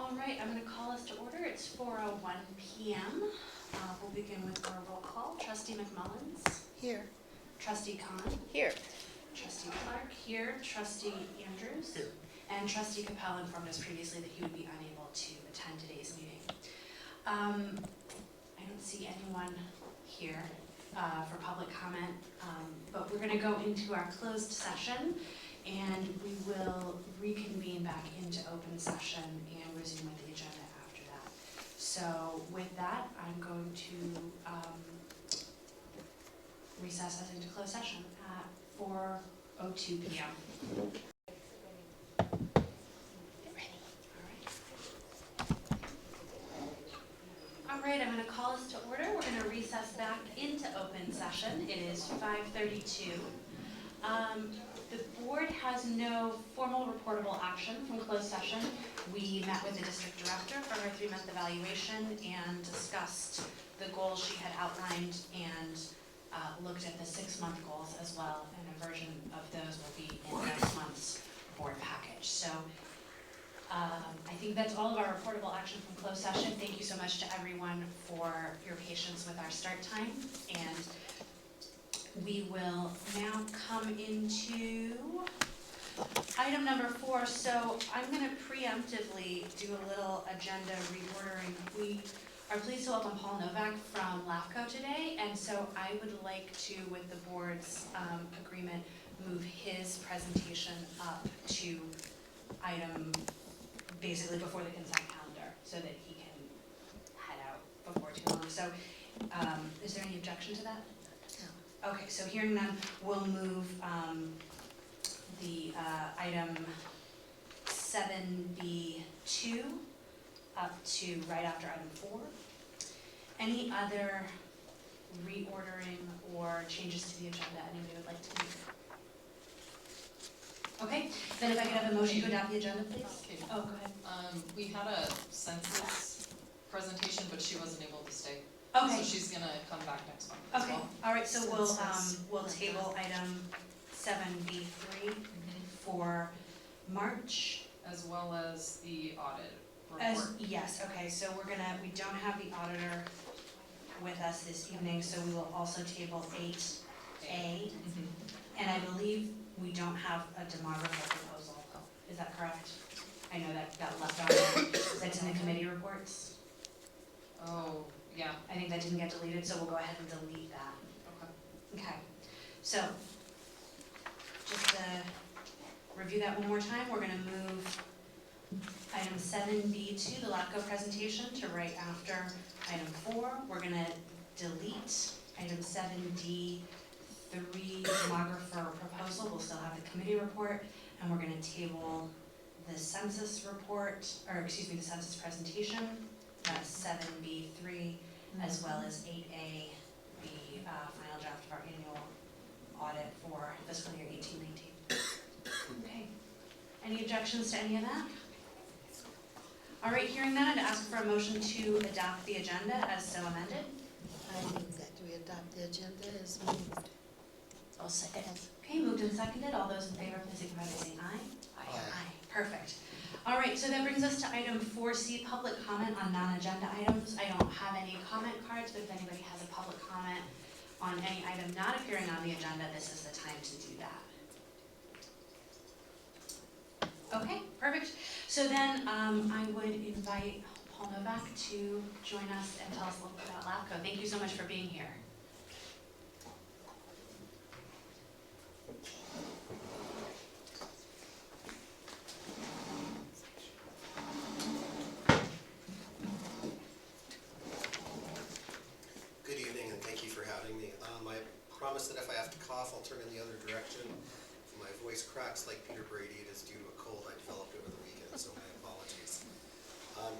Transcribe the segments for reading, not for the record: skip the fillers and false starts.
All right, I'm going to call us to order. It's 4:01 p.m. We'll begin with our roll call. Trustee McMullins. Here. Trustee Khan. Here. Trustee Clark here. Trustee Andrews. Here. And Trustee Capel informed us previously that he would be unable to attend today's meeting. I don't see anyone here for public comment, but we're going to go into our closed session, and we will reconvene back into open session and resume with the agenda after that. So with that, I'm going to recess us into closed session at 4:02 p.m. All right, I'm going to call us to order. We're going to recess back into open session. It is 5:32. The board has no formal reportable action from closed session. We met with the district director for her 3-month evaluation and discussed the goals she had outlined and looked at the 6-month goals as well, and a version of those will be in next month's board package. So I think that's all of our reportable action from closed session. Thank you so much to everyone for your patience with our start time. And we will now come into item number 4. So I'm going to preemptively do a little agenda reordering. We are pleased to welcome Paul Novak from LAFCO today. And so I would like to, with the board's agreement, move his presentation up to item basically before the consent calendar so that he can head out before too long. So is there any objection to that? No. Okay, so hearing none, we'll move the item 7B2 up to right after item 4. Any other reordering or changes to the agenda anybody would like to make? Okay, then if I could have a motion to adopt the agenda, please. Okay. Oh, go ahead. We had a census presentation, but she wasn't able to stay. Okay. So she's gonna come back next month as Okay, well. all right, so Census. we'll table item 7B3 for March. As well as the audit As, report. yes, okay, so we don't have the auditor with us this evening, so we will also table 8A. And I believe we don't have a demographer proposal. Is that correct? I know that got left out there. That's in the committee reports. Oh, yeah, I think that didn't get deleted, so we'll go ahead and delete that. okay. Okay, so just to review that one more time, we're going to move item 7B2, the LAFCO presentation, to right after item 4. We're going to delete item 7D3, demographer proposal. We'll still have the committee report, and we're going to table the census report, or excuse me, the census presentation. That's 7B3, as well as 8A, the final draft of our annual audit for fiscal year 18-19. Okay. Any objections to any of that? All right, hearing that, I'd ask for a motion to adopt the agenda as so amended. I move that we adopt the agenda as moved. I'll second. Okay, moved and seconded. All those in favor, please signify by saying aye. Aye. Aye. Perfect. All right, so that brings us to item 4C, public comment on non-agenda items. I don't have any comment cards, but if anybody has a public comment on any item not appearing on the agenda, this is the time to do that. Okay, perfect. So then I would invite Paul Novak to join us and tell us a little bit about LAFCO. Thank you so much for being here. Good evening, and thank you for having me. I promise that if I have to cough, I'll turn in the other direction. If my voice cracks like Peter Brady, it is due to a cold I developed over the weekend, so my apologies.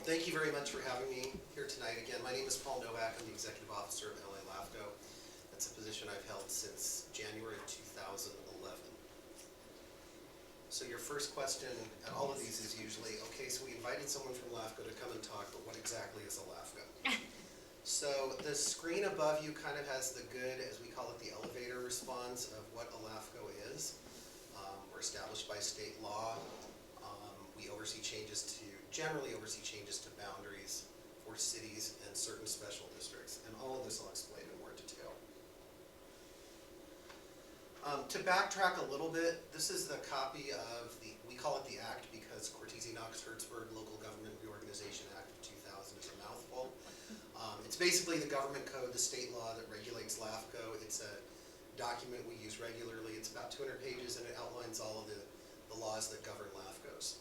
Thank you very much for having me here tonight. Again, my name is Paul Novak. I'm the Executive Officer of LA LAFCO. That's a position I've held since January of 2011. So your first question at all of these is usually, okay, so we invited someone from LAFCO to come and talk, but what exactly is a LAFCO? So the screen above you kind of has the good, as we call it, the elevator response of what a LAFCO is. We're established by state law. We oversee changes to generally oversee changes to boundaries for cities and certain special districts. And all of this I'll explain in more detail. To backtrack a little bit, this is the copy of we call it the Act because Cortese-Knox-Hertzberg Local Government Reorganization Act of 2000 is a mouthful. It's basically the government code, the state law that regulates LAFCO. It's a document we use regularly. It's about 200 pages and it outlines all of the laws that govern LAFCOs.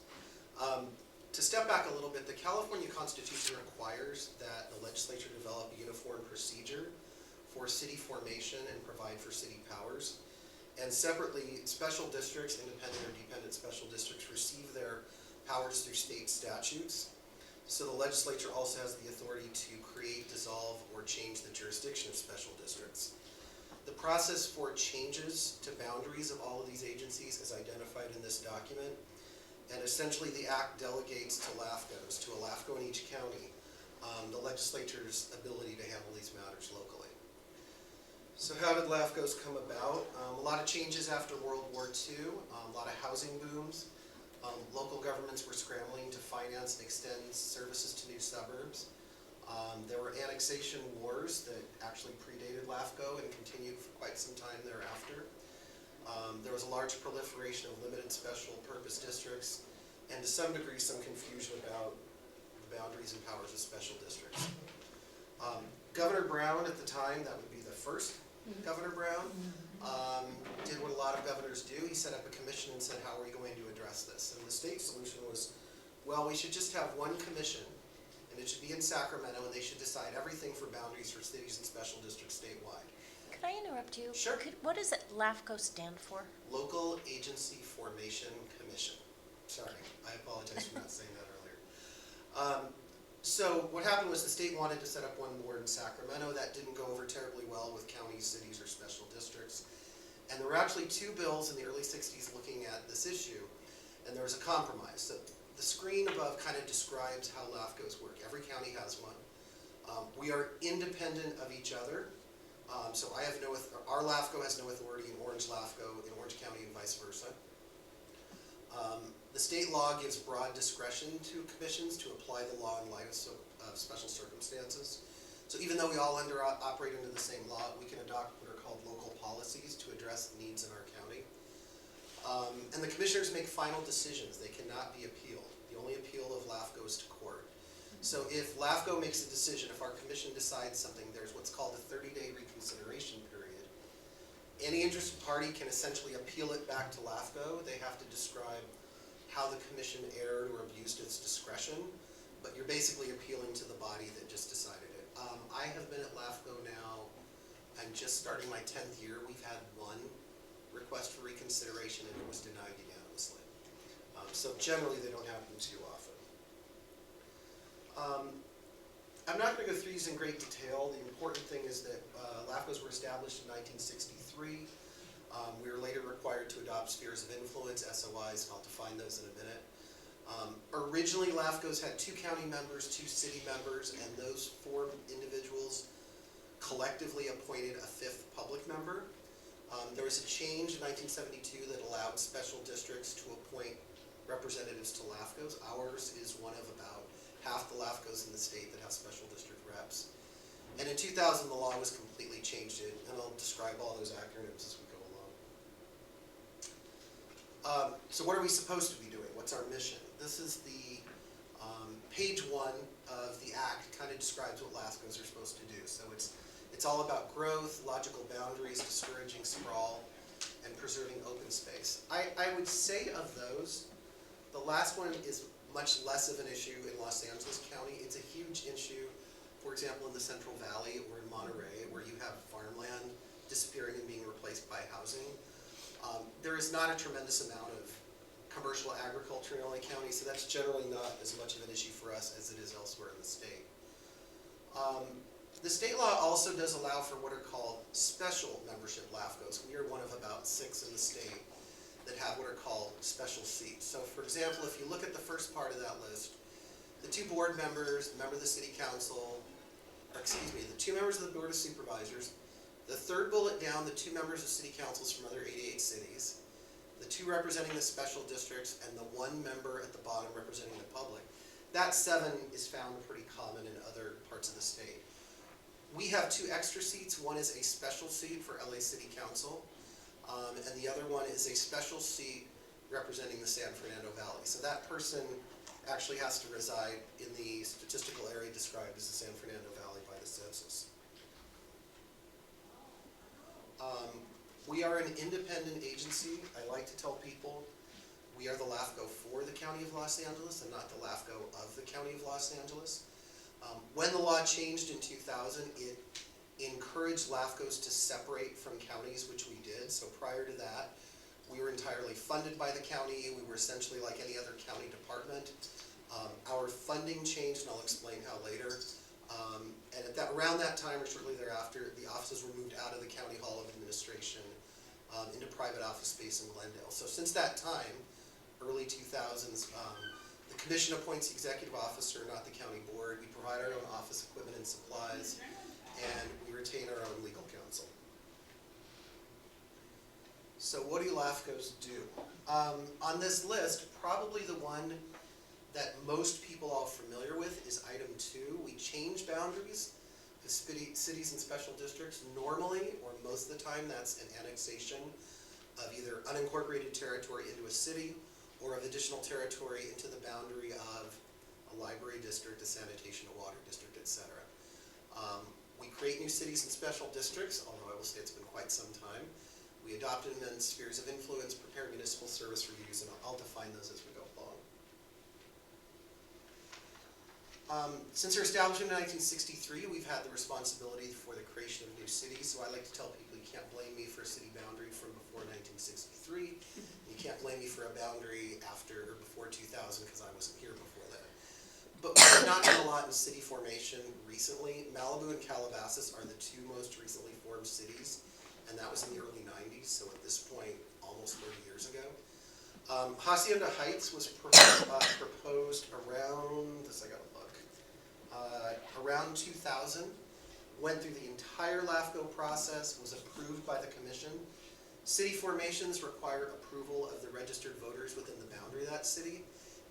To step back a little bit, the California Constitution requires that the legislature develop a uniform procedure for city formation and provide for city powers. And separately, special districts, independent or dependent special districts, receive their powers through state statutes. So the legislature also has the authority to create, dissolve, or change the jurisdiction of special districts. The process for changes to boundaries of all of these agencies is identified in this document. And essentially the Act delegates to LAFCOs, to a LAFCO in each county, the legislature's ability to handle these matters locally. So how did LAFCOs come about? A lot of changes after World War II, a lot of housing booms. Local governments were scrambling to finance and extend services to new suburbs. There were annexation wars that actually predated LAFCO and continued for quite some time thereafter. There was a large proliferation of limited special purpose districts, and to some degree some confusion about the boundaries and powers of special districts. Governor Brown at the time, that would be the first Governor Brown, did what a lot of governors do. He set up a commission and said, how are we going to address this? And the state solution was, well, we should just have one commission, and it should be in Sacramento, and they should decide everything for boundaries for cities and special districts statewide. Could I interrupt you? Sure. What does LAFCO stand for? Local Agency Formation Commission. Sorry, I apologize for not saying that earlier. So what happened was the state wanted to set up one board in Sacramento. That didn't go over terribly well with counties, cities, or special districts. And there were actually two bills in the early 60s looking at this issue, and there was a compromise. So the screen above kind of describes how LAFCOs work. Every county has one. We are independent of each other. So our LAFCO has no authority in Orange LAFCO in Orange County and vice versa. The state law gives broad discretion to commissions to apply the law in light of special circumstances. So even though we all operate under the same law, we can adopt what are called local policies to address the needs in our county. And the commissioners make final decisions. They cannot be appealed. The only appeal of LAFCO is to court. So if LAFCO makes a decision, if our commission decides something, there's what's called a 30-day reconsideration period. Any interested party can essentially appeal it back to LAFCO. They have to describe how the commission erred or abused its discretion, but you're basically appealing to the body that just decided it. I have been at LAFCO now, I'm just starting my 10th year. We've had one request for reconsideration and it was denied unanimously. So generally they don't happen too often. I'm not going to go through these in great detail. The important thing is that LAFCOs were established in 1963. We were later required to adopt spheres of influence, SOIs, and I'll define those in a minute. Originally, LAFCOs had 2 county members, 2 city members, and those 4 individuals collectively appointed a 5th public member. There was a change in 1972 that allowed special districts to appoint representatives to LAFCOs. Ours is one of about half the LAFCOs in the state that have special district reps. And in 2000, the law was completely changed, and I'll describe all those acronyms as we go along. So what are we supposed to be doing? What's our mission? This is the page 1 of the Act, kind of describes what LAFCOs are supposed to do. So it's all about growth, logical boundaries, discouraging sprawl, and preserving open space. I would say of those, the last one is much less of an issue in Los Angeles County. It's a huge issue, for example, in the Central Valley or in Monterey, where you have farmland disappearing and being replaced by housing. There is not a tremendous amount of commercial agriculture in LA County, so that's generally not as much of an issue for us as it is elsewhere in the state. The state law also does allow for what are called special membership LAFCOs. We are one of about 6 in the state that have what are called special seats. So for example, if you look at the first part of that list, the 2 board members, the member of the city council, or excuse me, the 2 members of the board of supervisors, the 3rd bullet down, the 2 members of city councils from other 88 cities, the 2 representing the special districts, and the 1 member at the bottom representing the public. That 7 is found pretty common in other parts of the state. We have 2 extra seats. One is a special seat for LA City Council, and the other one is a special seat representing the San Fernando Valley. So that person actually has to reside in the statistical area described as the San Fernando Valley by the census. We are an independent agency. I like to tell people we are the LAFCO for the County of Los Angeles and not the LAFCO of the County of Los Angeles. When the law changed in 2000, it encouraged LAFCOs to separate from counties, which we did. So prior to that, we were entirely funded by the county. We were essentially like any other county department. Our funding changed, and I'll explain how later. And at around that time, or shortly thereafter, the offices were moved out of the County Hall of Administration into private office space in Glendale. So since that time, early 2000s, the commission appoints the executive officer, not the county board. We provide our own office equipment and supplies, and we retain our own legal counsel. So what do LAFCOs do? On this list, probably the one that most people are familiar with is item 2. We change boundaries to cities and special districts. Normally, or most of the time, that's an annexation of either unincorporated territory into a city or of additional territory into the boundary of a library district, a sanitation, a water district, etc. We create new cities and special districts, although I will say it's been quite some time. We adopt them in spheres of influence, prepare municipal service reviews, and I'll define those as we go along. Since our establishment in 1963, we've had the responsibility for the creation of new cities, so I like to tell people you can't blame me for a city boundary from before 1963. You can't blame me for a boundary after or before 2000 because I wasn't here before that. But we've not done a lot in city formation recently. Malibu and Calabasas are the 2 most recently formed cities, and that was in the early 90s, so at this point, almost 30 years ago. Hacienda Heights was proposed around, around 2000, went through the entire LAFCO process, was approved by the commission. City formations require approval of the registered voters within the boundary of that city,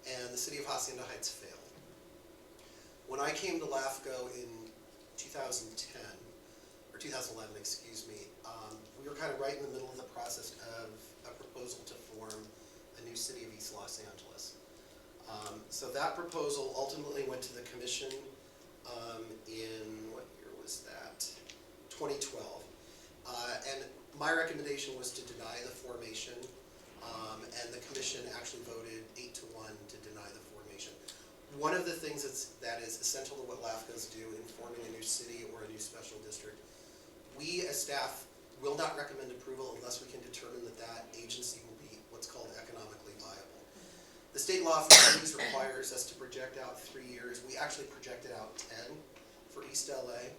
and the city of Hacienda Heights failed. When I came to LAFCO in 2010, or 2011, excuse me, we were kind of right in the middle of the process of a proposal to form a new city of East Los Angeles. So that proposal ultimately went to the commission in, what year was that? 2012. And my recommendation was to deny the formation, and the commission actually voted 8-1 to deny the formation. One of the things that is essential to what LAFCOs do in forming a new city or a new special district, we as staff will not recommend approval unless we can determine that that agency will be what's called economically viable. The state law for cities requires us to project out 3 years. We actually projected out 10 for East LA.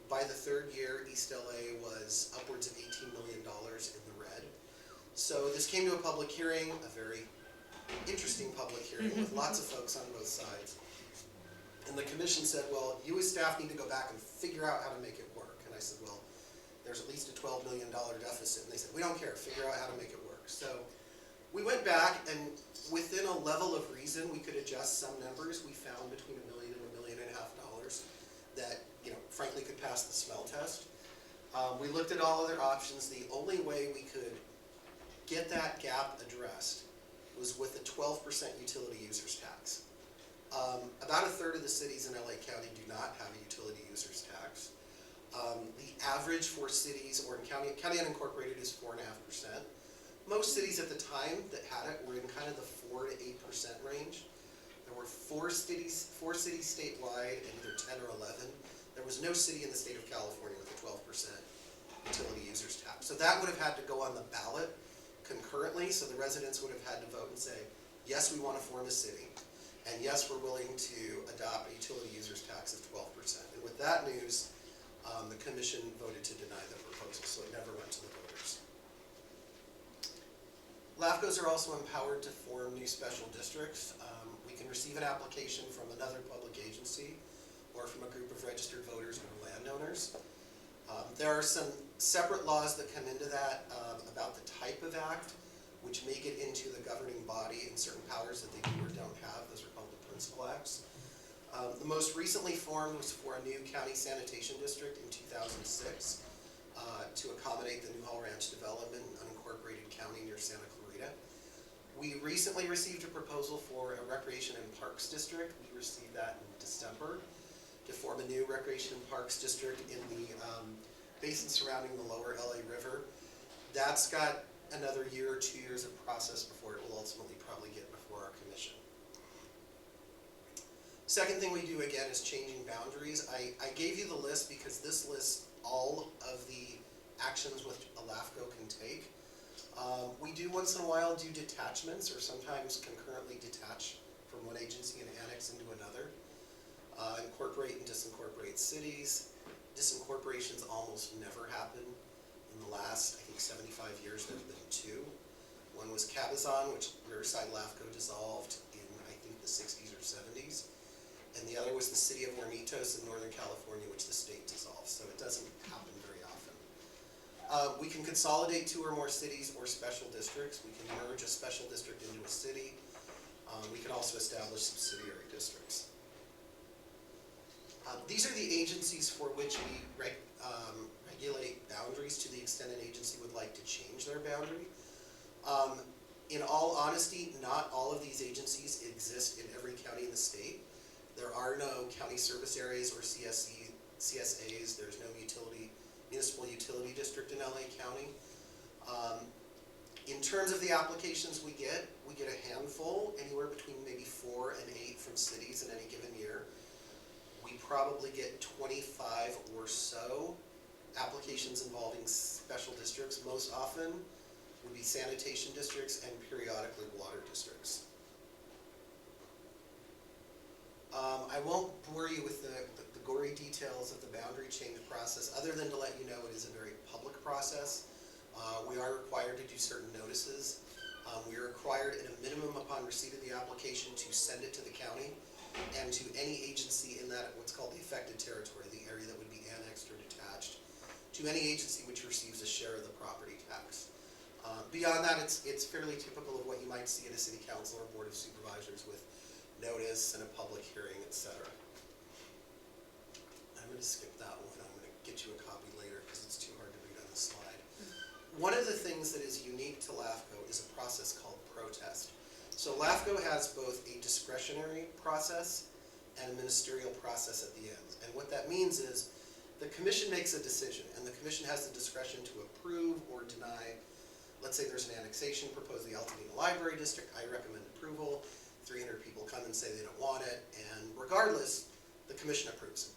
By the 3rd year, East LA was upwards of $18 million in the red. So this came to a public hearing, a very interesting public hearing with lots of folks on both sides. And the commission said, well, you as staff need to go back and figure out how to make it work. And I said, well, there's at least a $12 million deficit. And they said, we don't care, figure out how to make it work. So we went back, and within a level of reason, we could adjust some numbers. We found between $1 million and $1.5 million that, frankly, could pass the smell test. We looked at all other options. The only way we could get that gap addressed was with a 12% utility users tax. About a third of the cities in LA County do not have a utility users tax. The average for cities, or in county unincorporated, is 4.5%. Most cities at the time that had it were in kind of the 4 to 8% range. There were 4 cities statewide, and either 10 or 11. There was no city in the state of California with a 12% utility users tax. So that would have had to go on the ballot concurrently, so the residents would have had to vote and say, yes, we want to form a city, and yes, we're willing to adopt a utility users tax of 12%. And with that news, the commission voted to deny the proposal, so it never went to the voters. LAFCOs are also empowered to form new special districts. We can receive an application from another public agency or from a group of registered voters or landowners. There are some separate laws that come into that about the type of act, which make it into the governing body and certain powers that they do or don't have. Those are called the principal The most recently formed was for a new county sanitation district in 2006 to accommodate the Newhall Ranch development in unincorporated county near Santa Clarita. We recently received a proposal for a recreation and parks district. We received that in December to form a new recreation and parks district in the basin surrounding the lower LA River. That's got another year or 2 years of process before it will ultimately probably get before our commission. Second thing we do again is changing boundaries. I gave you the list because this lists all of the actions which a LAFCO can take. We do once in a while do detachments or sometimes concurrently detach from one agency and annex into another. Incorporate and disincorporate cities. Disincorporations almost never happen. In the last, I think, 75 years, there have been 2. One was Cabazon, which Riverside LAFCO dissolved in, I think, the 60s or 70s. And the other was the city of Hornitos in Northern California, which the state dissolved. So it doesn't happen very often. We can consolidate 2 or more cities or special districts. We can merge a special district into a city. We can also establish subsidiary districts. These are the agencies for which we regulate boundaries to the extent an agency would like to change their boundary. In all honesty, not all of these agencies exist in every county in the state. There are no county service areas or CSAs. There's no municipal utility district in LA County. In terms of the applications we get a handful, anywhere between maybe 4 and 8 from cities in any given year. We probably get 25 or so applications involving special districts. Most often would be sanitation districts and periodically water districts. I won't bore you with the gory details of the boundary change process, other than to let you know it is a very public process. We are required to do certain notices. We are required at a minimum upon receipt of the application to send it to the county and to any agency in that what's called the affected territory, the area that would be annexed or detached, to any agency which receives a share of the property tax. Beyond that, it's fairly typical of what you might see at a city council or board of supervisors with notice and a public hearing, etc. I'm going to skip that one. I'm going to get you a copy later because it's too hard to read on the slide. One of the things that is unique to LAFCO is a process called protest. So LAFCO has both a discretionary process and a ministerial process at the end. And what that means is the commission makes a decision, and the commission has the discretion to approve or deny. Let's say there's an annexation, propose the Altadena Library District, I recommend approval. 300 people come and say they don't want it, and regardless, the commission approves it.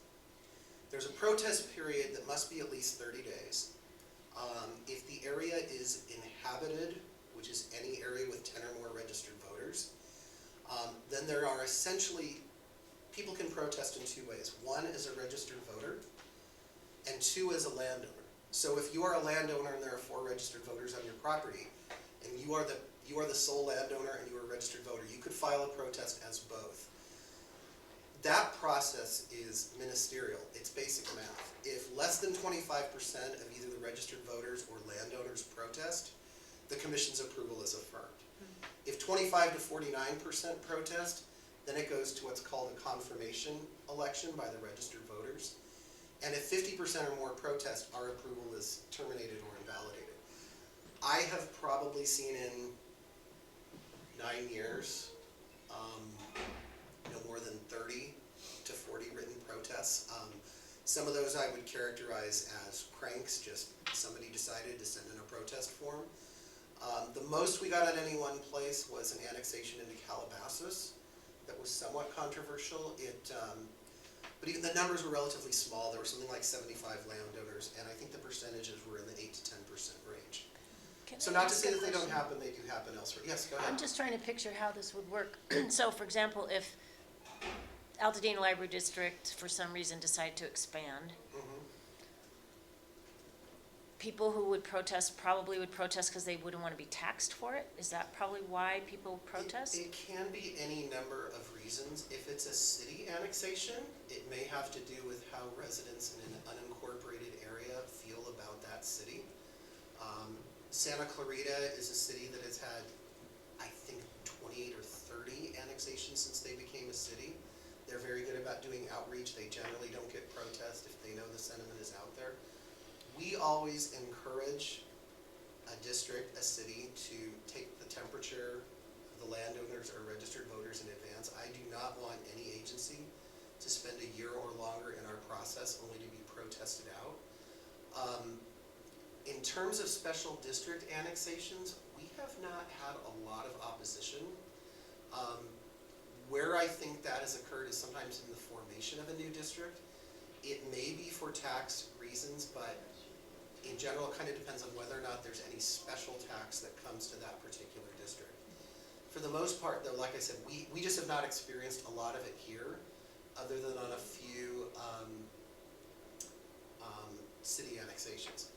There's a protest period that must be at least 30 days. If the area is inhabited, which is any area with 10 or more registered voters, then there are essentially, people can protest in 2 ways. One is a registered voter, and 2 is a landowner. So if you are a landowner and there are 4 registered voters on your property, and you are the sole landowner and you are a registered voter, you could file a protest as both. That process is ministerial. It's basic math. If less than 25% of either the registered voters or landowners protest, the commission's approval is affirmed. If 25 to 49% protest, then it goes to what's called a confirmation election by the registered voters. And if 50% or more protest, our approval is terminated or invalidated. I have probably seen in 9 years, no more than 30 to 40 written protests. Some of those I would characterize as cranks, just somebody decided to send in a protest form. The most we got on any one place was an annexation into Calabasas that was somewhat controversial. But even the numbers were relatively small. There were something like 75 landowners, and I think the percentages were in the 8 to 10% range. So not to say that they don't happen, they do happen elsewhere. Yes, go ahead. I'm just trying to picture how this would work. So, for example, if Altadena Library District, for some reason, decided to expand, people who would protest probably would protest because they wouldn't want to be taxed for it? Is that probably why people protest? It can be any number of reasons. If it's a city annexation, it may have to do with how residents in an unincorporated area feel about that city. Santa Clarita is a city that has had, I think, 28 or 30 annexations since they became a city. They're very good about not doing outreach, they generally don't get protest if they know the sentiment is out there. We always encourage a district, a city, to take the temperature of the landowners or registered voters in advance. I do not want any agency to spend a year or longer in our process only to be protested out. In terms of special district annexations, we have not had a lot of opposition. Where I think that has occurred is sometimes in the formation of a new district. It may be for tax reasons, but in general, it kind of depends on whether or not there's any special tax that comes to that particular district. For the most part, though, like I said, we just have not experienced a lot of it here, other than on a few city annexations.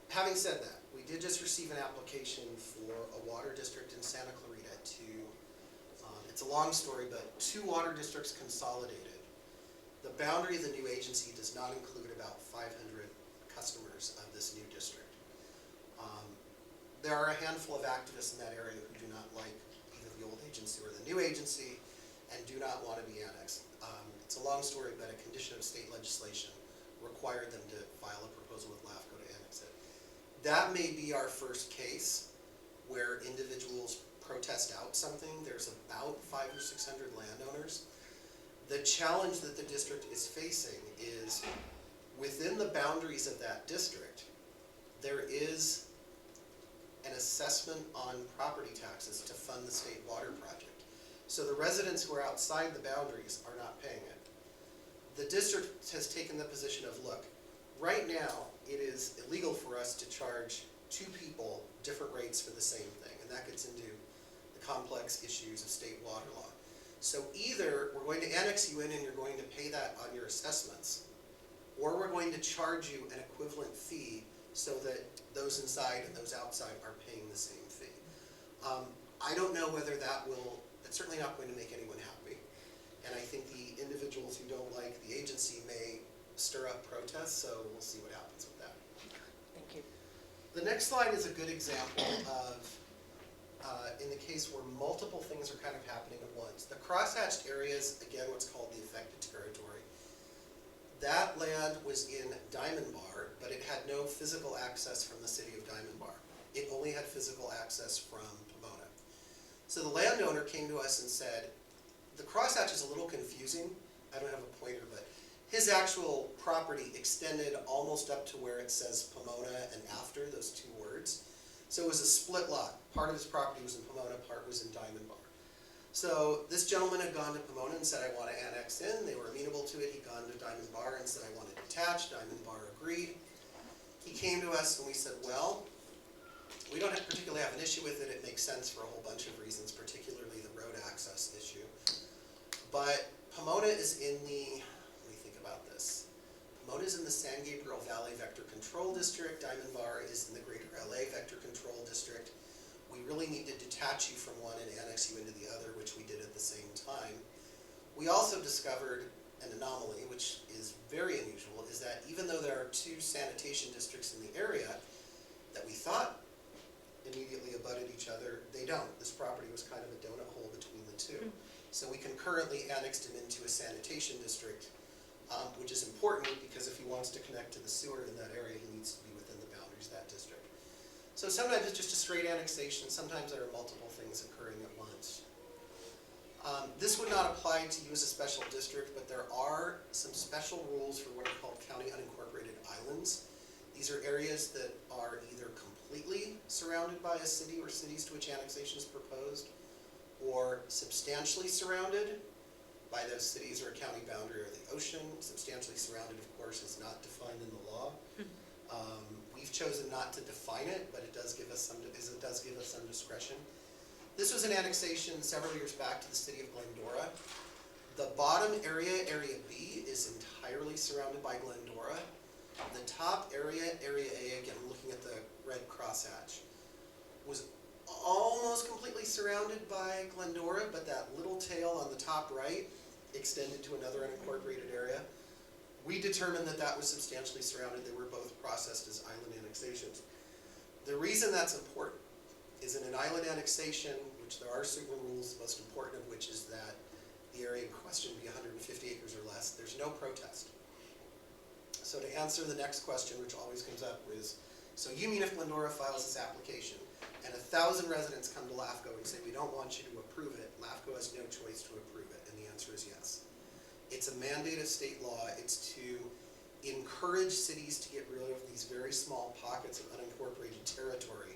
Having said that, we did just receive an application for a water district in Santa Clarita to, it's a long story, but 2 water districts consolidated. The boundary of the new agency does not include about 500 customers of this new district. There are a handful of activists in that area who do not like either the old agency or the new agency and do not want to be annexed. It's a long story, but a condition of state legislation required them to file a proposal with LAFCO to annex it. That may be our first case where individuals protest out something. There's about 500 or 600 landowners. The challenge that the district is facing is within the boundaries of that district, there is an assessment on property taxes to fund the state water project. So the residents who are outside the boundaries are not paying it. The district has taken the position of, look, right now it is illegal for us to charge 2 people different rates for the same thing, and that gets into the complex issues of state water law. So either we're going to annex you in and you're going to pay that on your assessments, or we're going to charge you an equivalent fee so that those inside and those outside are paying the same fee. I don't know whether that's certainly not going to make anyone happy. And I think the individuals who don't like the agency may stir up protests, so we'll see what happens with that. Thank you. The next slide is a good example of, in the case where multiple things are kind of happening at once. The crosshatched area is, again, what's called the affected territory. That land was in Diamond Bar, but it had no physical access from the city of Diamond Bar. It only had physical access from Pomona. So the landowner came to us and said, the crosshatch is a little confusing. I don't have a pointer, but his actual property extended almost up to where it says Pomona and after those 2 words. So it was a split lot. Part of his property was in Pomona, part was in Diamond Bar. So this gentleman had gone to Pomona and said, I want to annex in. They were amenable to it. He'd gone to Diamond Bar and said, I want to detach. Diamond Bar agreed. He came to us and we said, well, we don't particularly have an issue with it. It makes sense for a whole bunch of reasons, particularly the road access issue. But Pomona is in the, what do you think about this? Pomona is in the San Gabriel Valley Vector Control District. Diamond Bar is in the Greater LA Vector Control District. We really need to detach you from one and annex you into the other, which we did at the same time. We also discovered an anomaly, which is very unusual, is that even though there are 2 sanitation districts in the area that we thought immediately abutted each other, they don't. This property was kind of a donut hole between the 2. So we concurrently annexed him into a sanitation district, which is important because if he wants to connect to the sewer in that area, he needs to be within the boundaries of that district. So sometimes it's just a straight annexation, sometimes there are multiple things occurring at once. This would not apply to you as a special district, but there are some special rules for what are called county unincorporated islands. These are areas that are either completely surrounded by a city or cities to which annexation is proposed, or substantially surrounded by those cities or a county boundary or the ocean. Substantially surrounded, of course, is not defined in the law. We've chosen not to define it, but it does give us some discretion. This was an annexation several years back to the city of Glendora. The bottom area, Area B, is entirely surrounded by Glendora. The top area, Area A, again looking at the red crosshatch, was almost completely surrounded by Glendora, but that little tail on the top right extended to another unincorporated area. We determined that that was substantially surrounded. They were both processed as island annexations. The reason that's important is in an island annexation, which there are certain rules, the most important of which is that the area in question be 150 acres or less. no protest. So to answer the next question, which always comes up, is, so you mean if Glendora files this application and 1,000 residents come to LAFCO and say, we don't want you to approve it, LAFCO has no choice to approve it? And the answer is yes. It's a mandate of state law. It's to encourage cities to get rid of these very small pockets of unincorporated territory.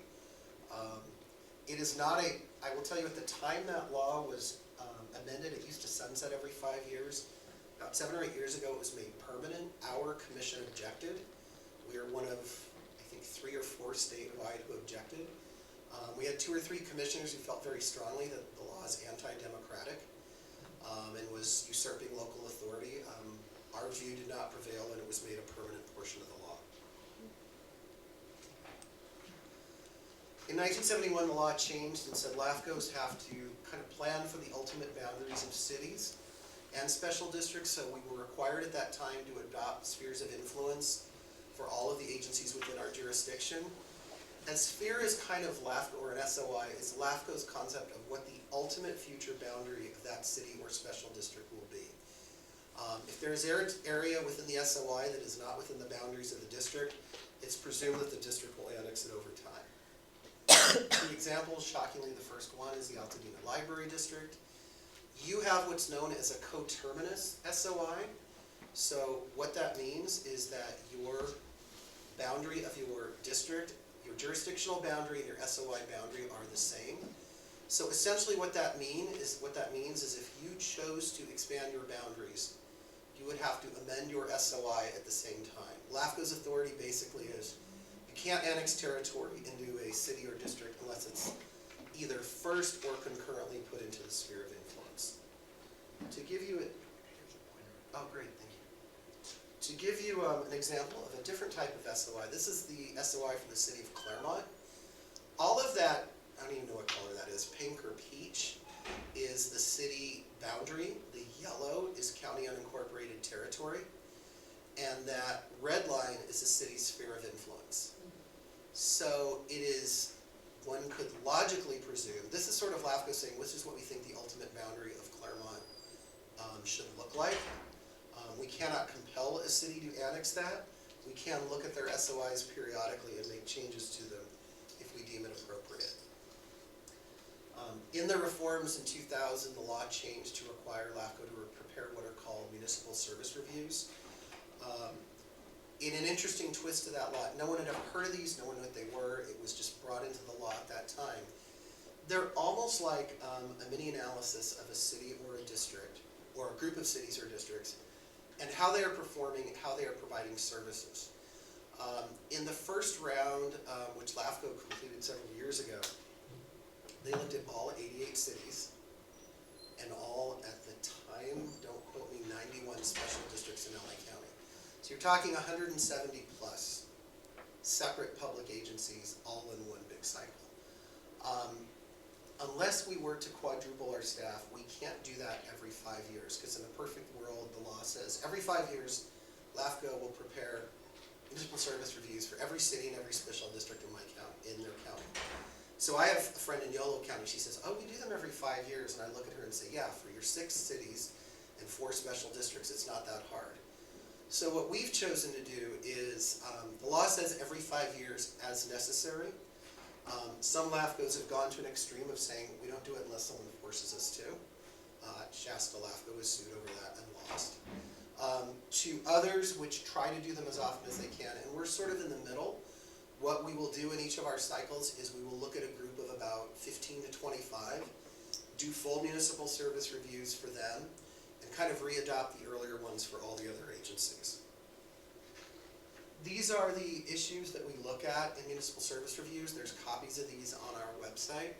It is not I will tell you, at the time that law was amended, it used to sunset every 5 years. About 7 or 8 years ago, it was made permanent. Our commission objected. We are one of, I think, 3 or 4 statewide who objected. We had 2 or 3 commissioners who felt very strongly that the law is anti-democratic and was usurping local authority. Our view did not prevail, and it was made a permanent portion of the law. In 1971, the law changed and said LAFCOs have to kind of plan for the ultimate boundaries of cities and special districts, so we were required at that time to adopt spheres of influence for all of the agencies within our jurisdiction. And sphere is kind of LAFCO, or an SOI, is LAFCO's concept of what the ultimate future boundary of that city or special district will be. If there is area within the SOI that is not within the boundaries of the district, it's presumed that the district will annex it over time. 2 examples, shockingly the first one is the Altadena Library District. You have what's known as a coterminous SOI. So what that means is that your boundary of your district, your jurisdictional boundary and your SOI boundary are the same. So essentially what that means is if you chose to expand your boundaries, you would have to amend your SOI at the same time. LAFCO's authority basically is you can't annex territory into a city or district unless it's either first or concurrently put into the sphere of influence. To give you oh great, thank you. To give you an example of a different type of SOI, this is the SOI for the city of Claremont. All of that, I don't even know what color that is, pink or peach, is the city boundary. The yellow is county unincorporated territory. And that red line is the city's sphere of influence. So it is, one could logically presume, this is sort of LAFCO saying, this is what we think the ultimate boundary of Claremont should look like. We cannot compel a city to annex that. We can look at their SOIs periodically and make changes to them if we deem it appropriate. In the reforms in 2000, the law changed to require LAFCO to prepare what are called municipal service reviews. In an interesting twist to that law, no one had ever heard of these, no one knew what they were, it was just brought into the law at that time. They're almost like a mini analysis of a city or a district, or a group of cities or districts, and how they are performing, how they are providing services. In the first round, which LAFCO completed several years ago, they looked at all 88 cities, and all, at the time, don't quote me, 91 special districts in LA County. So you're talking 170 plus separate public agencies all in one big cycle. Unless we were to quadruple our staff, we can't do that every 5 years, because in a perfect world, the law says every 5 years, LAFCO will prepare municipal service reviews for every city and every special district in their county. So I have a friend in Yolo County, she says, oh, we do them every 5 years, and I look at her and say, yeah, for your 6 cities and 4 special districts, it's not that hard. So what we've chosen to do is, the law says every 5 years as necessary. Some LAFCOs have gone to an extreme of saying we don't do it unless someone forces us to. Shasta LAFCO was sued over that and lost. To others which try to do them as often as they can, and we're sort of in the middle. What we will do in each of our cycles is we will look at a group of about 15 to 25, do full municipal service reviews for them, and kind of re-adopt the earlier ones for all the other agencies. These are the issues that we look at in municipal service reviews. There's copies of these on our website.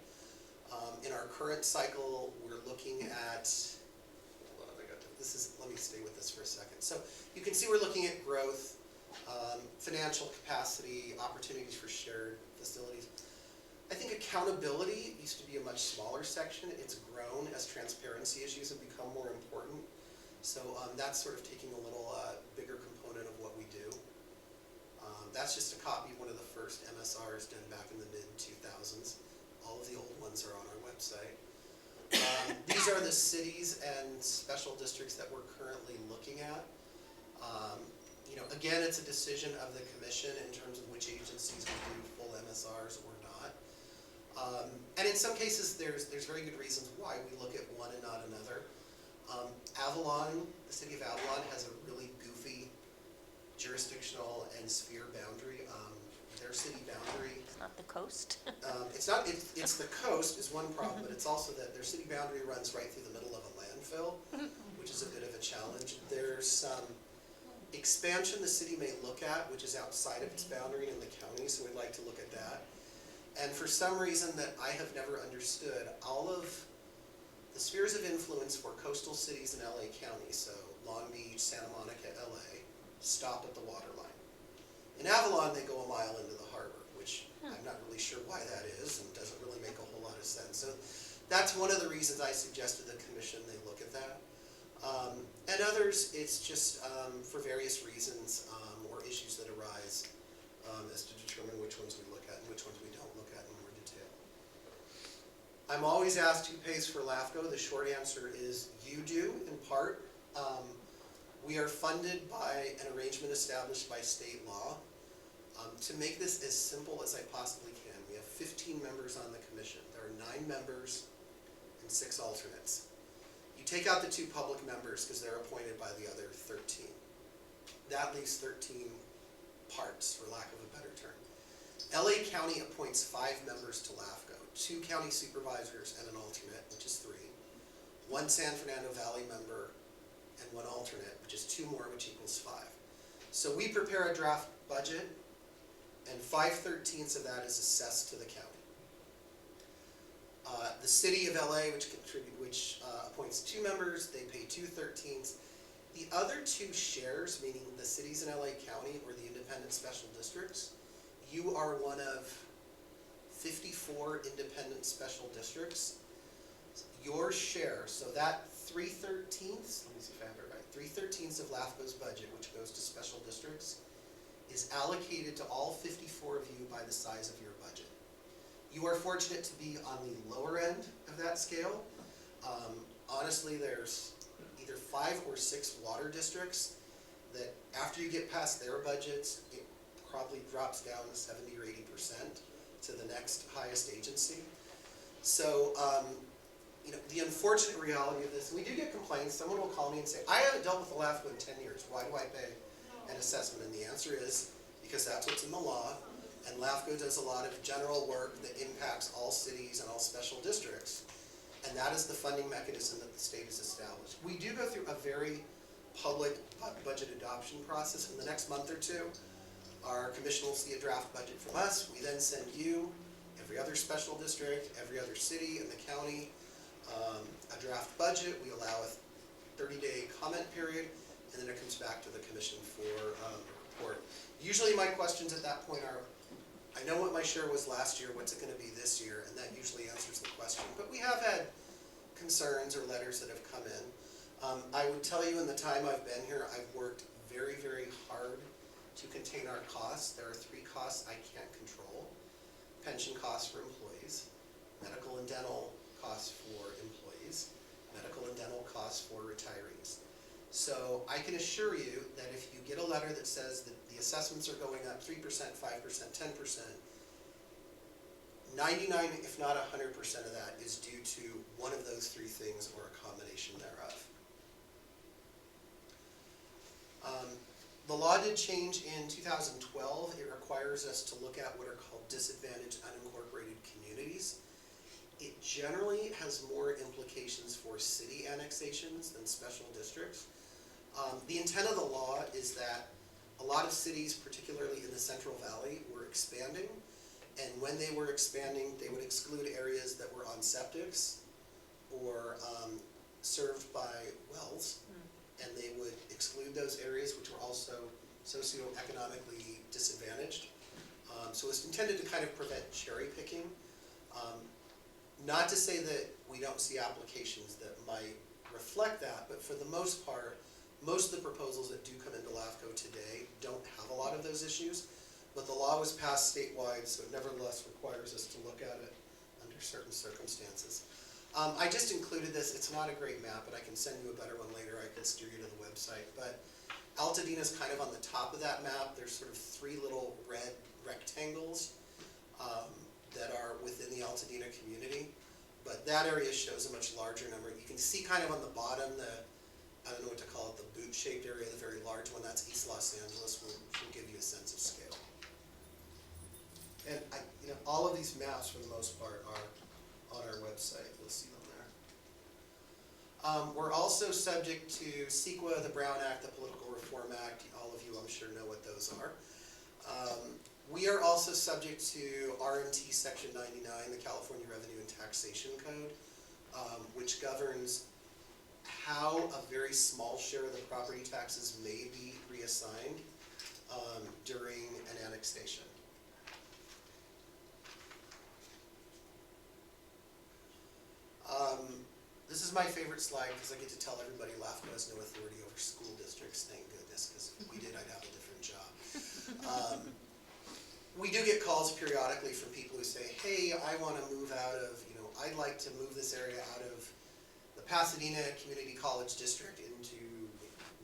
In our current cycle, we're looking at, hold on, let me stay with this for a second. So you can see we're looking at growth, financial capacity, opportunities for shared facilities. I think accountability used to be a much smaller section. It's grown as transparency issues have become more important. So that's sort of taking a little bigger component of what we do. That's just a copy of one of the first MSRs done back in the mid-2000s. All of the old ones are on our website. These are the cities and special districts that we're currently looking at. You know, again, it's a decision of the commission in terms of which agencies will do full MSRs or not. And in some cases, there's very good reasons why we look at one and not another. Avalon, the city of Avalon has a really goofy jurisdictional and sphere boundary. Their city boundary, It's not the coast. it's the coast is one problem, but it's also that their city boundary runs right through the middle of a landfill, which is a bit of a challenge. There's some expansion the city may look at, which is outside of its boundary in the county, so we'd like to look at that. And for some reason that I have never understood, all of the spheres of influence for coastal cities in LA County, so Long Beach, Santa Monica, LA, stop at the water line. In Avalon, they go a mile into the harbor, which I'm not really sure why that is and doesn't really make a whole lot of sense. So that's one of the reasons I suggested the commission they look at that. And others, it's just for various reasons or issues that arise as to determine which ones we look at and which ones we don't look at in more detail. I'm always asked who pays for LAFCO. The short answer is you do, in part. We are funded by an arrangement established by state law. To make this as simple as I possibly can, we have 15 members on the commission. There are 9 members and 6 alternates. You take out the 2 public members because they're appointed by the other 13. That leaves 13 parts, for lack of a better term. LA County appoints 5 members to LAFCO, 2 county supervisors and an alternate, which is 3, 1 San Fernando Valley member, and 1 alternate, which is 2 more, which equals 5. So we prepare a draft budget, and 5/13 of that is assessed to the county. The city of LA, which appoints 2 members, they pay 2/13. The other 2 shares, meaning the cities in LA County or the independent special districts, you are one of 54 independent special districts. Your share, so that 3/13, let me see if I have it right, 3/13 of LAFCO's budget, which goes to special districts, is allocated to all 54 of you by the size of your budget. You are fortunate to be on the lower end of that scale. Honestly, there's either 5 or 6 water districts that after you get past their budgets, it probably drops down to 70 or 80% to the next highest agency. So, you know, the unfortunate reality of this, we do get complaints. Someone will call me and say, I haven't dealt with the LAFCO in 10 years. Why do I pay an assessment? And the answer is because that's what's in the law. And LAFCO does a lot of general work that impacts all cities and all special districts. And that is the funding mechanism that the state has established. We do go through a very public budget adoption process. In the next month or 2, our commission will see a draft budget from us. We then send you, every other special district, every other city in the county, a draft budget. We allow a 30-day comment period, and then it comes back to the commission for a report. Usually my questions at that point are, I know what my share was last year, what's it going to be this year? And that usually answers the question. But we have had concerns or letters that have come in. I would tell you in the time I've been here, I've worked very, very hard to contain our costs. There are 3 costs I can't control. Pension costs for employees, medical and dental costs for employees, medical and dental costs for retirees. So I can assure you that if you get a letter that says that the assessments are going up 3%, 5%, 10%, 99, if not 100% of that is due to one of those 3 things or a combination thereof. The law did change in 2012. It requires us to look at what are called disadvantaged unincorporated communities. It generally has more implications for city annexations than special districts. The intent of the law is that a lot of cities, particularly in the Central Valley, were expanding, and when they were expanding, they would exclude areas that were on septics or served by wells, and they would exclude those areas which were also socioeconomically disadvantaged. So it's intended to kind of prevent cherry picking. Not to say that we don't see applications that might reflect that, but for the most part, most of the proposals that do come into LAFCO today don't have a lot of those issues, but the law was passed statewide, so it nevertheless requires us to look at it under certain circumstances. I just included this. It's not a great map, but I can send you a better one later. I can steer you to the website. But Altadena's kind of on the top of that map. There's sort of three little red rectangles that are within the Altadena community. But that area shows a much larger number. You can see kind of on the bottom, I don't know what to call it, the boot-shaped area, the very large one, that's East Los Angeles, will give you a sense of scale. And all of these maps, for the most part, are on our website. You'll see them there. We're also subject to CEQA, the Brown Act, the Political Reform Act. All of you, I'm sure, know what those are. We are also subject to RMT Section 99, the California Revenue and Taxation Code, which governs how a very small share of the property taxes may be reassigned during an annexation. This is my favorite slide because I get to tell everybody LAFCO has no authority over school districts, thank goodness, because if we did, I'd have a different job. We do get calls periodically from people who say, hey, I want to move out of, I'd like to move this area out of the Pasadena Community College District into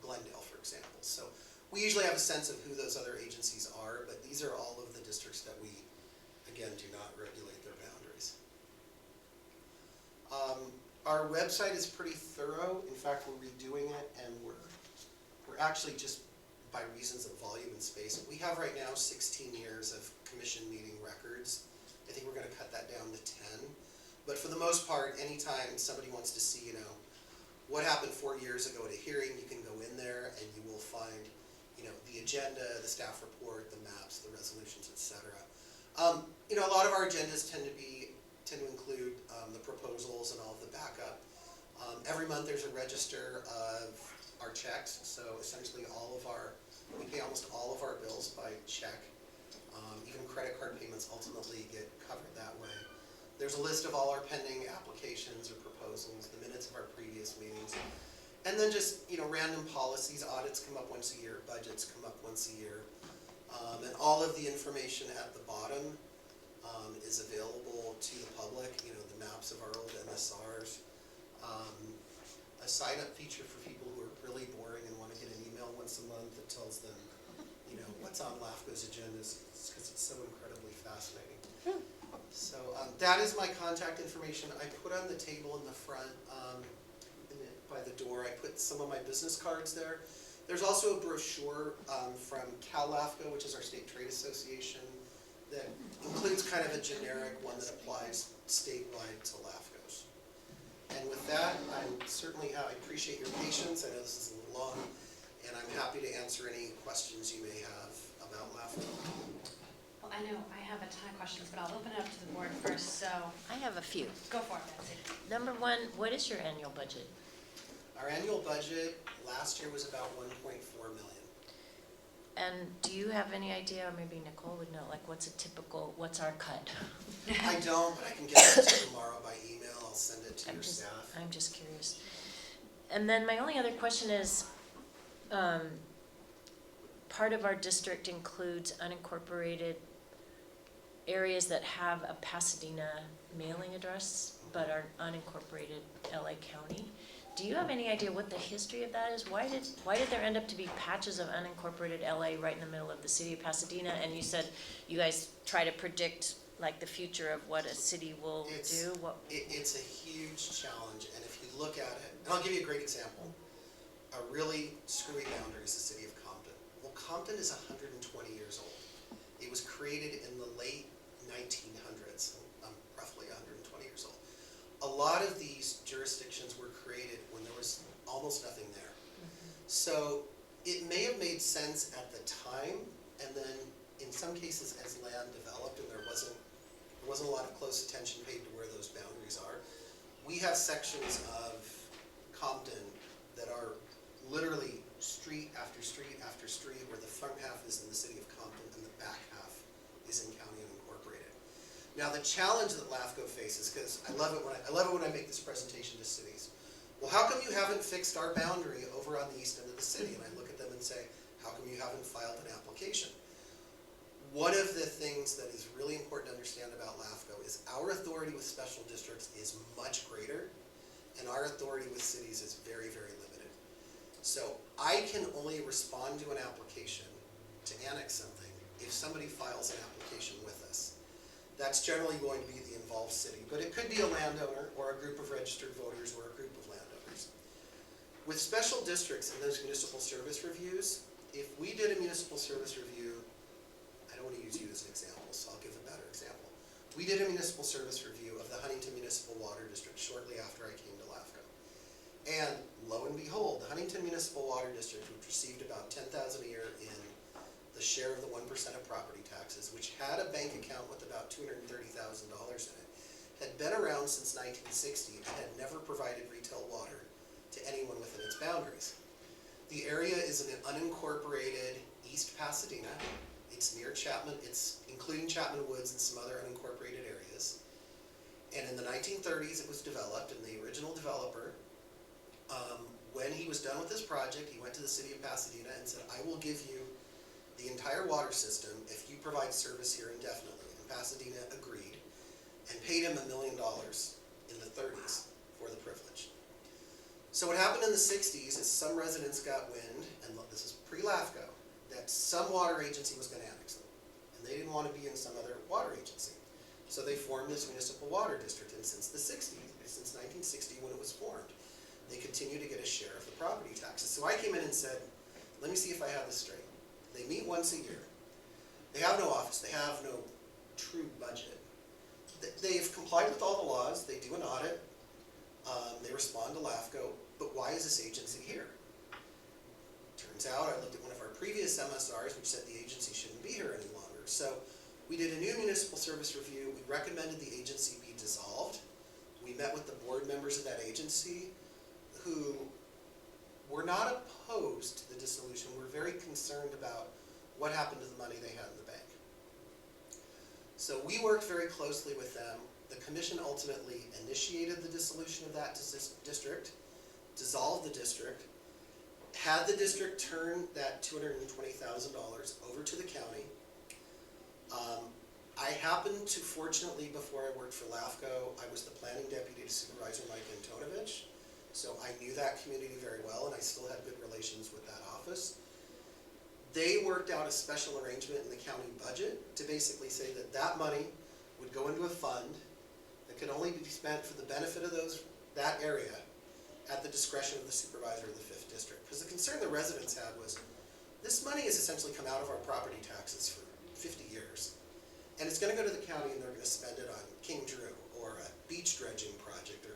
Glendale, for example. So we usually have a sense of who those other agencies are, but these are all of the districts that we, again, do not regulate their boundaries. Our website is pretty thorough. In fact, we're redoing it, and we're actually just by reasons of volume and space. We have right now 16 years of commission meeting records. I think we're going to cut that down to 10. But for the most part, anytime somebody wants to see, what happened 4 years ago at a hearing, you can go in there and you will find, the agenda, the staff report, the maps, the resolutions, etc. A lot of our agendas tend to include the proposals and all of the backup. Every month there's a register of our checks, so essentially we pay almost all of our bills by check. Even credit card payments ultimately get covered that way. There's a list of all our pending applications or proposals, the minutes of our previous meetings, and then just random policies. Audits come up once a year, budgets come up once a year, and all of the information at the bottom is available to the public. The maps of our old MSRs, a sign-up feature for people who are really boring and want to get an email once a month that tells them, what's on LAFCO's agendas, because it's so incredibly fascinating. So that is my contact information. I put on the table in the front, by the door, I put some of my business cards there. There's also a brochure from CalLAFCO, which is our state trade association, that includes kind of a generic one that applies statewide to LAFCOs. And with that, I appreciate your patience. I know this is a little long, and I'm happy to answer any questions you may have about LAFCO. Well, I know I have a ton of questions, but I'll open it up to the board first, so I have a few. go for it, Betsy. Number one, what is your annual budget? Our annual budget last year was about 1.4 million. And do you have any idea, or maybe Nicole would know, what's our cut? I don't, but I can get it to you tomorrow by email. I'll send it to your staff. I'm just curious. And then my only other question is, part of our district includes unincorporated areas that have a Pasadena mailing address, but are unincorporated LA County. Do you have any idea what the history of that is? Why did there end up to be patches of unincorporated LA right in the middle of the city of Pasadena? And you said you guys try to predict the future of what a city will do? It's a huge challenge, and if you look at it, and I'll give you a great example. A really screwy boundary is the city of Compton. Well, Compton is 120 years old. It was created in the late 1900s, roughly 120 years old. A lot of these jurisdictions were created when there was almost nothing there. So it may have made sense at the time, and then in some cases as land developed and there wasn't a lot of close attention paid to where those boundaries are. We have sections of Compton that are literally street after street after street, where the front half is in the city of Compton and the back half is in county unincorporated. Now the challenge that LAFCO faces, because I love it when I make this presentation to cities. Well, how come you haven't fixed our boundary over on the east end of the city? And I look at them and say, how come you haven't filed an application? One of the things that is really important to understand about LAFCO is our authority with special districts is much greater, and our authority with cities is very, very limited. So I can only respond to an application to annex something if somebody files an application with us. That's generally going to be the involved city, but it could be a landowner or a group of registered voters or a group of landowners. With special districts and those municipal service reviews, if we did a municipal service review, I don't want to use you as an example, so I'll give a better example. We did a municipal service review of the Huntington Municipal Water District shortly after I came to LAFCO. And lo and behold, the Huntington Municipal Water District, which received about $10,000 a year in the share of the 1% of property taxes, which had a bank account with about $230,000 in it, had been around since 1960 and had never provided retail water to anyone within its boundaries. The area is an unincorporated East Pasadena. It's near Chapman, it's including Chapman Woods and some other unincorporated areas. And in the 1930s, it was developed, and the original developer, when he was done with this project, he went to the city of Pasadena and said, I will give you the entire water system if you provide service here indefinitely. And Pasadena agreed and paid him $1 million in the 30s for the privilege. So what happened in the 60s is some residents got wind, and look, this is pre-LAFCO, that some water agency was going to annex them. And they didn't want to be in some other water agency. So they formed this municipal water district, and since the 60s, since 1960 when it was formed, they continue to get a share of the property taxes. So I came in and said, let me see if I have this straight. They meet once a year. They have no office. They have no true budget. They've complied with all the laws. They do an audit. They respond to LAFCO. But why is this agency here? Turns out I looked at one of our previous MSRs, which said the agency shouldn't be here any longer. So we did a new municipal service review. We recommended the agency be dissolved. We met with the board members of that agency who were not opposed to the dissolution. We're very concerned about what happened to the money they had in the bank. So we worked very closely with them. The commission ultimately initiated the dissolution of that district, dissolved the district, had the district turn that $220,000 over to the county. I happened to, fortunately, before I worked for LAFCO, I was the planning deputy to Supervisor Mike Antonovich. So I knew that community very well, and I still had good relations with that office. They worked out a special arrangement in the county budget to basically say that that money would go into a fund that could only be spent for the benefit of that area at the discretion of the supervisor of the 5th District. Because the concern the residents had was, this money has essentially come out of our property taxes for 50 years. And it's going to go to the county, and they're going to spend it on King Drew or a beach dredging project or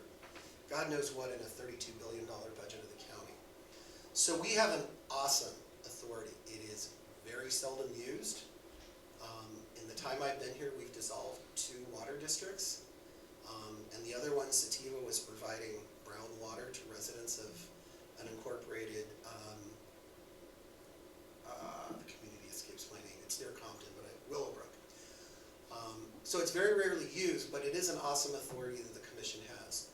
God knows what in a $32 billion budget of the county. So we have an awesome authority. It is very seldom used. In the time I've been here, we've dissolved 2 water districts. And the other one, Sativa, was providing brown water to residents of unincorporated, the community escapes my name. It's near Compton, but Willowbrook. So it's very rarely used, but it is an awesome authority that the commission has.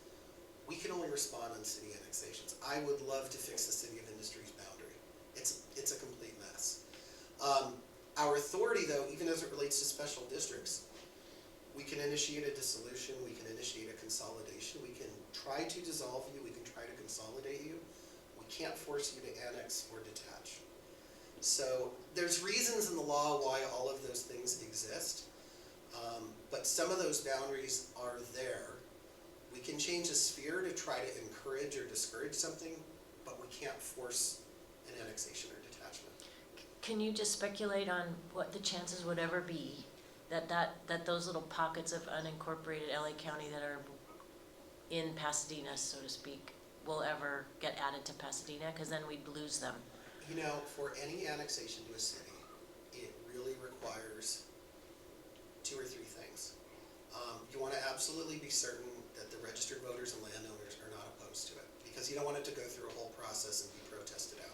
We can only respond on city annexations. I would love to fix the City of Industries boundary. It's a complete mess. Our authority, though, even as it relates to special districts, we can initiate a dissolution, we can initiate a consolidation, we can try to dissolve you, we can try to consolidate you. We can't force you to annex or detach. So there's reasons in the law why all of those things exist, but some of those boundaries are there. We can change a sphere to try to encourage or discourage something, but we can't force an annexation or detachment. Can you just speculate on what the chances would ever be that those little pockets of unincorporated LA County that are in Pasadena, so to speak, will ever get added to Pasadena? Because then we'd lose them. You know, for any annexation to a city, it really requires 2 or 3 things. You want to absolutely be certain that the registered voters and landowners are not opposed to it, because you don't want it to go through a whole process and be protested out.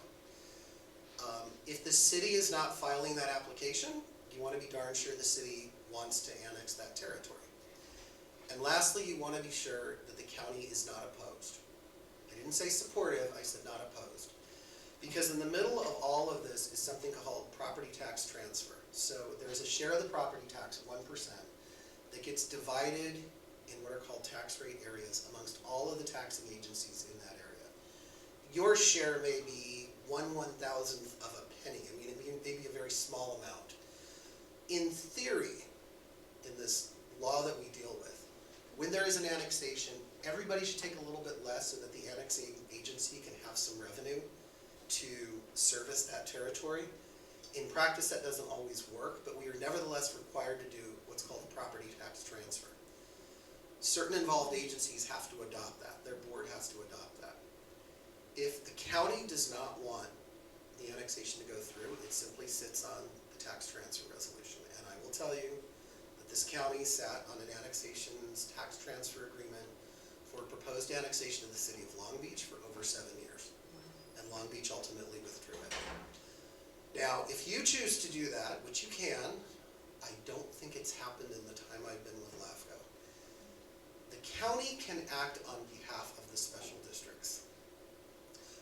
If the city is not filing that application, you want to be darn sure the city wants to annex that territory. And lastly, you want to be sure that the county is not opposed. I didn't say supportive, I said not opposed. Because in the middle of all of this is something called property tax transfer. So there's a share of the property tax, 1%, that gets divided in what are called tax rate areas amongst all of the taxing agencies in that area. your share may be 1/1000th of a penny. I mean, it may be a very small amount. In theory, in this law that we deal with, when there is an annexation, everybody should take a little bit less so that the annexing agency can have some revenue to service that territory. In practice, that doesn't always work, but we are nevertheless required to do what's called a property tax transfer. Certain involved agencies have to adopt that. Their board has to adopt that. If the county does not want the annexation to go through, it simply sits on the tax transfer resolution. And I will tell you that this county sat on an annexation's tax transfer agreement for proposed annexation of the city of Long Beach for over 7 years. And Long Beach ultimately withdrew it. Now, if you choose to do that, which you can, I don't think it's happened in the time I've been with LAFCO. The county can act on behalf of the special districts.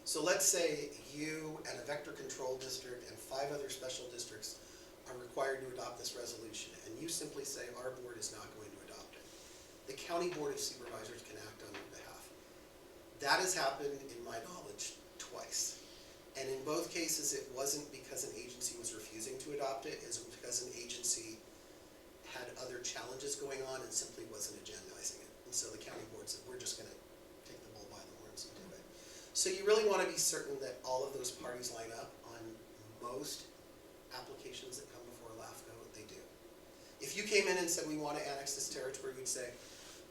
So let's say you and a vector control district and 5 other special districts are required to adopt this resolution, and you simply say our board is not going to adopt it. The county board of supervisors can act on your behalf. That has happened, in my knowledge, twice. And in both cases, it wasn't because an agency was refusing to adopt it, it was because an agency had other challenges going on and simply wasn't agendizing it. And so the county board said, we're just going to take the bull by the horns and do it. So you really want to be certain that all of those parties line up. On most applications that come before LAFCO, they do. If you came in and said, we want to annex this territory, we'd say,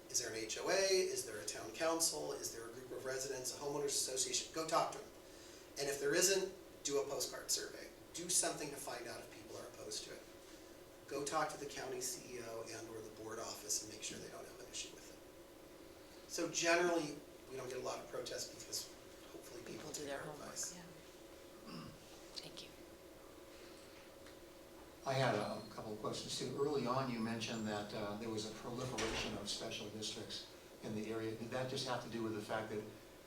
is there an HOA? Is there a town council? Is there a group of residents, a homeowners association? Go talk to them. And if there isn't, do a postcard survey. Do something to find out if people are opposed to it. Go talk to the county CEO and or the board office and make sure they don't have an issue with it. So generally, we don't get a lot of protests because hopefully people do take their our homework. advice. Thank you. I had a couple of questions too. Early on, you mentioned that there was a proliferation of special districts in the area. Did that just have to do with the fact that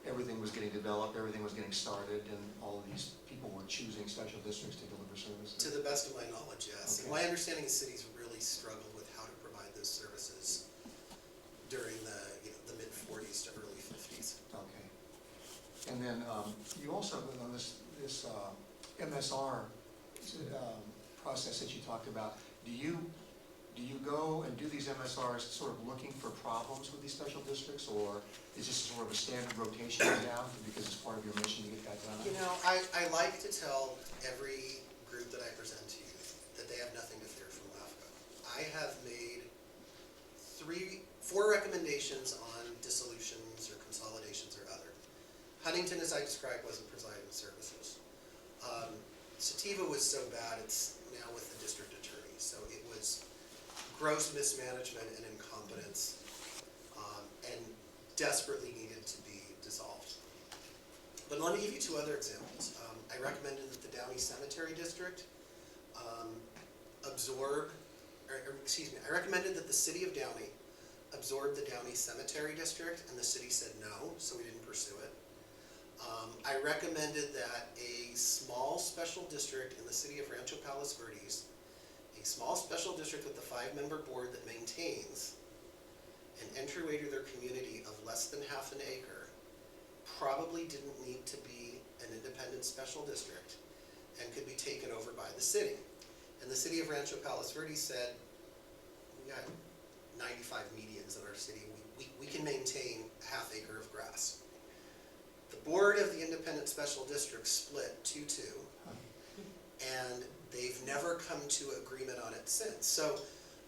everything was getting developed, everything was getting started, and all of these people were choosing special districts to deliver services? To the best of my knowledge, yes. Okay. My understanding is cities really struggled with how to provide those services during the mid-40s to early 50s. Okay. And then you also, on this MSR process that you talked about, do you go and do these MSRs sort of looking for problems with these special districts, or is this sort of a standard rotation you have because it's part of your mission to get that done? You know, I like to tell every group that I present to you that they have nothing to fear from LAFCO. I have made 4 recommendations on dissolutions or consolidations or other. Huntington, as I described, wasn't providing services. Sativa was so bad, it's now with the district attorney. So it was gross mismanagement and incompetence, and desperately needed to be dissolved. But let me give you 2 other examples. I recommended that the Downey Cemetery District I recommended that the city of Downey absorb the Downey Cemetery District, and the city said no, so we didn't pursue it. I recommended that a small special district in the city of Rancho Palos Verdes, a small special district with a 5-member board that maintains an entryway to their community of less than half an acre, probably didn't need to be an independent special district and could be taken over by the city. And the city of Rancho Palos Verdes said, we got 95 medians in our city, we can maintain a half acre of grass. The board of the independent special district split 2-2, and they've never come to agreement on it since. So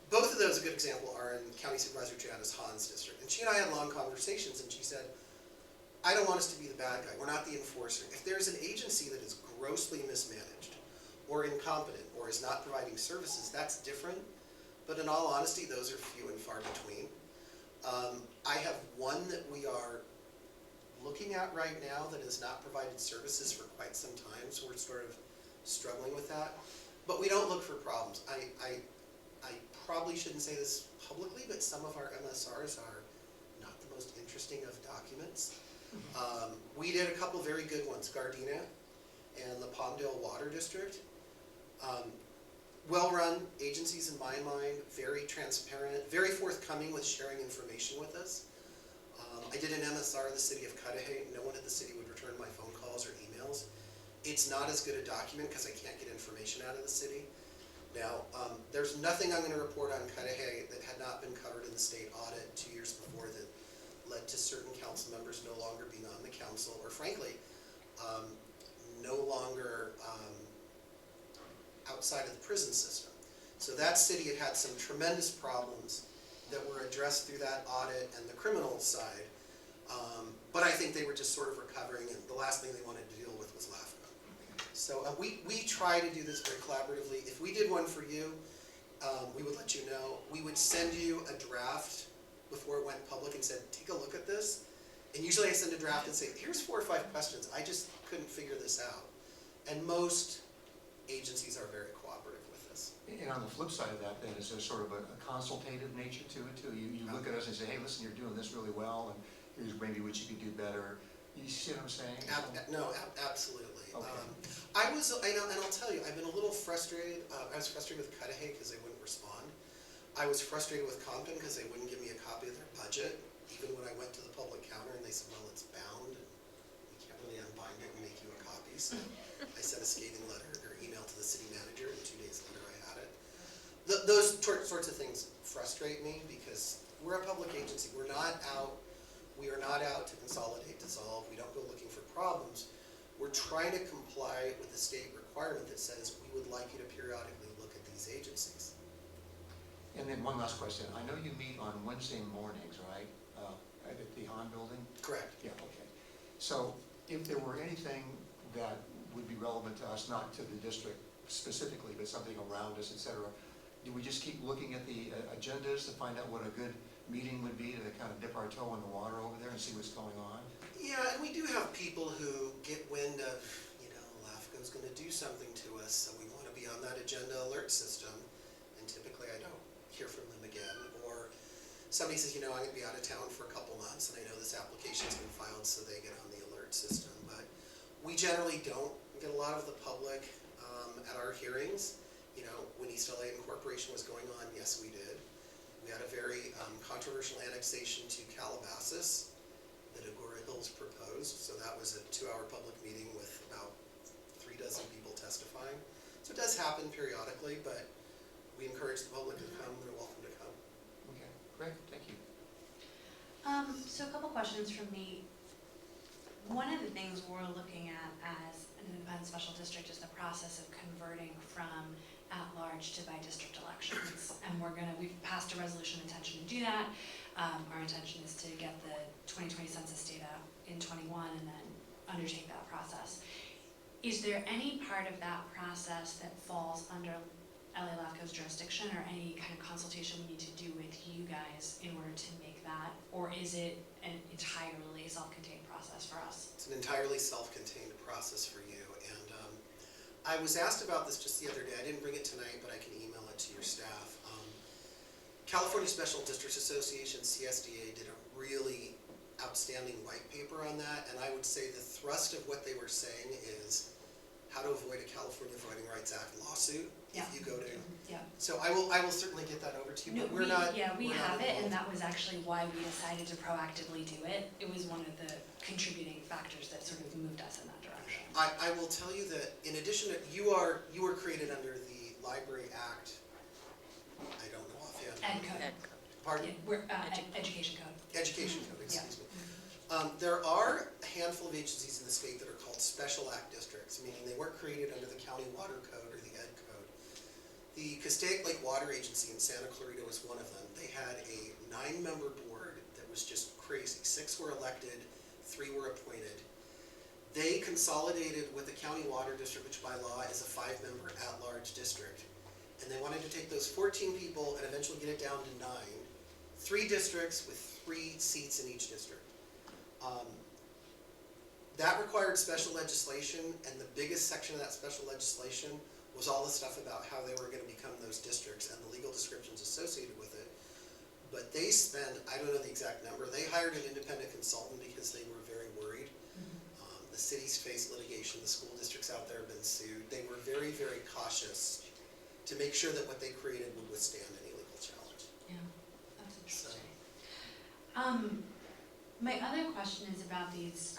both of those, a good example, are in County Supervisor Janice Hahn's district. And she and I had long conversations, and she said, I don't want us to be the bad guy. We're not the enforcer. If there's an agency that is grossly mismanaged or incompetent or is not providing services, that's different. But in all honesty, those are few and far between. I have one that we are looking at right now that has not provided services for quite some time, so we're sort of struggling with that. But we don't look for problems. I probably shouldn't say this publicly, but some of our MSRs are not the most interesting of documents. We did a couple very good ones, Gardena and the Palmdale Water District. Well-run agencies in my mind, very transparent, very forthcoming with sharing information with us. I did an MSR in the city of Cudahy. No one at the city would return my phone call It's not as good a document because I can't get information out of the city. Now, there's nothing I'm gonna report on Cudahy that had not been covered in the state audit 2 years before that led to certain council members no longer being on the council, or frankly, no longer outside of the prison system. So that city had had some tremendous problems that were addressed through that audit and the criminal side. But I think they were just sort of recovering, and the last thing they wanted to deal with was LAFCO. So we try to do this very collaboratively. If we did one for you, we would let you know. We would send you a draft before it went public and said, take a look at this. And usually I send a draft and say, here's 4 or 5 questions. I just couldn't figure this out. And most agencies are very cooperative with this. And on the flip side of that, then, is there sort of a consultative nature to it too? You look at us and say, hey, listen, you're doing this really well, and here's maybe what you could do better. You see what I'm saying? Absolutely. Okay. And I'll tell you, I've been a little frustrated. I was frustrated with Cudahy because they wouldn't respond. I was frustrated with Compton because they wouldn't give me a copy of their budget, even when I went to the public counter and they said, well, it's bound, and we can't really unbind it and make you a copy. So I sent a scathing letter or email to the city manager, and 2 days later I had it. Those sorts of things frustrate me because we're a public agency. We are not out to consolidate, dissolve. We don't go looking for problems. We're trying to comply with the state requirement that says we would like you to periodically look at these agencies. And then one last question. I know you meet on Wednesday mornings, right? At the Han building? Correct. Yeah, okay. So if there were anything that would be relevant to us, not to the district specifically, but something around us, et cetera, do we just keep looking at the agendas to find out what a good meeting would be to kind of dip our toe in the water over there and see what's going on? Yeah, and we do have people who get wind of, LAFCO's going to do something to us, so we want to be on that agenda alert system. And typically I don't hear from them again. Or somebody says, I'm going to be out of town for a couple months, and I know this application's been filed, so they get on the alert system. But we generally don't get a lot of the public at our hearings. When East LA Incorporation was going on, yes, we did. We had a very controversial annexation to Calabasas that Agora Hills proposed. So that was a 2-hour public meeting with about 36 people testifying. So it does happen periodically, but we encourage the public to come. They're welcome to come. Okay, great, thank you. So a couple questions from me. One of the things we're looking at as an independent special district is the process of converting from at-large to by-district elections. And we've passed a resolution intention to do that. Our intention is to get the 2020 census data in '21 and then undertake that process. Is there any part of that process that falls under LA LAFCO's jurisdiction, or any kind of consultation we need to do with you guys in order to make that? Or is it an entirely self-contained process for us? It's an entirely self-contained process for you. And I was asked about this just the other day. I didn't bring it tonight, but I can email it to your staff. California Special Districts Association, CSDA, did a really outstanding white paper on that. And I would say the thrust of what they were saying is how to avoid a California Voting Rights Act lawsuit. Yeah. If you go to. Yeah. So I will certainly get that over to you. No, But we're not. Yeah, we we're not have it, and involved. that was actually why we decided to proactively do it. It was one of the contributing factors that sort of moved us in that direction. I will tell you that in addition to, you were created under the Library Act, I don't know offhand. Ed code. Pardon? Yeah, we're, education code. Education code, Yeah. excuse me. There are a handful of agencies in the state that are called special act districts, meaning they weren't created under the county water code or the ed code. The Castaic Lake Water Agency in Santa Clarita was one of them. They had a 9-member board that was just crazy. 6 were elected, 3 were appointed. They consolidated with the county water district, which by law is a 5-member at-large district. And they wanted to take those 14 people and eventually get it down to 9. 3 districts with 3 seats in each district. That required special legislation, and the biggest section of that special legislation was all the stuff about how they were going to become those districts and the legal descriptions associated with it. But they spent, I don't know the exact number, they hired an independent consultant because they were very worried. The cities face litigation, the school districts out there have been sued. They were very, very cautious to make sure that what they created would withstand any legal challenge. Yeah, that's So, interesting. My other question is about these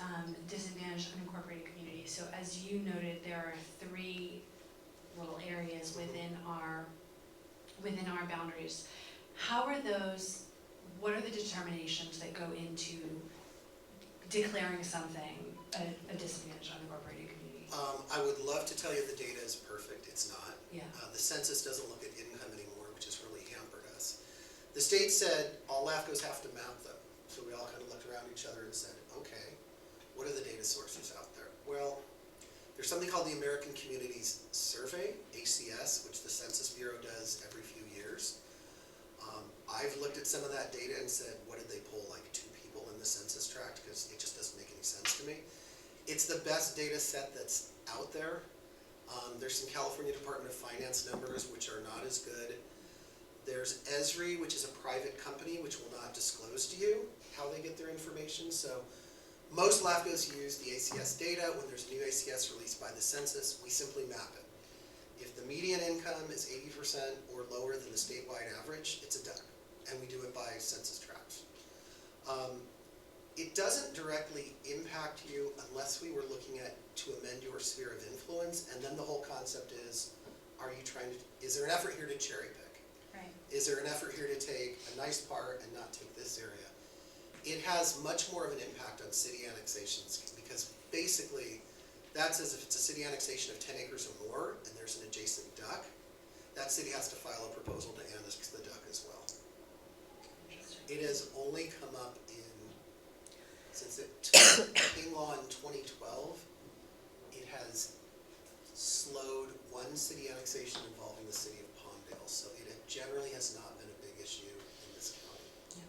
disadvantaged unincorporated communities. So as you noted, there are 3 little areas within our boundaries. How are those, what are the determinations that go into declaring something a disadvantaged unincorporated community? I would love to tell you the data is perfect, it's not. Yeah. The census doesn't look at income anymore, which has really hampered us. The state said all LAFCOs have to map them, so we all kind of looked around each other and said, okay, what are the data sources out there? Well, there's something called the American Communities Survey, ACS, which the Census Bureau does every few years. I've looked at some of that data and said, what did they pull, like 2 people in the census tract? Because it just doesn't make any sense to me. It's the best data set that's out there. There's some California Department of Finance numbers, which are not as good. There's Esri, which is a private company, which will not disclose to you how they get their information. So most LAFCOs use the ACS data. When there's a new ACS released by the census, we simply map it. If the median income is 80% or lower than the statewide average, it's a duck, and we do it by census tracts. It doesn't directly impact you unless we were looking at to amend your sphere of influence, and then the whole concept is, is there an effort here to cherry pick? Right. Is there an effort here to take a nice part and not take this area? It has much more of an impact on city annexations, because basically, that's as if it's a city annexation of 10 acres or more, and there's an adjacent duck, that city has to file a proposal to annex the duck as well. It has only come up since it became law in 2012, it has slowed 1 city annexation involving the city of Palmdale, so it generally has not been a big issue in this county.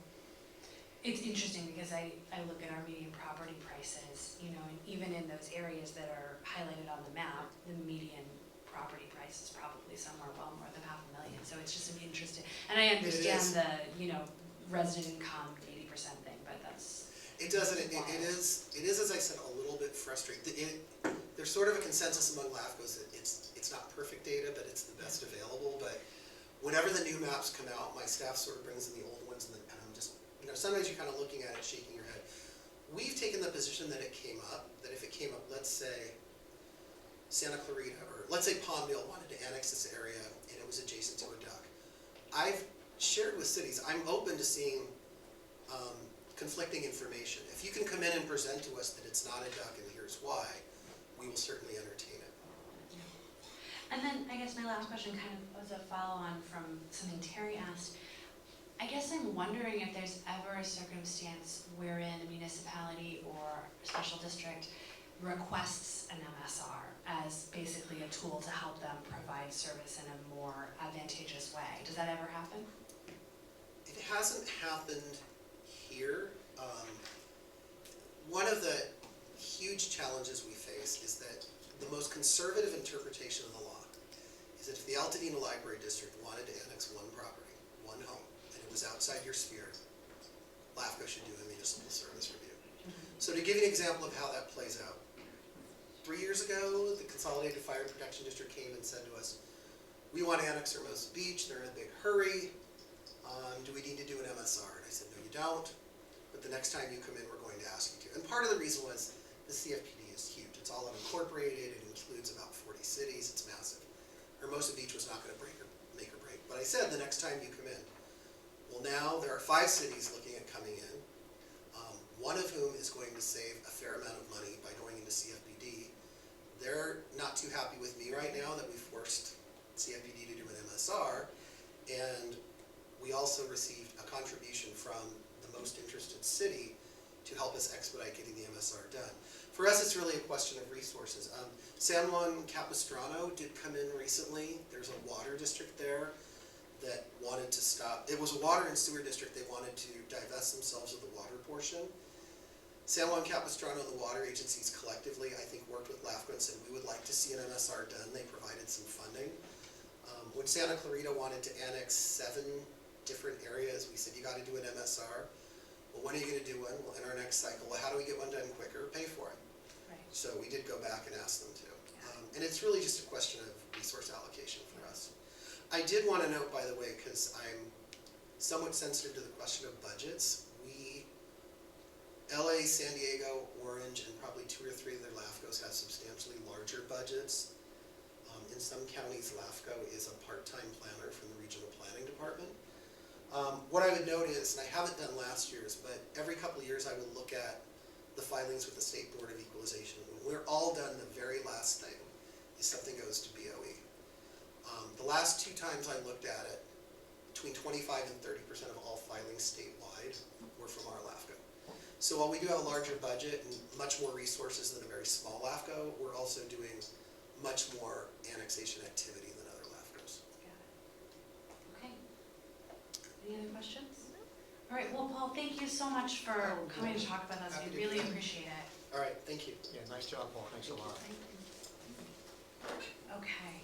It's interesting because I look at our median property prices, you know, and even in those areas that are highlighted on the map, the median property price is probably somewhere well north of $500,000. So it's just an interesting, and I understand the, you know, resident income 80% thing, but that's. It doesn't, it is, as I said, a little bit frustrating. There's sort of a consensus among LAFCOs that it's not perfect data, but it's the best available. But whenever the new maps come out, my staff sort of brings in the old ones, and I'm just, you know, sometimes you're kind of looking at it, shaking your head. We've taken the position that it came up, that if it came up, let's say Santa Clarita, or let's say Palmdale wanted to annex this area, and it was adjacent to a duck. I've shared with cities, I'm open to seeing conflicting information. If you can come in and present to us that it's not a duck and here's why, we will certainly entertain it. And then I guess my last question kind of was a follow-on from something Terry asked. I guess I'm wondering if there's ever a circumstance wherein a municipality or a special district requests an MSR as basically a tool to help them provide service in a more advantageous way. Does that ever happen? It hasn't happened here. One of the huge challenges we face is that the most conservative interpretation of the law is that if the Altadena Library District wanted to annex 1 property, 1 home, and it was outside your sphere, LAFCO should do a municipal service review. So to give you an example of how that plays out, 3 years ago, the Consolidated Fire and Protection District came and said to us, we want to annex Hermosa Beach, they're in a big hurry, do we need to do an MSR? And I said, no you don't, but the next time you come in we're going to ask you to. And part of the reason was the CFPD is huge, it's all unincorporated, it includes about 40 cities, it's massive. Hermosa Beach was not going to make or break, but I said the next time you come in. Well now there are 5 cities looking at coming in, one of whom is going to save a fair amount of money by going into CFPD. They're not too happy with me right now that we forced CFPD to do an MSR, and we also received a contribution from the most interested city to help us expedite getting the MSR done. For us, it's really a question of resources. San Juan Capistrano did come in recently. There's a water district there that wanted to stop. It was a water and sewer district. They wanted to divest themselves of the water portion. San Juan Capistrano and the water agencies collectively, I think, worked with LAFCO and said, we would like to see an MSR done. They provided some funding. When Santa Clarita wanted to annex 7 different areas, we said, you got to do an MSR. Well, when are you going to do one? Well, in our next cycle. Well, how do we get one done quicker? Pay for it. Right. So we did go back and ask them to. And it's really just a question of resource allocation for us. I did want to note, by the way, because I'm somewhat sensitive to the question of budgets, we LA, San Diego, Orange, and probably 2 or 3 of their LAFCOs have substantially larger budgets. In some counties, LAFCO is a part-time planner from the regional planning department. What I would note is, and I haven't done last year's, but every couple of years I will look at the filings with the State Board of Equalization. When we're all done, the very last thing is something goes to BOE. The last 2 times I looked at it, between 25 and 30% of all filings statewide were from our LAFCO. So while we do have a larger budget and much more resources than a very small LAFCO, we're also doing much more annexation activity than other LAFCOs. Got it. Okay. Any other questions? All right, well, Paul, thank you so much for coming to talk about this. Happy We to really do that. appreciate it. All right, thank you. Yeah, nice job, Paul, thanks a lot. Okay.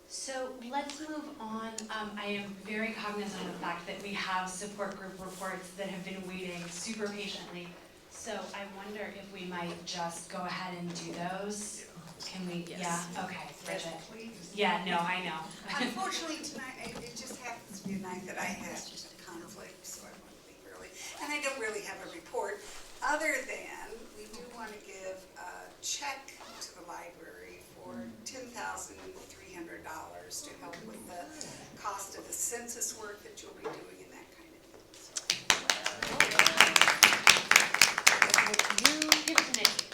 So let's move on. I am very cognizant of the fact that we have support group reports that have been waiting super patiently. So I wonder if we might just go ahead and do those? Can we? Yes. Yeah, okay, Yes, Bridget. please. Yeah, no, I know. Unfortunately, tonight, it just happens to be a night that I had just a conflict, so I want to leave early. And I don't really have a report, other than we do want to give a check to the library for $10,300 to help with the cost of the census work that you'll be doing and that kind of thing. Give it to Nikki.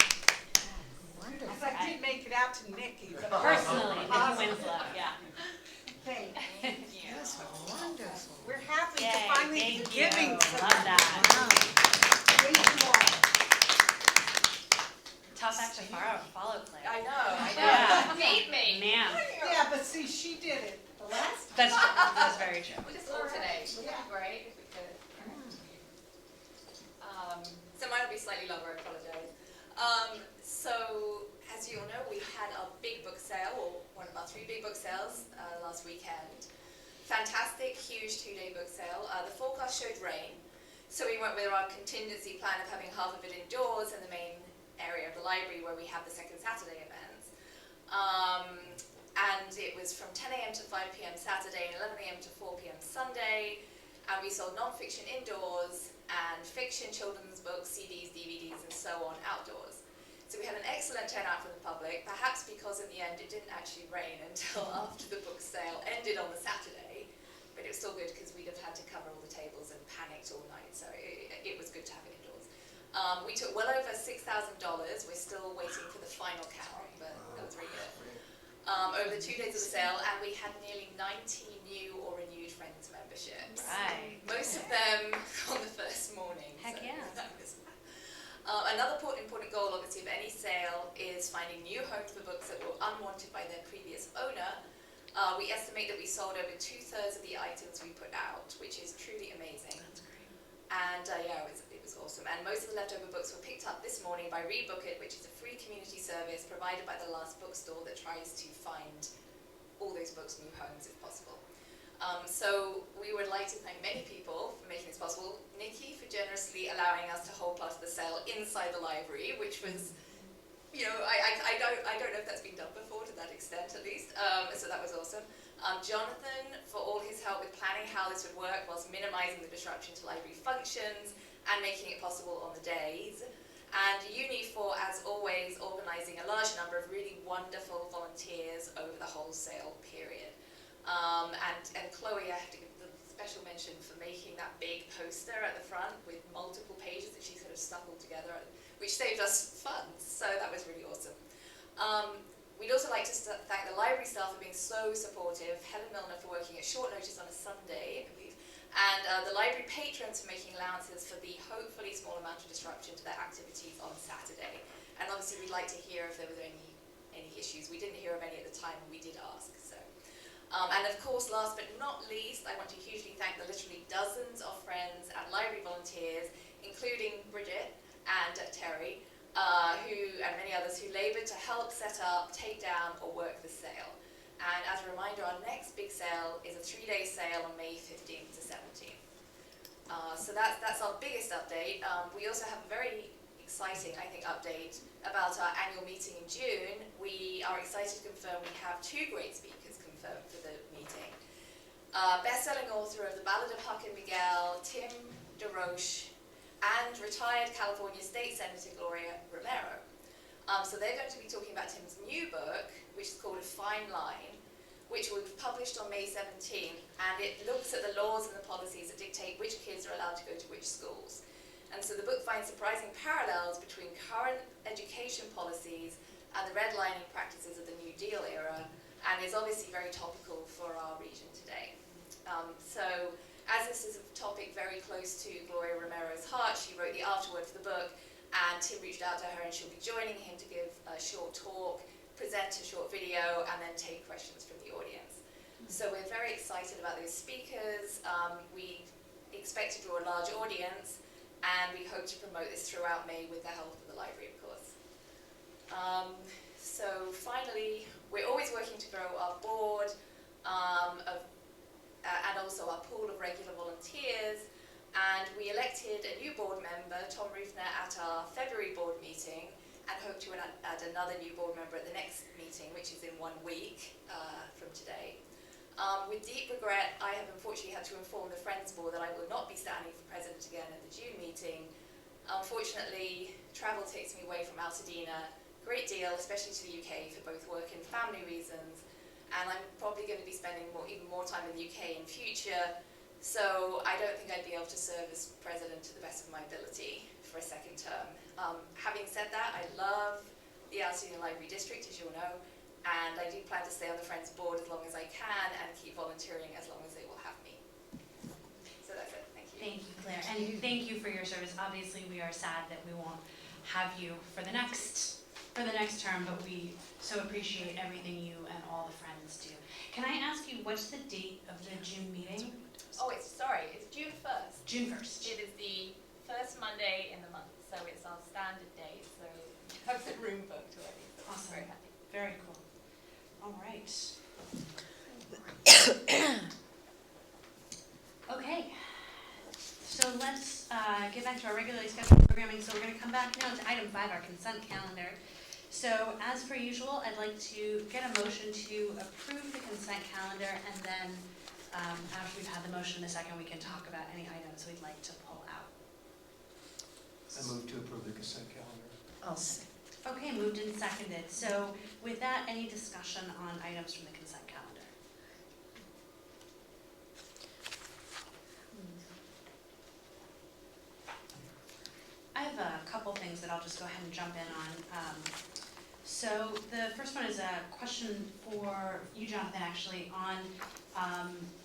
As I did make it out to Nikki, but Personally, Nikki Winslow, yeah. thank you. That's wonderful. We're happy Yay, to finally thank be giving you. to Love them. that. Thank you all. Tough act to follow, Claire. I know. Yeah. Beat me. Man, Yeah, but see, she did it the last that's true. That's very true. We'll just alternate. Wouldn't that be great if we could? So mine will be slightly longer, I apologize. So, as you all know, we had our big book sale, or one of our 3 big book sales last weekend. Fantastic, huge 2-day book sale. The forecast showed rain, so we went with our contingency plan of having half of it indoors in the main area of the library where we have the second Saturday events. And it was from 10 a.m. to 5 p.m. Saturday and 11 a.m. to 4 p.m. Sunday. And we sold non-fiction indoors and fiction, children's books, CDs, DVDs, and so on outdoors. So we had an excellent turnout from the public, perhaps because in the end it didn't actually rain until after the book sale ended on the Saturday. But it was still good because we'd have had to cover all the tables and panicked all night, so it was good to have it indoors. We took well over $6,000. We're still waiting for the final count, but that was really good. Over the 2 days of the sale, and we had nearly 90 new or renewed Friends memberships. Right. Most of them on the first morning. Heck yeah. That was, another important goal, obviously, of any sale is finding new homes for books that were unwanted by their previous owner. We estimate that we sold over 2/3 of the items we put out, which is truly amazing. That's great. And yeah, it was awesome. And most of the leftover books were picked up this morning by Rebook It, which is a free community service provided by the last bookstore that tries to find all those books new homes if possible. So we would like to thank many people for making this possible. Nikki for generously allowing us to hold part of the sale inside the library, which was, you know, I don't know if that's been done before to that extent at least. So that was awesome. Jonathan for all his help with planning how this would work whilst minimizing the disruption to library functions and making it possible on the days. And Uni for, as always, organizing a large number of really wonderful volunteers over the whole sale period. And Chloe, I have to give the special mention for making that big poster at the front with multiple pages that she sort of stuck all together, which saved us funds, so that was really awesome. We'd also like to thank the library staff for being so supportive, Helen Milner for working at short notice on a Sunday, I believe, and the library patrons for making allowances for the hopefully small amount of disruption to their activities on Saturday. And obviously we'd like to hear if there were any issues. We didn't hear of any at the time, and we did ask. So. And of course, last but not least, I want to hugely thank the literally dozens of friends and library volunteers, including Bridget and Terry, and many others who laboured to help set up, take down, or work the sale. And as a reminder, our next big sale is a 3-day sale on May 15th to 17th. So that's our biggest update. We also have a very exciting, I think, update about our annual meeting in June. We are excited to confirm we have 2 great speakers confirmed for the meeting. best-selling author of The Ballad of Huck and Miguel, Tim DeRoche, and retired California State Senator Gloria Romero. So they're going to be talking about Tim's new book, which is called A Fine Line, which will be published on May 17th, and it looks at the laws and the policies that dictate which kids are allowed to go to which schools. And so the book finds surprising parallels between current education policies and the redlining practices of the New Deal era, and is obviously very topical for our region today. So as this is a topic very close to Gloria Romero's heart, she wrote the afterword for the book, and Tim reached out to her, and she'll be joining him to give a short talk, present a short video, and then take questions from the audience. So we're very excited about those speakers. We expect to draw a large audience, and we hope to promote this throughout May with the help of the library, of course. So finally, we're always working to grow our board and also our pool of regular volunteers. And we elected a new board member, Tom Rufner, at our February board meeting, and hope to add another new board member at the next meeting, which is in 1 week from today. With deep regret, I have unfortunately had to inform the Friends Board that I will not be standing for president again at the June meeting. Unfortunately, travel takes me away from Altadena a great deal, especially to the UK, for both work and family reasons. And I'm probably going to be spending even more time in the UK in future. So I don't think I'd be able to serve as president to the best of my ability for a second term. Having said that, I love the Altadena Library District, as you'll know, and I do plan to stay on the Friends Board as long as I can and keep volunteering as long as they will have me. So that's it. Thank you. Thank you, Claire, and thank you for your service. Obviously, we are sad that we won't have you for the next term, but we so appreciate everything you and all the Friends do. Can I ask you, what's the date of the June meeting? Oh, it's June 1st. June 1st. It is the first Monday in the month, so it's our standard date, so we have the room booked already. So I'm Awesome. very happy. Very cool. All right. Okay. So let's get back to our regularly scheduled programming. So we're going to come back now to item 5, our consent calendar. So as per usual, I'd like to get a motion to approve the consent calendar, and then after we've had the motion in a second, we can talk about any items we'd like to pull out. I move to approve the consent calendar. I'll second. Okay, moved and seconded. So with that, any discussion on items from the consent calendar? I have a couple things that I'll just go ahead and jump in on. So the first one is a question for you, Jonathan, actually, on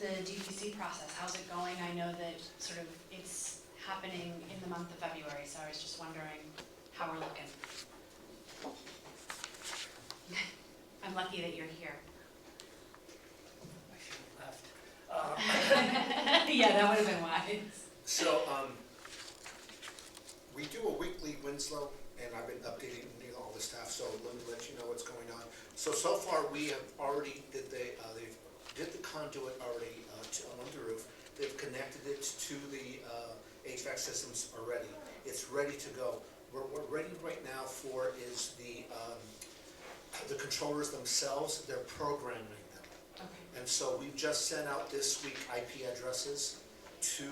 the DPC process. How's it going? I know that sort of it's happening in the month of February, so I was just wondering how we're looking. I'm lucky that you're here. I should have left. Yeah, that would have been wise. So, we do a weekly Winslow, and I've been updating all the staff, so let me let you know what's going on. So far, we have already they did the conduit already on the roof. They've connected it to the HVAC systems already. It's ready to go. What we're ready right now for is the controllers themselves. They're programming them. Okay. And so we've just sent out this week IP addresses to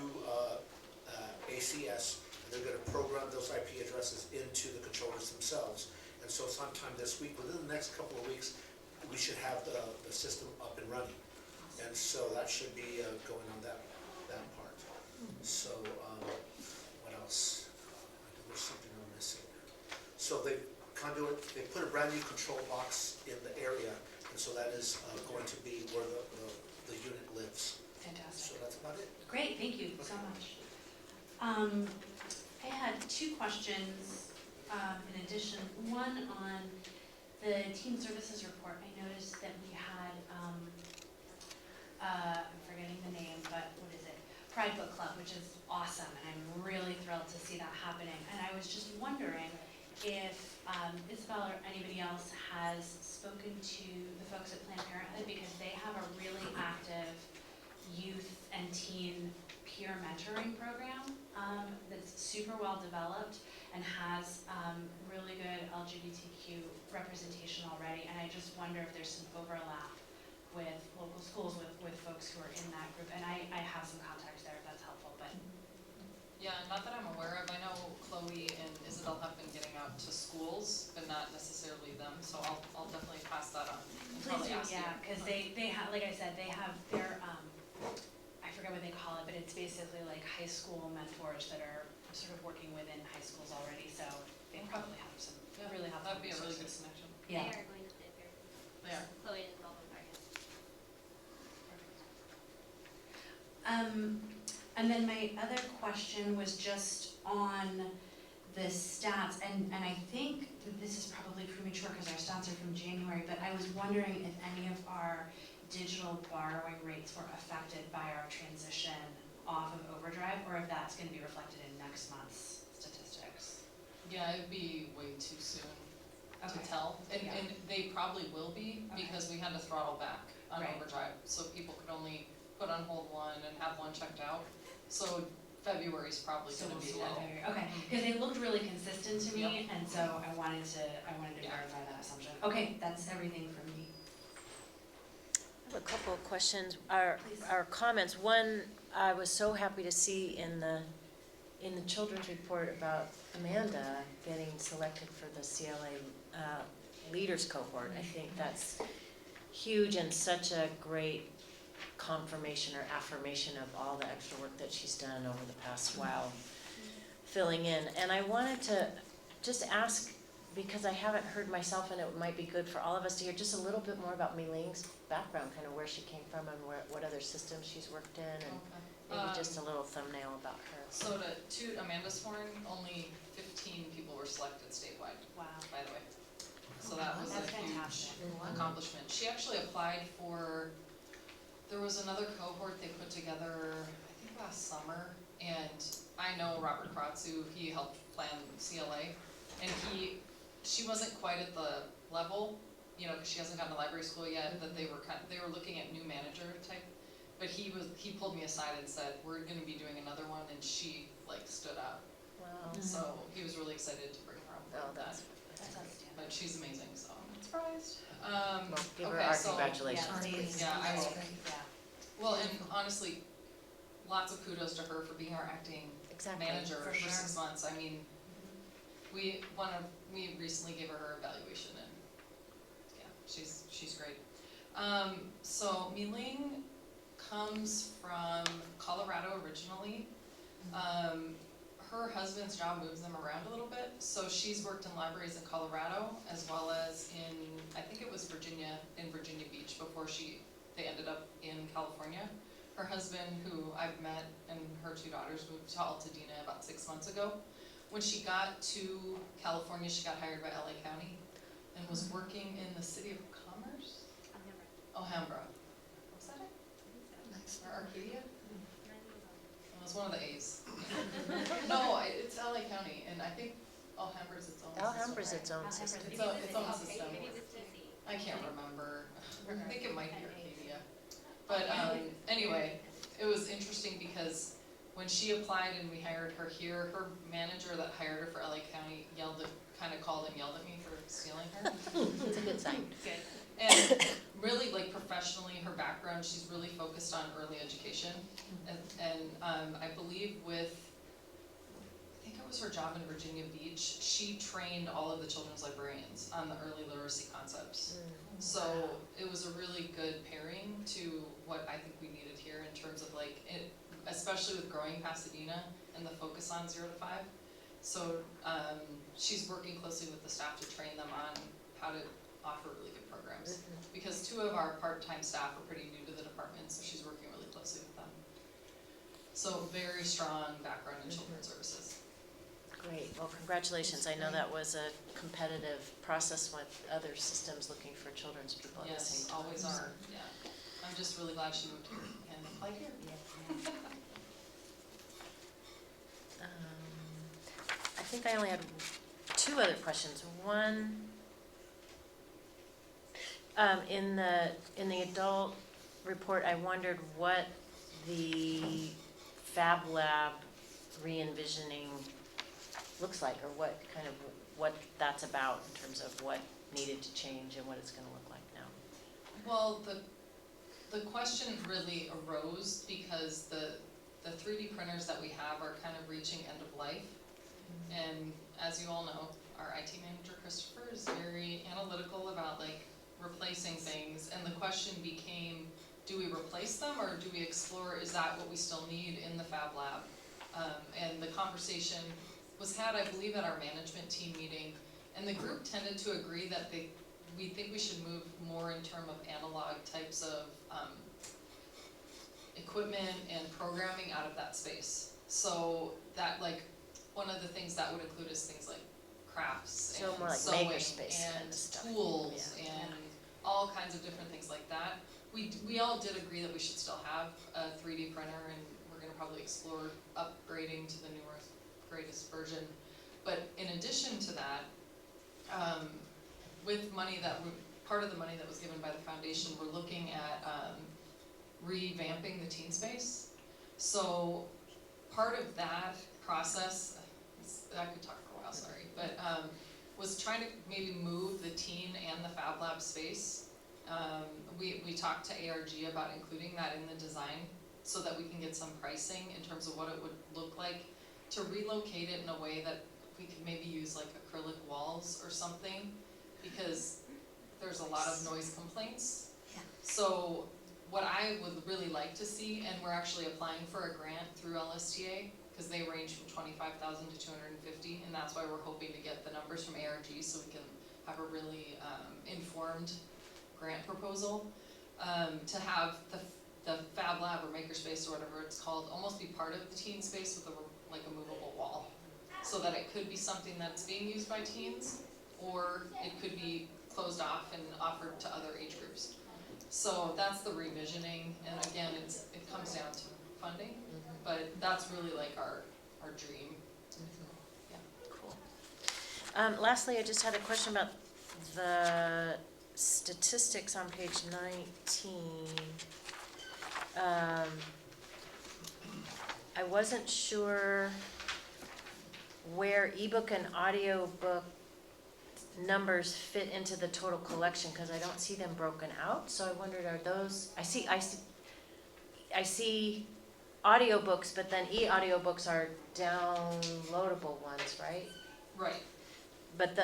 ACS. And they're going to program those IP addresses into the controllers themselves. And so sometime this week, within the next couple of weeks, we should have the system up and running. And so that should be going on that part. So what else? There's something I'm missing. So they put a brand new control box in the area, and so that is going to be where the unit lives. Fantastic. So that's about it. Great, thank you so much. I had 2 questions in addition. One on the team services report. I noticed that we had, I'm forgetting the name, but what is it? Pride Book Club, which is awesome, and I'm really thrilled to see that happening. And I was just wondering if Isabel or anybody else has spoken to the folks at Planned Parenthood, because they have a really active youth and teen peer mentoring program that's super well developed and has really good LGBTQ representation already. And I just wonder if there's some overlap with local schools, with folks who are in that group, and I have some contacts there if that's helpful, but. Yeah, not that I'm aware of. I know Chloe and Isabel have been getting out to schools, but not necessarily them, so I'll definitely pass that on and Please probably do, ask you. yeah, because they have, like I said, they have their, I forget what they call it, but it's basically like high school mentors that are sort of working within high schools already, so they probably have some Yeah, really helpful that'd be a really good resources. connection. Yeah. They are going to the fair. They are. Chloe is involved in Target. And then my other question was just on the stats, and I think that this is probably premature because our stats are from January, but I was wondering if any of our digital borrowing rates were affected by our transition off of overdrive, or if that's gonna be reflected in next month's statistics. Yeah, it'd be way too soon to Okay. tell, and, Yeah. and they probably will be, Okay. because we had to throttle back on Right. overdrive, so people could only put on hold one and have one checked out. So February's probably So gonna we'll be see low. that February. Okay, Mhm. because they looked really consistent to me, Yep. and so I wanted to Yeah. verify that assumption. Okay, that's everything from me. I have a couple of questions, our comments. One, I was so happy to see in the children's report about Amanda getting selected for the CLA Leaders Cohort. I think that's huge and such a great confirmation or affirmation of all the extra work that she's done over the past while filling in. And I wanted to just ask, because I haven't heard myself, and it might be good for all of us to hear just a little bit more about Mei-Ling's background, kind of where she came from and what other systems she's worked in, and Okay. maybe just a little thumbnail about her. So to toot Amanda's horn, only 15 people were selected statewide, Wow. by the way. So that was a That's huge fantastic. accomplishment. She actually applied for, there was another cohort they put together, I think last summer, and I know Robert Kratzu, he helped plan CLA, and she wasn't quite at the level, you know, because she hasn't gotten to library school yet, that they were looking at new manager type, but he pulled me aside and said, we're gonna be doing another one, and she like stood out. Wow. So he was really excited to bring her on board Oh, with that. That's outstanding. But she's amazing, so I'm not surprised. Well, give her Okay, our so- congratulations. Yeah, please. Yeah, I That's will. great. Yeah. Well, and honestly, lots of kudos to her for being our acting Exactly. manager For for sure. 6 months. I mean, we recently gave her evaluation, and yeah, she's great. So Mei-Ling comes from Colorado originally. Her husband's job moves them around a little bit, so she's worked in libraries in Colorado as well as in, I think it was Virginia Beach before they ended up in California. Her husband, who I've met, and her 2 daughters moved to Altadena about 6 months ago. When she got to California, she got hired by LA County and was working in the City of Commerce? Alhambra. What's that it? Nice. Or Arcadia? It was one of the A's. No, it's LA County, and I think Alhambra's its own system. Alhambra's its own Alhambra's system. Its own system. Maybe it's Tennessee. I can't remember. I think it might be Arcadia. But anyway, it was interesting because when she applied and we hired her here, her manager that hired her for LA County kind of called and yelled at me for stealing her. It's a good sign. Good. And really, like professionally, her background, she's really focused on early education. And I believe I think it was her job in Virginia Beach, she trained all of the children's librarians on the early literacy concepts. So it was a really good pairing to what I think we needed here in terms of like, especially with growing Pasadena and the focus on 0 to 5. So she's working closely with the staff to train them on how to offer really good programs. Because 2 of our part-time staff are pretty new to the department, so she's working really closely with them. So very strong background in children's services. Great, well, congratulations. I know that was a competitive process with other systems looking for children's people at the Yes, same time. always are, yeah. I'm just really glad she moved here and applied here. I think I only had 2 other questions. One, in the adult report, I wondered what the Fab Lab re-envisioning looks like, or what that's about in terms of what needed to change and what it's gonna look like now. Well, the question really arose because the 3D printers that we have are kind of reaching end of life. And as you all know, our IT manager, Christopher, is very analytical about like replacing things. And the question became, do we replace them or do we explore, is that what we still need in the Fab Lab? And the conversation was had, I believe, at our management team meeting. And the group tended to agree that we think we should move more in terms of analog types of equipment and programming out of that space. So that, like, one of the things that would include is things like crafts So more and like sewing makerspace kind and of stuff. tools Yeah. and all kinds of different things like that. We all did agree that we should still have a 3D printer, and we're gonna probably explore upgrading to the newest, greatest version. But in addition to that, with money part of the money that was given by the foundation, we're looking at revamping the teen space. So part of that process, I could talk for a while, sorry, but was trying to maybe move the teen and the Fab Lab space. We talked to ARG about including that in the design so that we can get some pricing in terms of what it would look like to relocate it in a way that we could maybe use like acrylic walls or something, because there's a lot of noise complaints. Yeah. So what I would really like to see, and we're actually applying for a grant through LSTA, because they range from $25,000 to $250,000, and that's why we're hoping to get the numbers from ARG so we can have a really informed grant proposal, to have the Fab Lab or Makerspace or whatever it's called almost be part of the teen space with a movable wall, so that it could be something that's being used by teens, or it could be closed off and offered to other age groups. So that's the revisioning, and again, it comes down to funding, but that's really like our dream. Cool. Lastly, I just had a question about the statistics on page 19. I wasn't sure where ebook and audiobook numbers fit into the total collection, because I don't see them broken out. So I wondered, are those, I see audiobooks, but then e-audiobooks are downloadable ones, right? Right. But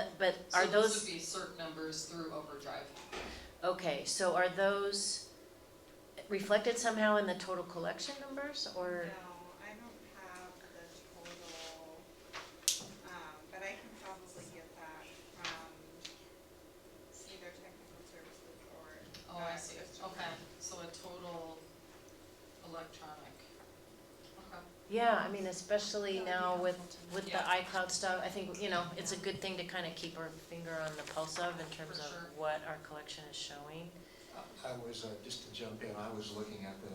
are So those those, would be cert numbers through Overdrive. okay, so are those reflected somehow in the total collection numbers, or? No, I don't have the total, but I can probably get that from either technical services or. Oh, I see. Okay, so a total electronic. Okay. Yeah, I mean, especially That would be now with helpful the Yeah. iCloud stuff, I think, it's a good thing to kind of keep our finger on the pulse of in terms For of sure. what our collection is showing. I was, just to jump in, I was looking at the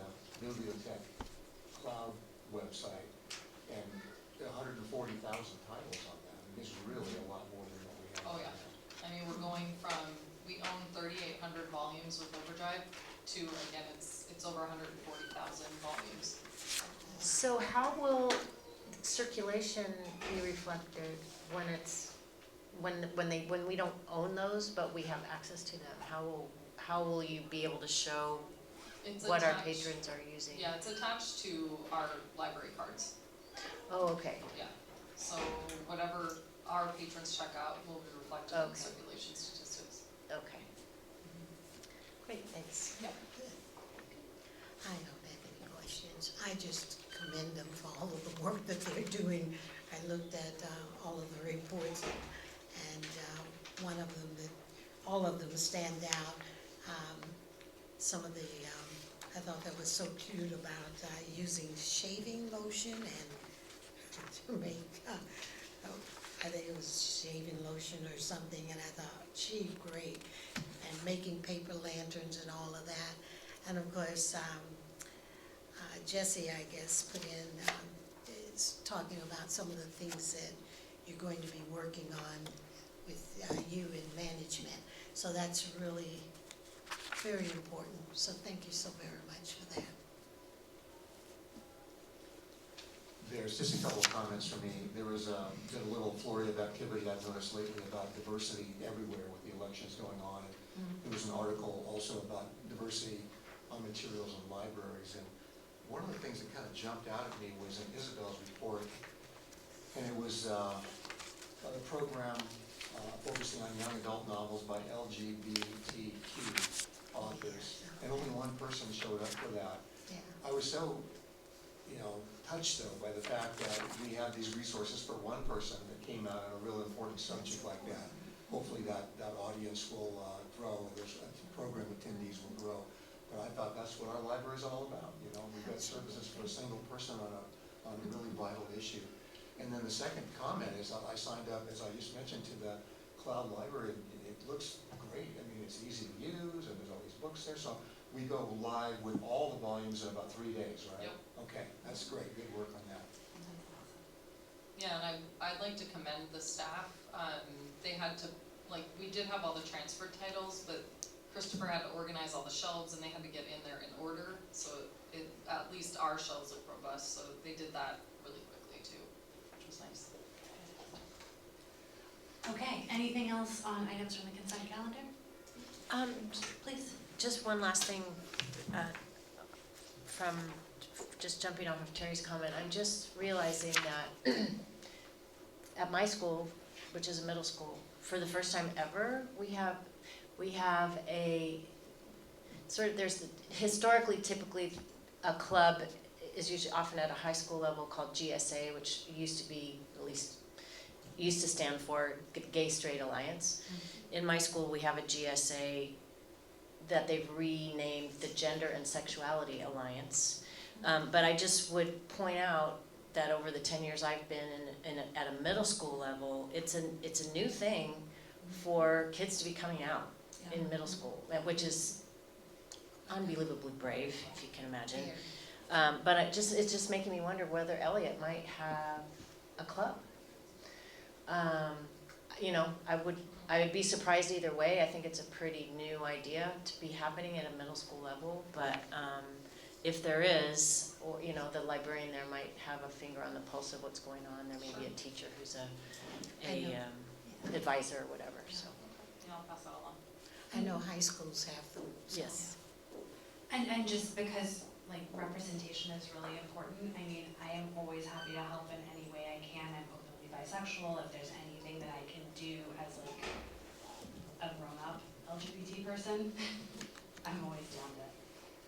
Bibliotech Cloud website, and 140,000 titles on that. I mean, it's really a lot more than what we have. Oh, yeah. I mean, we're going from, we own 3,800 volumes with Overdrive to, again, it's over 140,000 volumes. So how will circulation be reflected when we don't own those, but we have access to them? How will you be able to show It's what our attached- patrons are using? Yeah, it's attached to our library cards. Oh, okay. Yeah, so whatever our patrons check out will be reflected in Okay. circulation statistics. Okay. Great, thanks. Yeah. I don't have any questions. I just commend them for all of the work that they're doing. I looked at all of the reports, and one of them, all of them stand out. Some of the, I thought that was so cute about using shaving lotion and to make, I think it was shaving lotion or something, and I thought, gee, great. And making paper lanterns and all of that. And of course, Jesse, I guess, put in, is talking about some of the things that you're going to be working on with you in management. So that's really very important. So thank you so very much for that. There's just a couple of comments from me. There was been a little flurry of activity I've noticed lately about diversity everywhere with the elections going on. And there was an article also about diversity on materials in libraries. And one of the things that kind of jumped out at me was in Isabel's report, and it was a program focusing on young adult novels by LGBTQ authors, and only one person showed up for that. Yeah. I was so, touched though by the fact that we have these resources for one person that came out on a real important subject like that. Hopefully that audience will grow, and those program attendees will grow. But I thought that's what our library is all about, we've got services for a single person on a really vital issue. And then the second comment is I signed up, as I just mentioned, to the cloud library. It looks great. I mean, it's easy to use, and there's all these books there. So we go live with all the volumes in about 3 days, right? Yep. Okay, that's great. Good work on that. Yeah, and I'd like to commend the staff. They had to, we did have all the transfer titles, but Christopher had to organize all the shelves, and they had to get in there in order. So at least our shelves look robust, so they did that really quickly too, which was nice. Okay, anything else on items from the consent calendar? Please. Just one last thing, from just jumping off of Terry's comment, I'm just realizing that at my school, which is a middle school, for the first time ever, we have a there's historically, typically, a club is usually often at a high school level called GSA, which used to stand for Gay Straight Alliance. In my school, we have a GSA that they've renamed the Gender and Sexuality Alliance. But I just would point out that over the 10 years I've been at a middle school level, it's a new thing for kids to be coming out in middle school, which is unbelievably brave, if you can imagine. But it's just making me wonder whether Elliott might have a club. I would be surprised either way. I think it's a pretty new idea to be happening at a middle school level, but if there is, or the librarian there might have a finger on the pulse of what's going on. There may be a teacher who's a advisor or whatever. So Yeah, I'll pass that along. I know high schools have them. So. yes. And just because representation is really important, I mean, I am always happy to help in any way I can. I'm openly bisexual. If there's anything that I can do as a grown-up LGBT person, I'm always down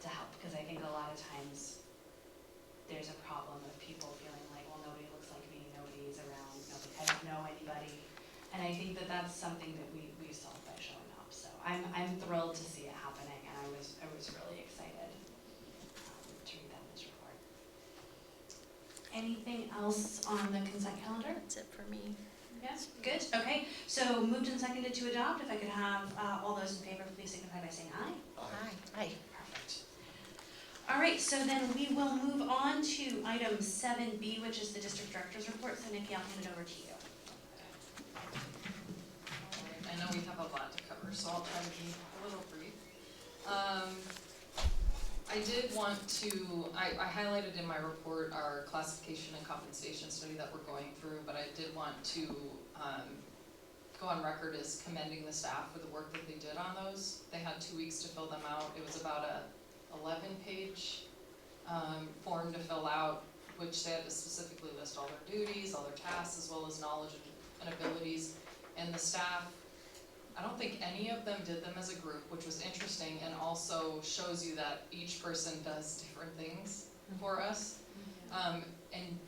to help, because I think a lot of times there's a problem of people feeling like, well, nobody looks like me, nobody's around, I don't know anybody. And I think that that's something that we solve by showing up. So I'm thrilled to see it happening, and I was really excited to read that news report. Anything else on the consent calendar? That's it for me. Yes, good, okay. So moved and seconded to adopt. If I could have all those in favor, please signify by saying aye. Aye. Perfect. All right, so then we will move on to item 7B, which is the district director's report. So Nikki, I'll hand it over to you. Alright, I know we have a lot to cover, so I'll try to be a little brief. I did want to, I highlighted in my report our classification and compensation study that we're going through, but I did want to go on record as commending the staff for the work that they did on those. They had 2 weeks to fill them out. It was about a 11-page form to fill out, which they had to specifically list all their duties, all their tasks, as well as knowledge and abilities. And the staff, I don't think any of them did them as a group, which was interesting, and also shows you that each person does different things for us, and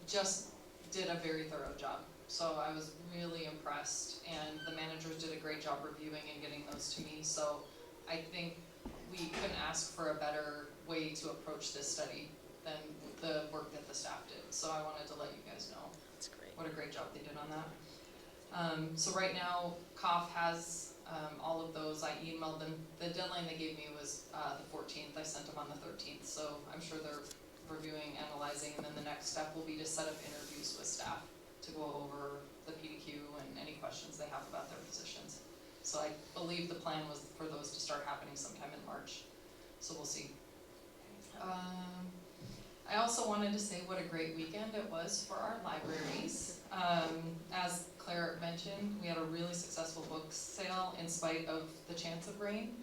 just did a very thorough job. So I was really impressed, and the managers did a great job reviewing and getting those to me. So I think we couldn't ask for a better way to approach this study than the work that the staff did. So I wanted to let you guys know That's great. what a great job they did on that. So right now, COF has all of those. I emailed them. The deadline they gave me was the 14th. I sent them on the 13th. So I'm sure they're reviewing, analyzing, and then the next step will be to set up interviews with staff to go over the PDQ and any questions they have about their positions. So I believe the plan was for those to start happening sometime in March. So we'll see. I also wanted to say what a great weekend it was for our libraries. As Claire mentioned, we had a really successful book sale in spite of the chance of rain.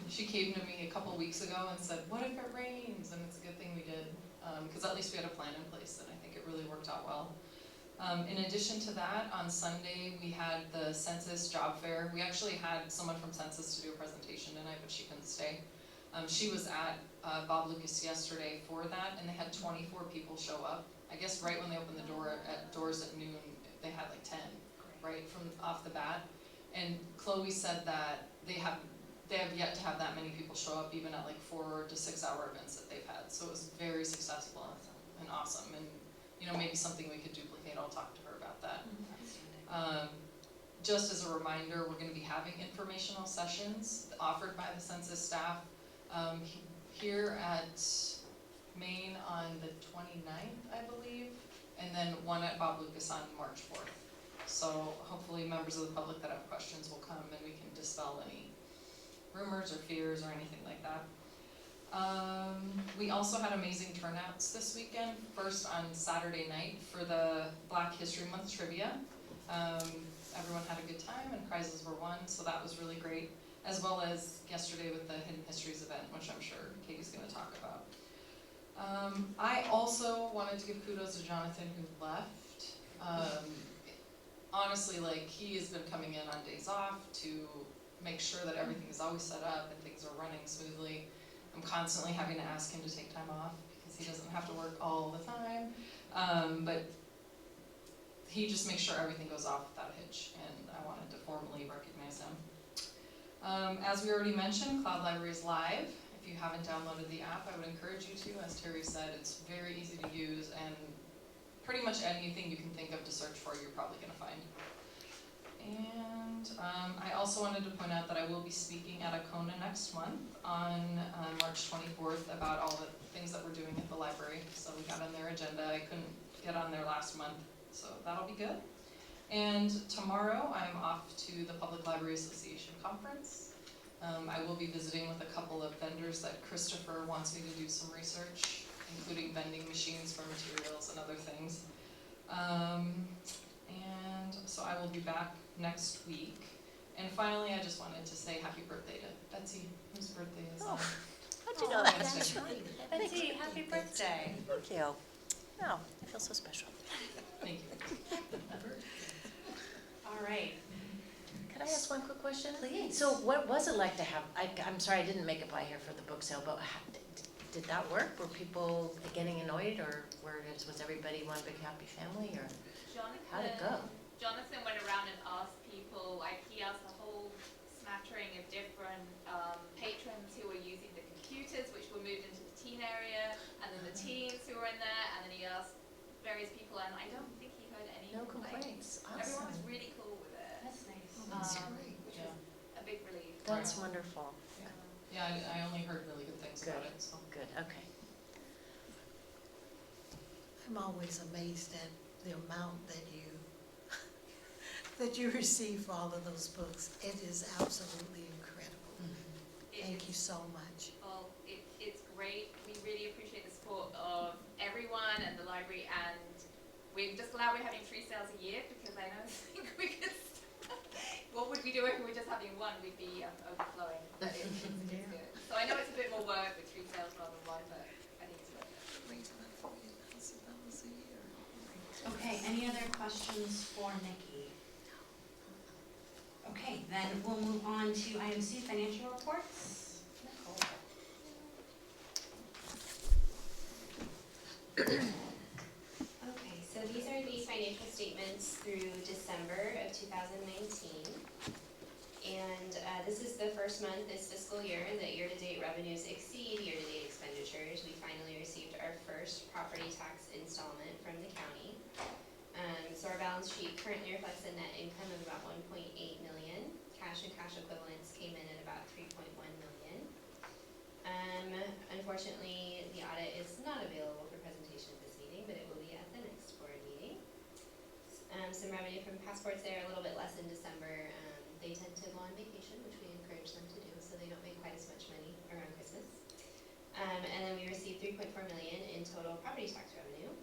She came to me a couple weeks ago and said, what if it rains? And it's a good thing we did, because at least we had a plan in place, and I think it really worked out well. In addition to that, on Sunday, we had the Census Job Fair. We actually had someone from Census to do a presentation tonight, but she couldn't stay. She was at Bob Lucas yesterday for that, and they had 24 people show up. I guess right when they opened the doors at noon, they had like 10, right from off the bat. And Chloe said that they have yet to have that many people show up, even at like 4 to 6 hour events that they've had. So it was very successful and awesome, and you know, maybe something we could duplicate. I'll talk to her about that. Just as a reminder, we're going to be having informational sessions offered by the census staff here at Maine on the 29th, I believe, and then one at Bob Lucas on March 4th. So hopefully members of the public that have questions will come and we can dispel any rumors or fears or anything like that. We also had amazing turnouts this weekend. First on Saturday night for the Black History Month trivia. Everyone had a good time and prizes were won, so that was really great. As well as yesterday with the Hidden Histories event, which I'm sure Katie's going to talk about. I also wanted to give kudos to Jonathan, who left. Honestly, like, he has been coming in on days off to make sure that everything is always set up and things are running smoothly. I'm constantly having to ask him to take time off because he doesn't have to work all the time. But he just makes sure everything goes off without a hitch, and I wanted to formally recognize him. As we already mentioned, Cloud Library is live. If you haven't downloaded the app, I would encourage you to. As Terry said, it's very easy to use, and pretty much anything you can think of to search for, you're probably going to find. And I also wanted to point out that I will be speaking at Acona next month on March 24th about all the things that we're doing at the library. So we got on their agenda. I couldn't get on there last month, so that'll be good. And tomorrow I'm off to the Public Library Association conference. I will be visiting with a couple of vendors that Christopher wants me to do some research, including vending machines for materials and other things. And so I will be back next week. And finally, I just wanted to say happy birthday to Betsy, whose birthday is on. How'd you know that? Wednesday. Betsy, happy birthday. Thank you. Oh, I feel so special. Thank you. All right. Could I ask one quick question? Please. So what was it like to have, I'm sorry, I didn't make it by here for the book sale, but did that work? Were people getting annoyed, or was everybody one big happy family, or how'd it go? Jonathan went around and asked people, like he asked a whole smattering of different patrons who were using the computers, which were moved into the teen area, and then the teens who were in there, and then he asked various people, and I don't think he heard any No complaints. Everyone was Awesome. really cool with it. That's nice. That's great. Which Yeah. was a big relief. That's wonderful. Yeah, I only heard really good things about it, so. Good, okay. I'm always amazed at the amount that you receive for all of those books. It is absolutely incredible. Thank you so much. Well, it's great. We really appreciate the support of everyone and the library, and we're just glad we're having 3 sales a year, because I don't think we could. What would we do if we were just having one? We'd be overflowing. But it's good. So I know it's a bit more work with 3 sales rather than one, but I think it's worth it. $40,000 a year. Okay, any other questions for Nikki? Okay, then we'll move on to IMC financial reports. Nicole. Okay, so these are the financial statements through December of 2019. And this is the first month this fiscal year that year-to-date revenues exceed year-to-date expenditures. We finally received our first property tax installment from the county. So our balance sheet currently reflects a net income of about 1.8 million. Cash and cash equivalents came in at about 3.1 million. Unfortunately, the audit is not available for presentation at this meeting, but it will be at the next board meeting. Some revenue from passports there, a little bit less in December. They tend to go on vacation, which we encourage them to do, so they don't make quite as much money around Christmas. And then we received 3.4 million in total property tax revenue.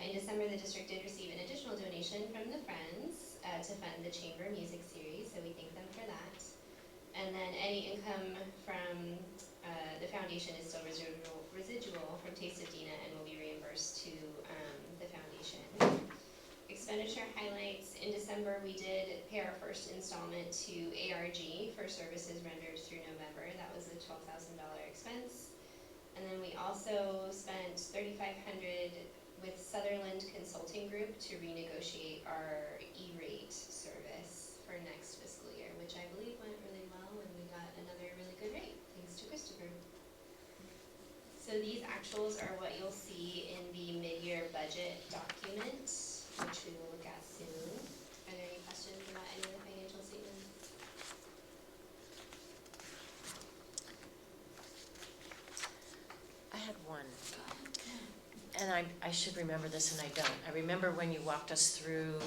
In December, the district did receive an additional donation from the Friends to fund the Chamber Music Series, so we thank them for that. And then any income from the foundation is still residual from Taste of Dina and will be reimbursed to the foundation. Expenditure highlights: in December, we did pay our first installment to ARG for services rendered through November. That was a $12,000 expense. And then we also spent $3,500 with Sutherland Consulting Group to renegotiate our E-rate service for next fiscal year, which I believe went really well, and we got another really good rate, thanks to Christopher. So these actuals are what you'll see in the mid-year budget document, which we will look at soon. Are there any questions about any of the financial statements? I had one, and I should remember this and I don't. I remember when you walked us through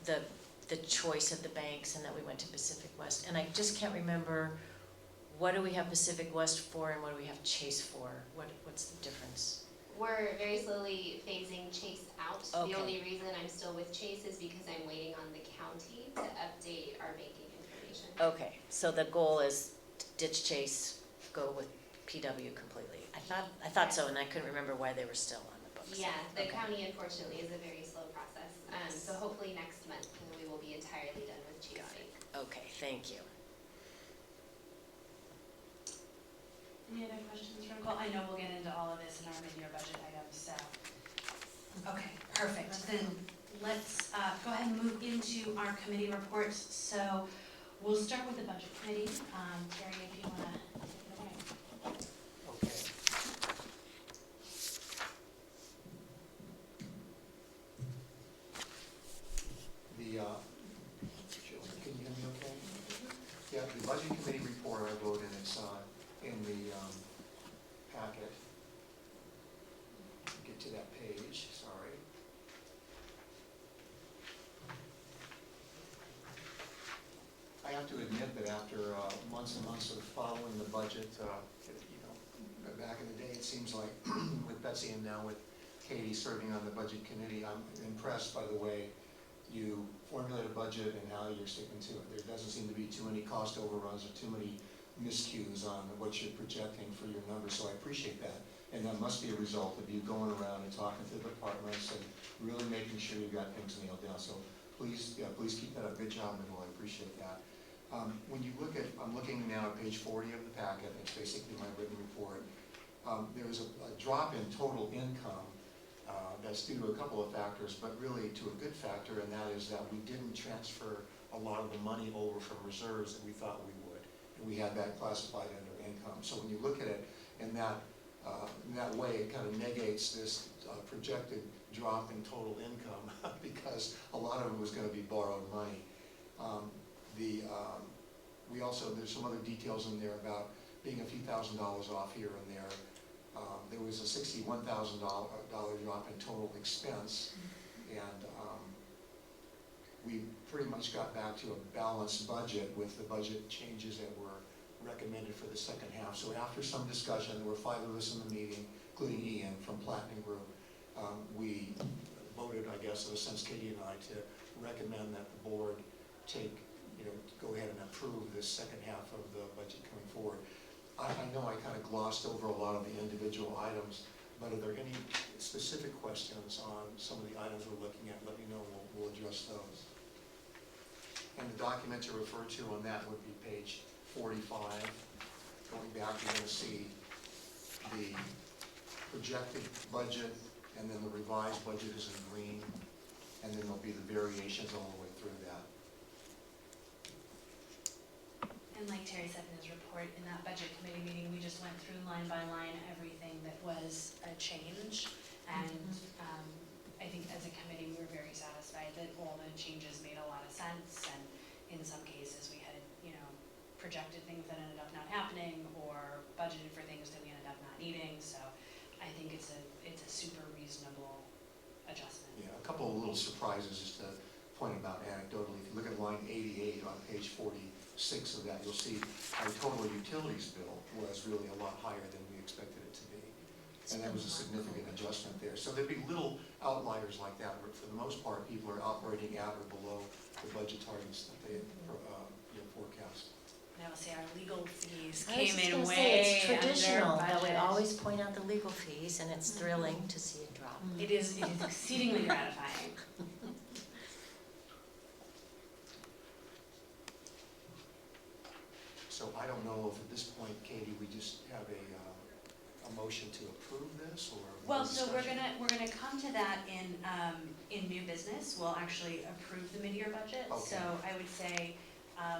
the choice of the banks and that we went to Pacific West, and I just can't remember, what do we have Pacific West for and what do we have Chase for? What's the difference? We're very slowly phasing Chase out. Okay. The only reason I'm still with Chase is because I'm waiting on the county to update our banking information. Okay, so the goal is to ditch Chase, go with PW completely. I thought so, and I couldn't remember why they were still on the books. Yeah, the Okay. county unfortunately is a very slow process. So hopefully next month we will be entirely done with Chase Bank. Okay, thank you. Any other questions from Nicole? I know we'll get into all of this in our mid-year budget items, so. Okay, perfect. Then let's go ahead and move into our committee reports. So we'll start with the budget committee. Terry, if you want to take it away. Okay. Jill, can you hear me okay? Yeah, the budget committee report I wrote, and it's in the packet. Get to that page, sorry. I have to admit that after months and months of following the budget, back in the day, it seems like with Betsy and now with Katie serving on the budget committee, I'm impressed by the way you formulate a budget and how you're sticking to it. There doesn't seem to be too many cost overruns or too many miscues on what you're projecting for your numbers, so I appreciate that. And that must be a result of you going around and talking to the departments and really making sure you've got things nailed down. So please keep that up. Good job, Nicole, I appreciate that. When you look at, I'm looking now at page 40 of the packet, it's basically my written report. There was a drop in total income that's due to a couple of factors, but really to a good factor, and that is that we didn't transfer a lot of the money over from reserves that we thought we would. And we had that classified under income. So when you look at it in that way, it kind of negates this projected drop in total income because a lot of it was going to be borrowed money. We also, there's some other details in there about being a few $1,000s off here and there. There was a $61,000 drop in total expense, and we pretty much got back to a balanced budget with the budget changes that were recommended for the second half. So after some discussion, there were 5 of us in the meeting, including Ian from Platinum Group. We voted, I guess, in a sense, Katie and I, to recommend that the board go ahead and approve this second half of the budget coming forward. I know I kind of glossed over a lot of the individual items, but are there any specific questions on some of the items we're looking at? Let me know, we'll address those. And the document to refer to on that would be page 45. Going back, you're going to see the projected budget, and then the revised budget is in green, and then there'll be the variations all the way through that. And like Terry said in his report, in that budget committee meeting, we just went through line by line everything that was a change. And I think as a committee, we were very satisfied that all the changes made a lot of sense. And in some cases, we had, projected things that ended up not happening or budgeted for things that we ended up not needing. So I think it's a super reasonable adjustment. Yeah, a couple of little surprises just to point them out anecdotally. If you look at line 88 on page 45, 6 of that, you'll see our total utilities bill was really a lot higher than we expected it to be. And that was a significant adjustment there. So there'd be little outliers like that, but for the most part, people are operating at or below the budget targets that they forecast. Now, see, our legal fees I was came just in gonna say, way it's traditional under that we budget. always point out the legal fees, and it's thrilling to see it drop. It is exceedingly gratifying. So I don't know if at this point, Katie, we just have a motion to approve this, or? Well, so we're discussion? gonna come to that in new business. We'll actually approve the mid-year budget. Okay. So I would say,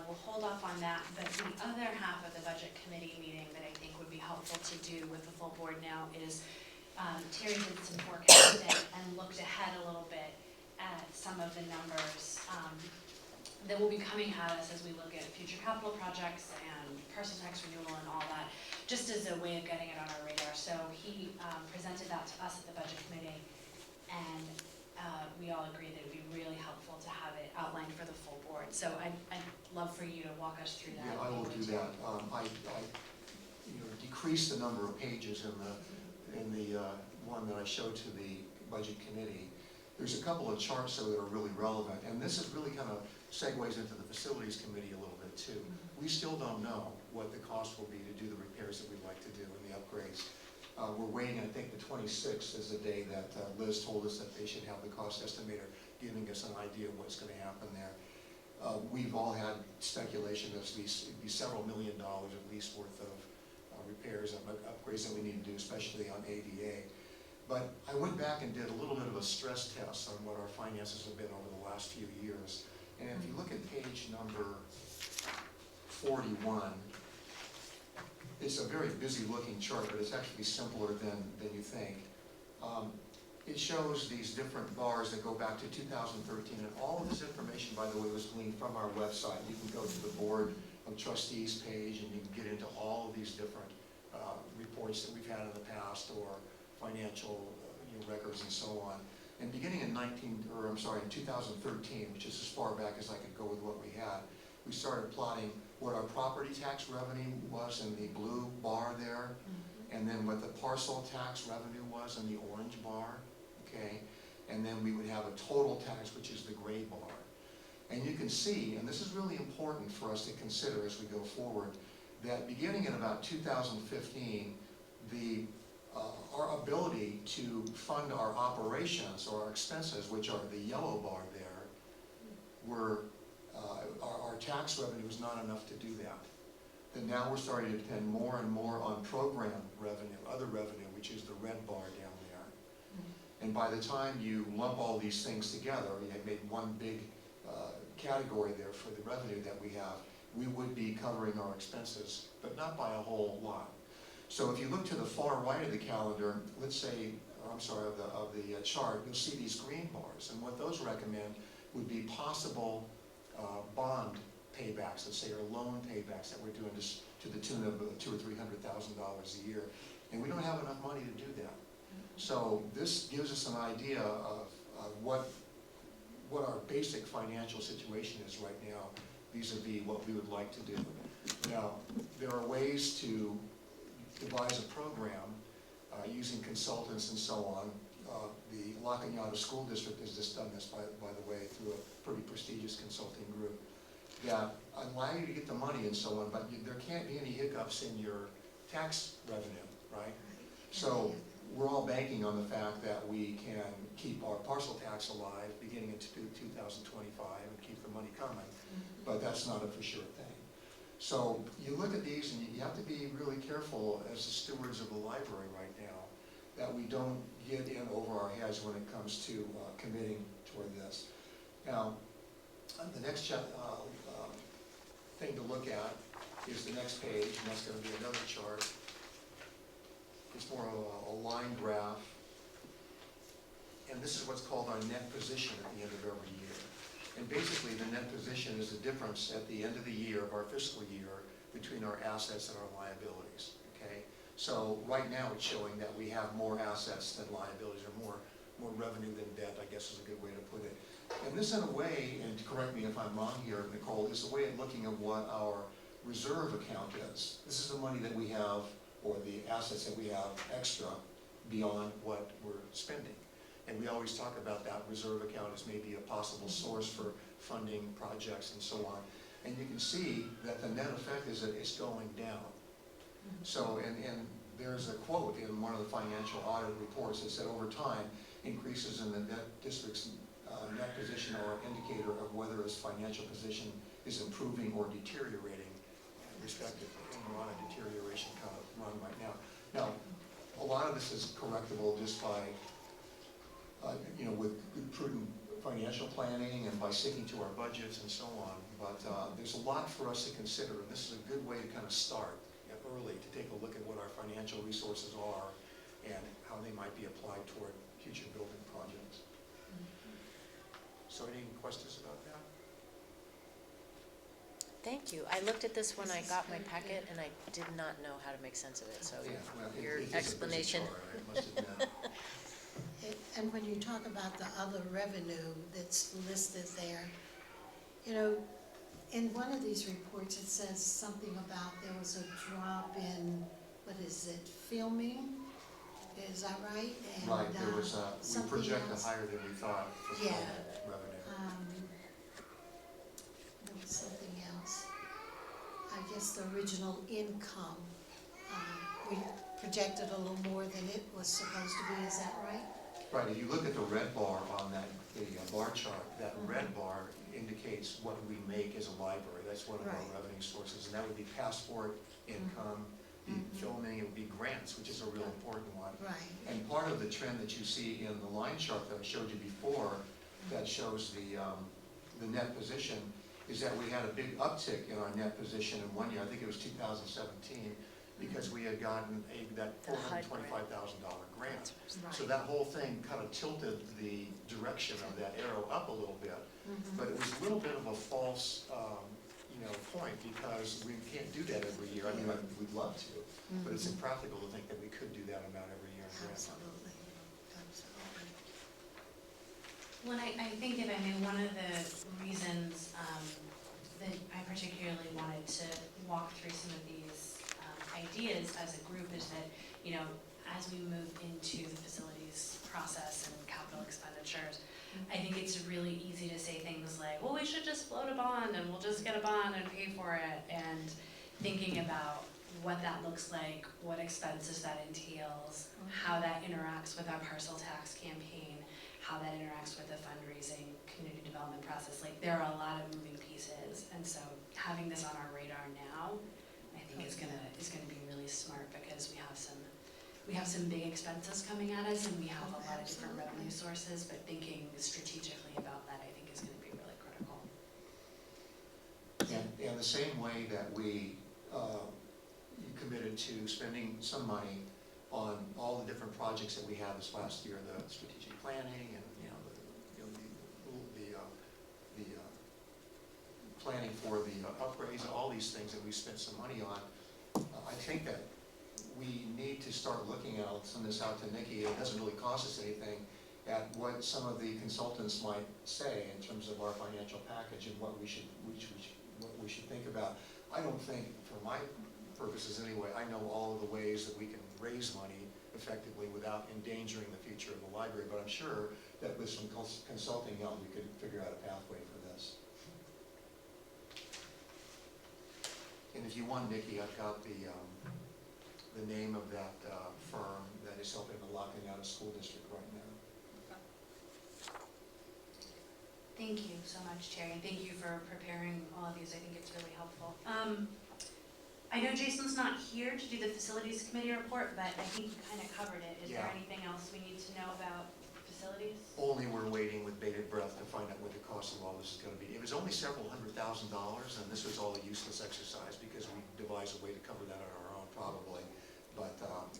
we'll hold off on that, but the other half of the budget committee meeting that I think would be helpful to do with the full board now is, Terry did some forecasting and looked ahead a little bit at some of the numbers, that will be coming at us as we look at future capital projects and parcel tax renewal and all that, just as a way of getting it on our radar. So he presented that to us at the budget committee, and we all agreed that it would be really helpful to have it outlined for the full board. So I'd love for you to walk us through that. Yeah, I will do that. I decreased the number of pages in the one that I showed to the budget committee. There's a couple of charts though that are really relevant, and this is really kind of segues into the facilities committee a little bit too. We still don't know what the cost will be to do the repairs that we'd like to do and the upgrades. We're waiting, I think the 26th is the day that Liz told us that they should have the cost estimator giving us an idea of what's going to happen there. We've all had speculation that it'd be several $1 million at least worth of repairs and upgrades that we need to do, especially on ADA. But I went back and did a little bit of a stress test on what our finances have been over the last few years. And if you look at page number 41, it's a very busy looking chart, but it's actually simpler than you think. It shows these different bars that go back to 2013, and all of this information, by the way, was gleaned from our website. You can go to the Board of Trustees page, and you can get into all of these different reports that we've had in the past, or financial records and so on. And beginning in 2013, which is as far back as I could go with what we had, we started plotting what our property tax revenue was in the blue bar there, and then what the parcel tax revenue was in the orange bar, okay? And then we would have a total tax, which is the gray bar. And you can see, and this is really important for us to consider as we go forward, that beginning in about 2015, our ability to fund our operations or our expenses, which are the yellow bar there, our tax revenue was not enough to do that. Then now we're starting to depend more and more on program revenue, other revenue, which is the red bar down there. And by the time you lump all these things together, you have made one big category there for the revenue that we have, we would be covering our expenses, but not by a whole lot. So if you look to the far right of the calendar, let's say, of the chart, you'll see these green bars. And what those recommend would be possible bond paybacks, let's say, or loan paybacks that we're doing this to the tune of $200,000 or $300,000 a year. And we don't have enough money to do that. So this gives us an idea of what our basic financial situation is right now, vis-a-vis what we would like to do. Now, there are ways to devise a program using consultants and so on. The La Cañada School District has just done this, by the way, through a pretty prestigious consulting group, that allow you to get the money and so on, but there can't be any hiccups in your tax revenue, right? So we're all banking on the fact that we can keep our parcel tax alive beginning in 2025 and keep the money coming, but that's not a for sure thing. So you look at these and you have to be really careful as the stewards of the library right now that we don't get in over our heads when it comes to committing toward this. Now, the next thing to look at is the next page, and that's going to be another chart. It's more of a line graph, and this is what's called our net position at the end of every year. And basically, the net position is the difference at the end of the year, of our fiscal year, between our assets and our liabilities, okay? So right now, it's showing that we have more assets than liabilities, or more revenue than debt, I guess is a good way to put it. And this in a way, and correct me if I'm wrong here, Nicole, is a way of looking at what our reserve account is. This is the money that we have, or the assets that we have extra beyond what we're spending. And we always talk about that reserve account as maybe a possible source for funding projects and so on. And you can see that the net effect is that it's going down. So, and there's a quote in one of the financial audit reports that said over time, increases in the district's net position are an indicator of whether its financial position is improving or deteriorating, respectively. And we're on a deterioration kind of run right now. Now, a lot of this is correctable just by, with good, prudent financial planning and by sticking to our budgets and so on. But there's a lot for us to consider, and this is a good way to kind of start early, to take a look at what our financial resources are and how they might be applied toward future building projects. So any questions about that? Thank you. I looked at this when I got my packet and I did not know how to make sense of it, so Yeah, well, your it is a busy explanation. chart, I must admit. And when you talk about the other revenue that's listed there, in one of these reports, it says something about there was a drop in, what is it, filming? Is that right? And, Right, there was, we something projected else. higher than we thought for Yeah. revenue. There was something else. I guess the original income, we projected a little more than it was supposed to be, is that right? Right, if you look at the red bar on that, the bar chart, that red bar indicates what we make as a library. That's one of our Right. revenue sources, and that would be passport income, the filming, it would be grants, which is a real important one. Right. And part of the trend that you see in the line chart that I showed you before, that shows the net position, is that we had a big uptick in our net position in one year, I think it was 2017, because we had gotten that The HUD grant. $425,000 grant. Right. So that whole thing kind of tilted the direction of that arrow up a little bit. But it was a little bit of a false, point, because we can't do that every year. I mean, we'd love to, but it's impractical to think that we could do that amount every year in grant money. Absolutely, absolutely. Well, I think if I may, one of the reasons that I particularly wanted to walk through some of these ideas as a group is that, as we move into the facilities process and capital expenditures, I think it's really easy to say things like, well, we should just float a bond and we'll just get a bond and pay for it, and thinking about what that looks like, what expenses that entails, how that interacts with our parcel tax campaign, how that interacts with the fundraising, community development process. Like, there are a lot of moving pieces, and so having this on our radar now, I think is gonna be really smart, because we have some big expenses coming at us, and we have a lot of different revenue sources, but thinking strategically about that, I think, is gonna be really critical. And the same way that we committed to spending some money on all the different projects that we had this last year, the strategic planning and, the planning for the upgrades, all these things that we spent some money on, I think that we need to start looking at, I'll send this out to Nikki, it doesn't really cost us anything, at what some of the consultants might say in terms of our financial package and what we should think about. I don't think, for my purposes anyway, I know all of the ways that we can raise money effectively without endangering the future of the library, but I'm sure that with some consulting help, we could figure out a pathway for this. And if you want, Nikki, I've got the name of that firm that is helping the locking out of school district right now. Thank you so much, Terry, and thank you for preparing all of these. I think it's really helpful. I know Jason's not here to do the facilities committee report, but I think you kind of covered it. Is there Yeah. anything else we need to know about facilities? Only we're waiting with bated breath to find out what the cost of all this is going to be. It was only several $100,000, and this was all a useless exercise because we devised a way to cover that on our own probably. But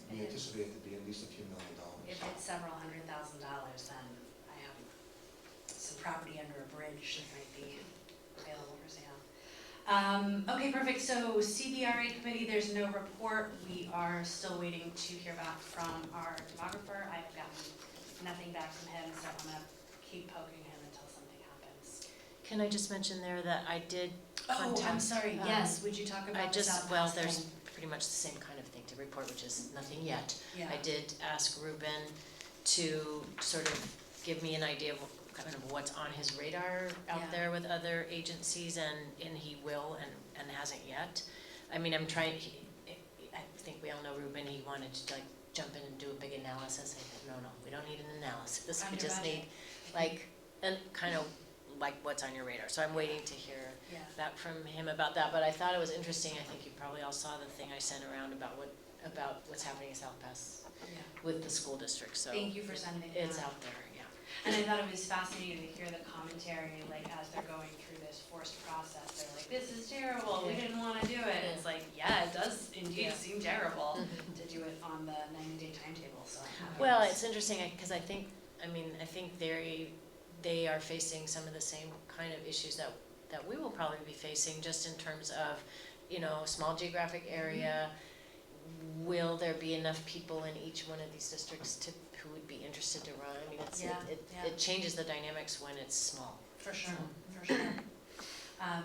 we anticipate it to be at least a few $1 million. If it's several $100,000, then I have some property under a bridge that might be available for sale. Okay, perfect. So CBRA committee, there's no report. We are still waiting to hear back from our demographer. I have gotten nothing back from him, so I'm gonna keep poking him until something Can I just mention there that I did Oh, I'm contact. sorry, yes, would you talk I about the just, South well, Pass there's thing? pretty much the same kind of thing to report, which is nothing yet. Yeah. I did ask Ruben to sort of give me an idea of kind of what's on his radar out Yeah. there with other agencies, and he will and hasn't yet. I mean, I'm trying, I think we all know Ruben, he wanted to like jump in and do a big analysis. I said, no, we don't need an analysis, we Under just budget. need like, and kind of like what's on your radar. So I'm waiting to hear Yeah. back from him about that, but I thought it was interesting. I think you probably all saw the thing I sent around about what's happening in South Pass Yeah. with the school district, so. Thank you for sending that. It's out there, yeah. And I thought it was fascinating to hear the commentary, like as they're going through this forced process, they're like, this is terrible, we Yeah. didn't wanna do it. Yeah. It's like, yeah, it does indeed Yeah. seem terrible Mhm. to do it on the 90-day timetable, so. I thought it Well, was- it's interesting, because I think they are facing some of the same kind of issues that we will probably be facing, just in terms of, small geographic area. Will there be enough people in each one of these districts who would be interested to run? I mean, Yeah, yeah. it changes the dynamics when it's small. For sure, for sure.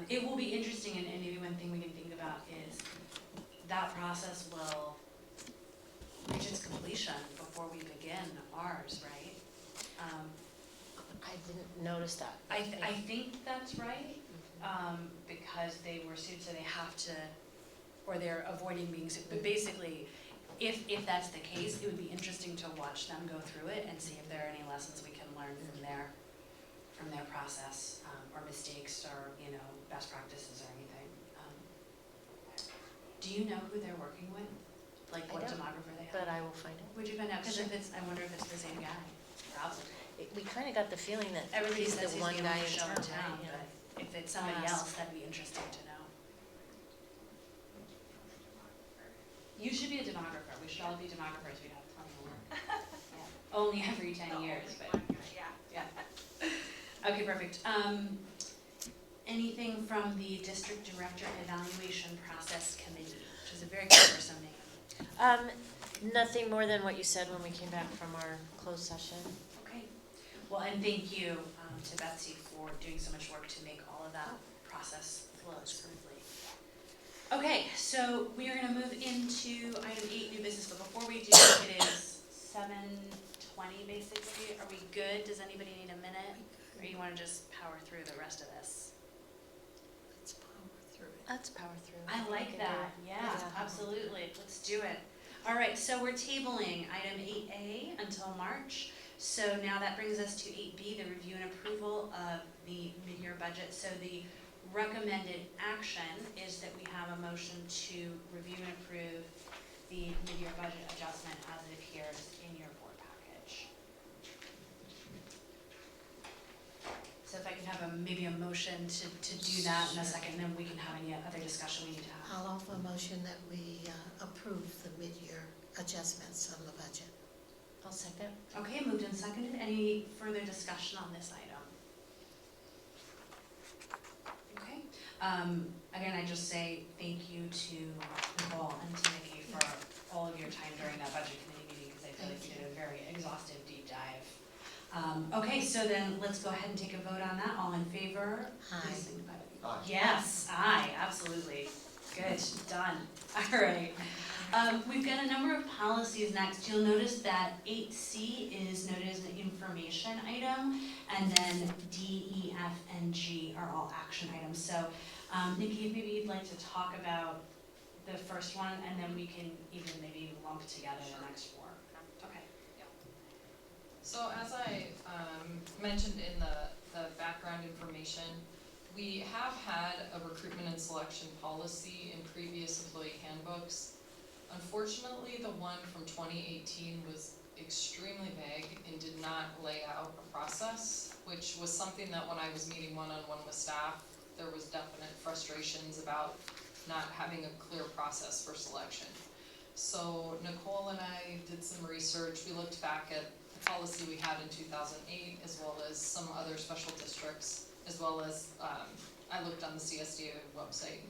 It will be interesting, and maybe one thing we can think about is that process will reach its completion before we begin ours, right? I didn't notice that. I think that's right, because they were sued, so they have to, or they're avoiding being sued. But basically, if that's the case, it would be interesting to watch them go through it and see if there are any lessons we can learn from their process, or mistakes, or, best practices or anything. Do you know who they're working with? Like I what don't, demographer they have? But I will find out. Would you find out? Because Sure. I wonder if it's the same guy. Probably. We kind of got the feeling that Everybody he's says the he's one the guy only in show in town, town, right? Yeah. but if it's somebody I'll ask. else, that'd be interesting to know. You should be a demographer. We should all be demographers. We'd have plenty of work. Yeah. Only every 10 years, but Yeah. yeah. Okay, perfect. Anything from the district director evaluation process committee, which is a very cumbersome name. Nothing more than what you said when we came back from our closed session. Okay. Well, and thank you to Betsy for doing so much work to make all of that process flow smoothly. Okay, so we are gonna move into item 8, new business, but before we do, it is 7:20 basically. Are we good? Does anybody need a minute? Or you wanna just power through the rest of this? Let's power through it. Let's power through. I like that, yeah, absolutely, let's do it. All right, so we're tabling item 8A until March. So now that brings us to 8B, the review and approval of the mid-year budget. So the recommended action is that we have a motion to review and approve the mid-year budget adjustment as it appears in your board package. So if I can have maybe a motion to do that in a second, then we can have any other discussion we need to have. I'll offer a motion that we approve the mid-year adjustments on the budget. I'll second. Okay, moved and seconded. Any further discussion on this item? Okay. Again, I just say thank you to Nicole and to Nikki for all of your time during that budget committee meeting, because I feel like you did a very exhaustive deep dive. Okay, so then let's go ahead and take a vote on that. All in favor? Aye. Please signify by- Aye. Yes, aye, absolutely. Good, done. All right. We've got a number of policies next. You'll notice that 8C is noted as an information item, and then D, E, F, and G are all action items. So, Nikki, if maybe you'd like to talk about the first one, and then we can even maybe lump together the next four. Okay. So as I mentioned in the background information, we have had a recruitment and selection policy in previous employee handbooks. Unfortunately, the one from 2018 was extremely vague and did not lay out a process, which was something that when I was meeting one-on-one with staff, there was definite frustrations about not having a clear process for selection. So Nicole and I did some research. We looked back at the policy we had in 2008, as well as some other special districts, as well as I looked on the CSDA website,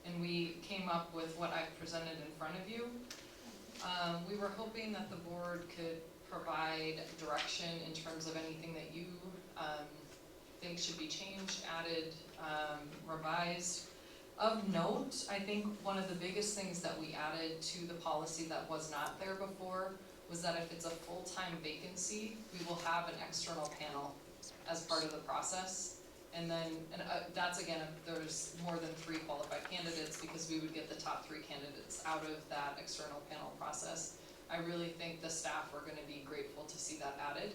and we came up with what I presented in front of you. We were hoping that the board could provide direction in terms of anything that you think should be changed, added, revised. Of note, I think one of the biggest things that we added to the policy that was not there before was that if it's a full-time vacancy, we will have an external panel as part of the process. And then, that's again, if there's more than 3 qualified candidates, because we would get the top 3 candidates out of that external panel process. I really think the staff are gonna be grateful to see that added.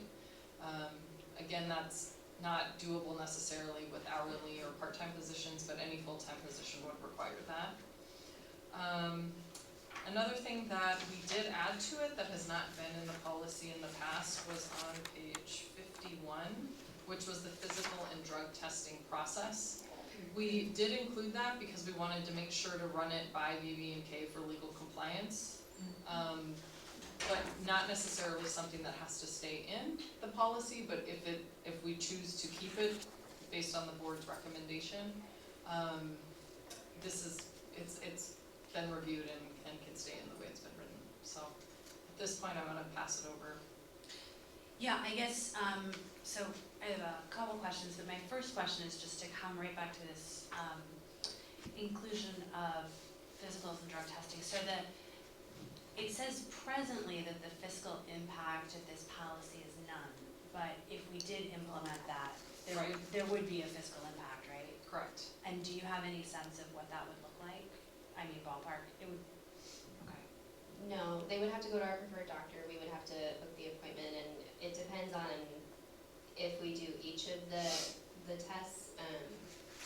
Again, that's not doable necessarily with hourly or part-time positions, but any full-time position would require that. Another thing that we did add to it that has not been in the policy in the past was on page 51, which was the physical and drug testing process. We did include that because we wanted to make sure to run it by BB&K for legal compliance. But not necessarily something that has to stay in the policy, but if we choose to keep it based on the board's recommendation, it's been reviewed and can stay in the way it's been written. So at this point, I'm gonna pass it over. Yeah, I guess, so I have a couple questions, but my first question is just to come right back to this inclusion of physicals and drug testing. So it says presently that the fiscal impact of this policy is none, but if we did implement that, Right. there would be a fiscal impact, right? Correct. And do you have any sense of what that would look like? I mean, ballpark, it would, okay. No, they would have to go to our preferred doctor, we would have to book the appointment, and it depends on if we do each of the tests.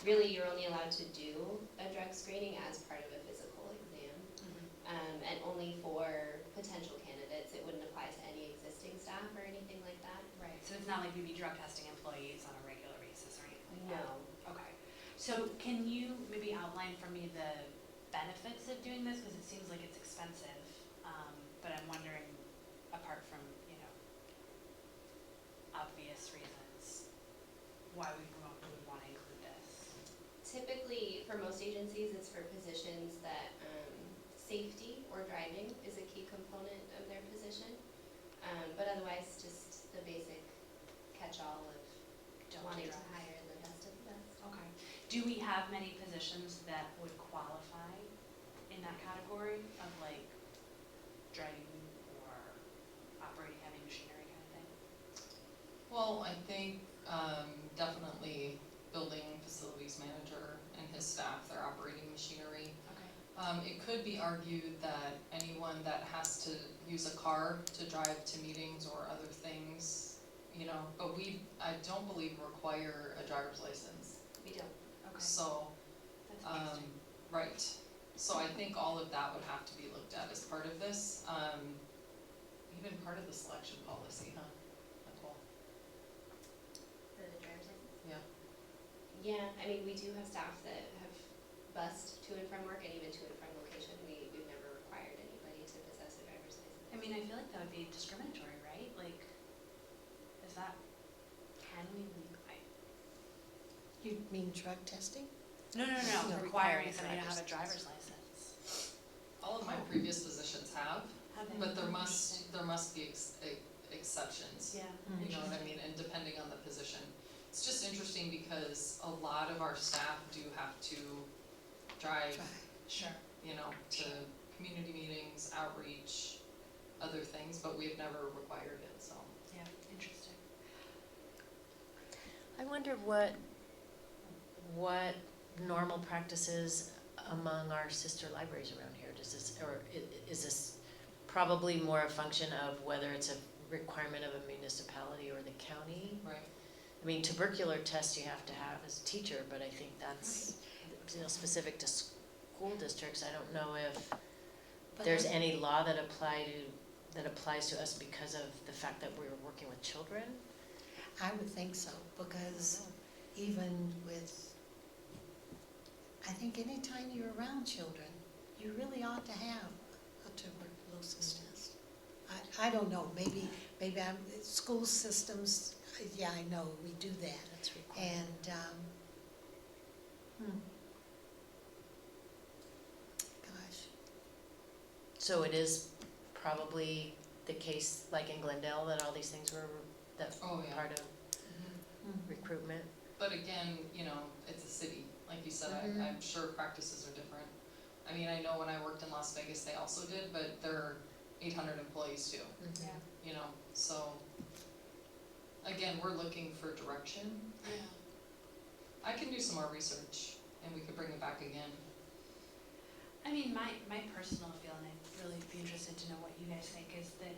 Really, you're only allowed to do a drug screening as part of a physical exam, and only for potential candidates. It wouldn't apply to any existing staff or anything like that. Right, so it's not like we'd be drug testing employees on a regular basis or anything like that? No. Okay, so can you maybe outline for me the benefits of doing this, because it seems like it's expensive, but I'm wondering, apart from, obvious reasons, why we would want to include this? Typically, for most agencies, it's for positions that safety or driving is a key component of their position. But otherwise, just the basic catch-all of wanting to hire the best of the best. Okay. Do we have many positions that would qualify in that category of like driving or operating heavy machinery kind of thing? Well, I think definitely building facilities manager and his staff, they're operating machinery. Okay. It could be argued that anyone that has to use a car to drive to meetings or other things, but I don't believe require a driver's license. We don't. Okay. So, That's interesting. right. So I think all of that would have to be looked at as part of this, even part of the selection policy, huh, Nicole? For the driver's license? Yeah. Yeah, I mean, we do have staff that have bused to and from work and even to and from location. We've never required anybody to possess a driver's license. I mean, I feel like that would be discriminatory, right? Like, can we legally? You mean drug testing? No, No, requiring requiring somebody to have a driver's driver's license. All of my previous positions have, Have they? but there must be exceptions. Yeah. You know what I mean, and depending on the position. It's just interesting because a lot of our staff do have to drive, Sure. to community meetings, outreach, other things, but we've never required it, so. Yeah, interesting. I wonder what normal practices among our sister libraries around here, is this probably more a function of whether it's a requirement of a municipality or the county? Right. I mean, tubercular tests you have to have as a teacher, but I think that's, specific to school districts. I don't know if there's any law that applies to us because of the fact that we're working with children. I would think so, because even with, I think anytime you're around children, you really ought to have a tuberculosis test. I don't know, maybe school systems, yeah, I know, we do that. That's required. And, gosh, So it is probably the case, like in Glendale, that all these things were Oh, yeah. part of recruitment. But again, you know, it's a city, like you said, I'm sure practices are different. I mean, I know when I worked in Las Vegas, they also did, but they're 800 employees too, Mhm. you know, so. Again, we're looking for direction. Yeah. I can do some more research and we could bring it back again. I mean, my personal feeling, I'd really be interested to know what you guys think, is that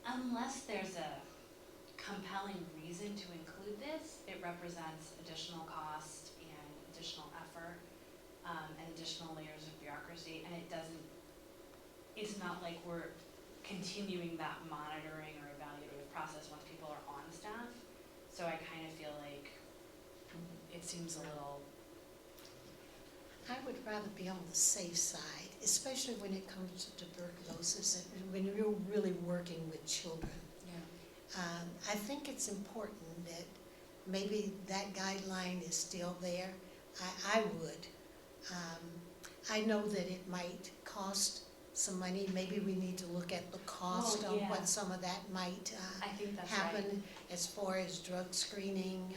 unless there's a compelling reason to include this, it represents additional cost and additional effort, and additional layers of bureaucracy, and it's not like we're continuing that monitoring or evaluative process once people are on staff. So I kind of feel like it seems a little. I would rather be on the safe side, especially when it comes to tuberculosis and when you're really working with children. Yeah. I think it's important that maybe that guideline is still there. I would. I know that it might cost some money. Maybe we need to look at the cost Well, of yeah. what some of that might I think that's happen right. as far as drug screening.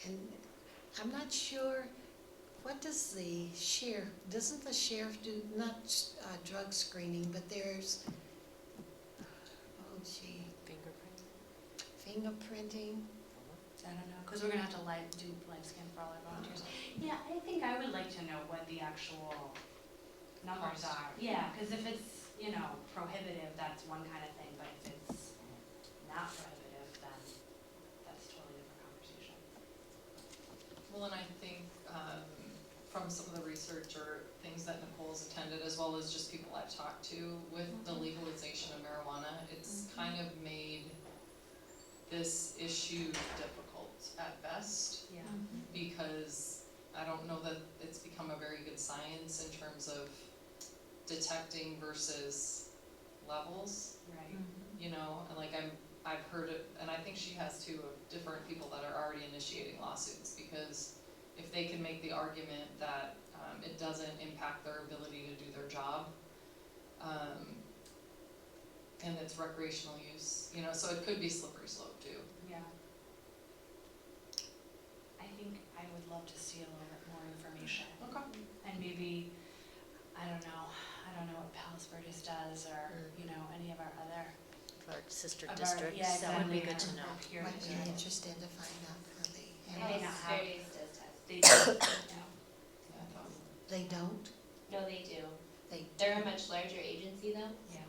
And I'm not sure, what does the sheriff, doesn't the sheriff do, not drug screening, but there's, oh gee, fingerprinting? I don't know, because we're gonna have to do live scan for all our volunteers. Yeah, I think I would like to know what the actual numbers Cost. are. Yeah, because if it's, you know, prohibitive, that's one kind of thing, but if it's not prohibitive, then that's a totally different conversation. Well, and I think from some of the research or things that Nicole's attended, as well as just people I've talked to with the legalization of marijuana, it's kind of made this issue difficult at best, Yeah. because I don't know that it's become a very good science in terms of detecting versus levels, Right. you know, and like I've heard it, and I think she has too, of different people that are already initiating lawsuits, because if they can make the argument that it doesn't impact their ability to do their job, and it's recreational use, you know, so it could be slippery slope too. Yeah. I think I would love to see a little bit more information. Okay. And maybe, I don't know what Palos Verdes does, or, you know, any of our other. Our sister of our- districts, yeah, that would be good exactly, to know. our peer Might be districts. interested to find out how they Yeah. handle They it. not have- Studies does test. They do, yeah. Yeah, I thought. They don't? No, they do. They They're a much larger agency though. Yeah.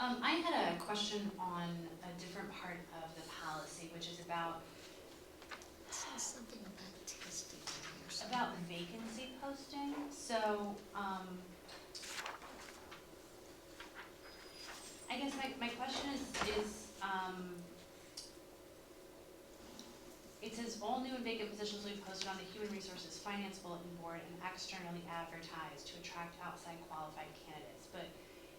I had a question on a different part of the policy, which is about says something about testing in here somewhere. about vacancy posting. So, I guess my question is, it says all new and vacant positions will be posted on the Human Resources Finance Bulletin Board and externally advertised to attract outside qualified candidates. But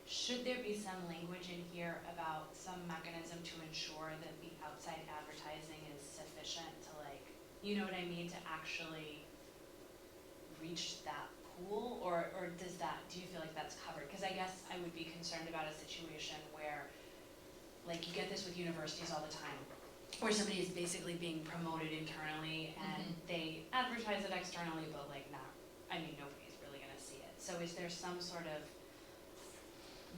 should there be some language in here about some mechanism to ensure that the outside advertising is sufficient to, like, you know what I mean, to actually reach that pool? Or do you feel like that's covered? Because I guess I would be concerned about a situation where, like, you get this with universities all the time, where somebody is basically being promoted internally and they advertise it externally, but like nobody's really gonna see it. So is there some sort of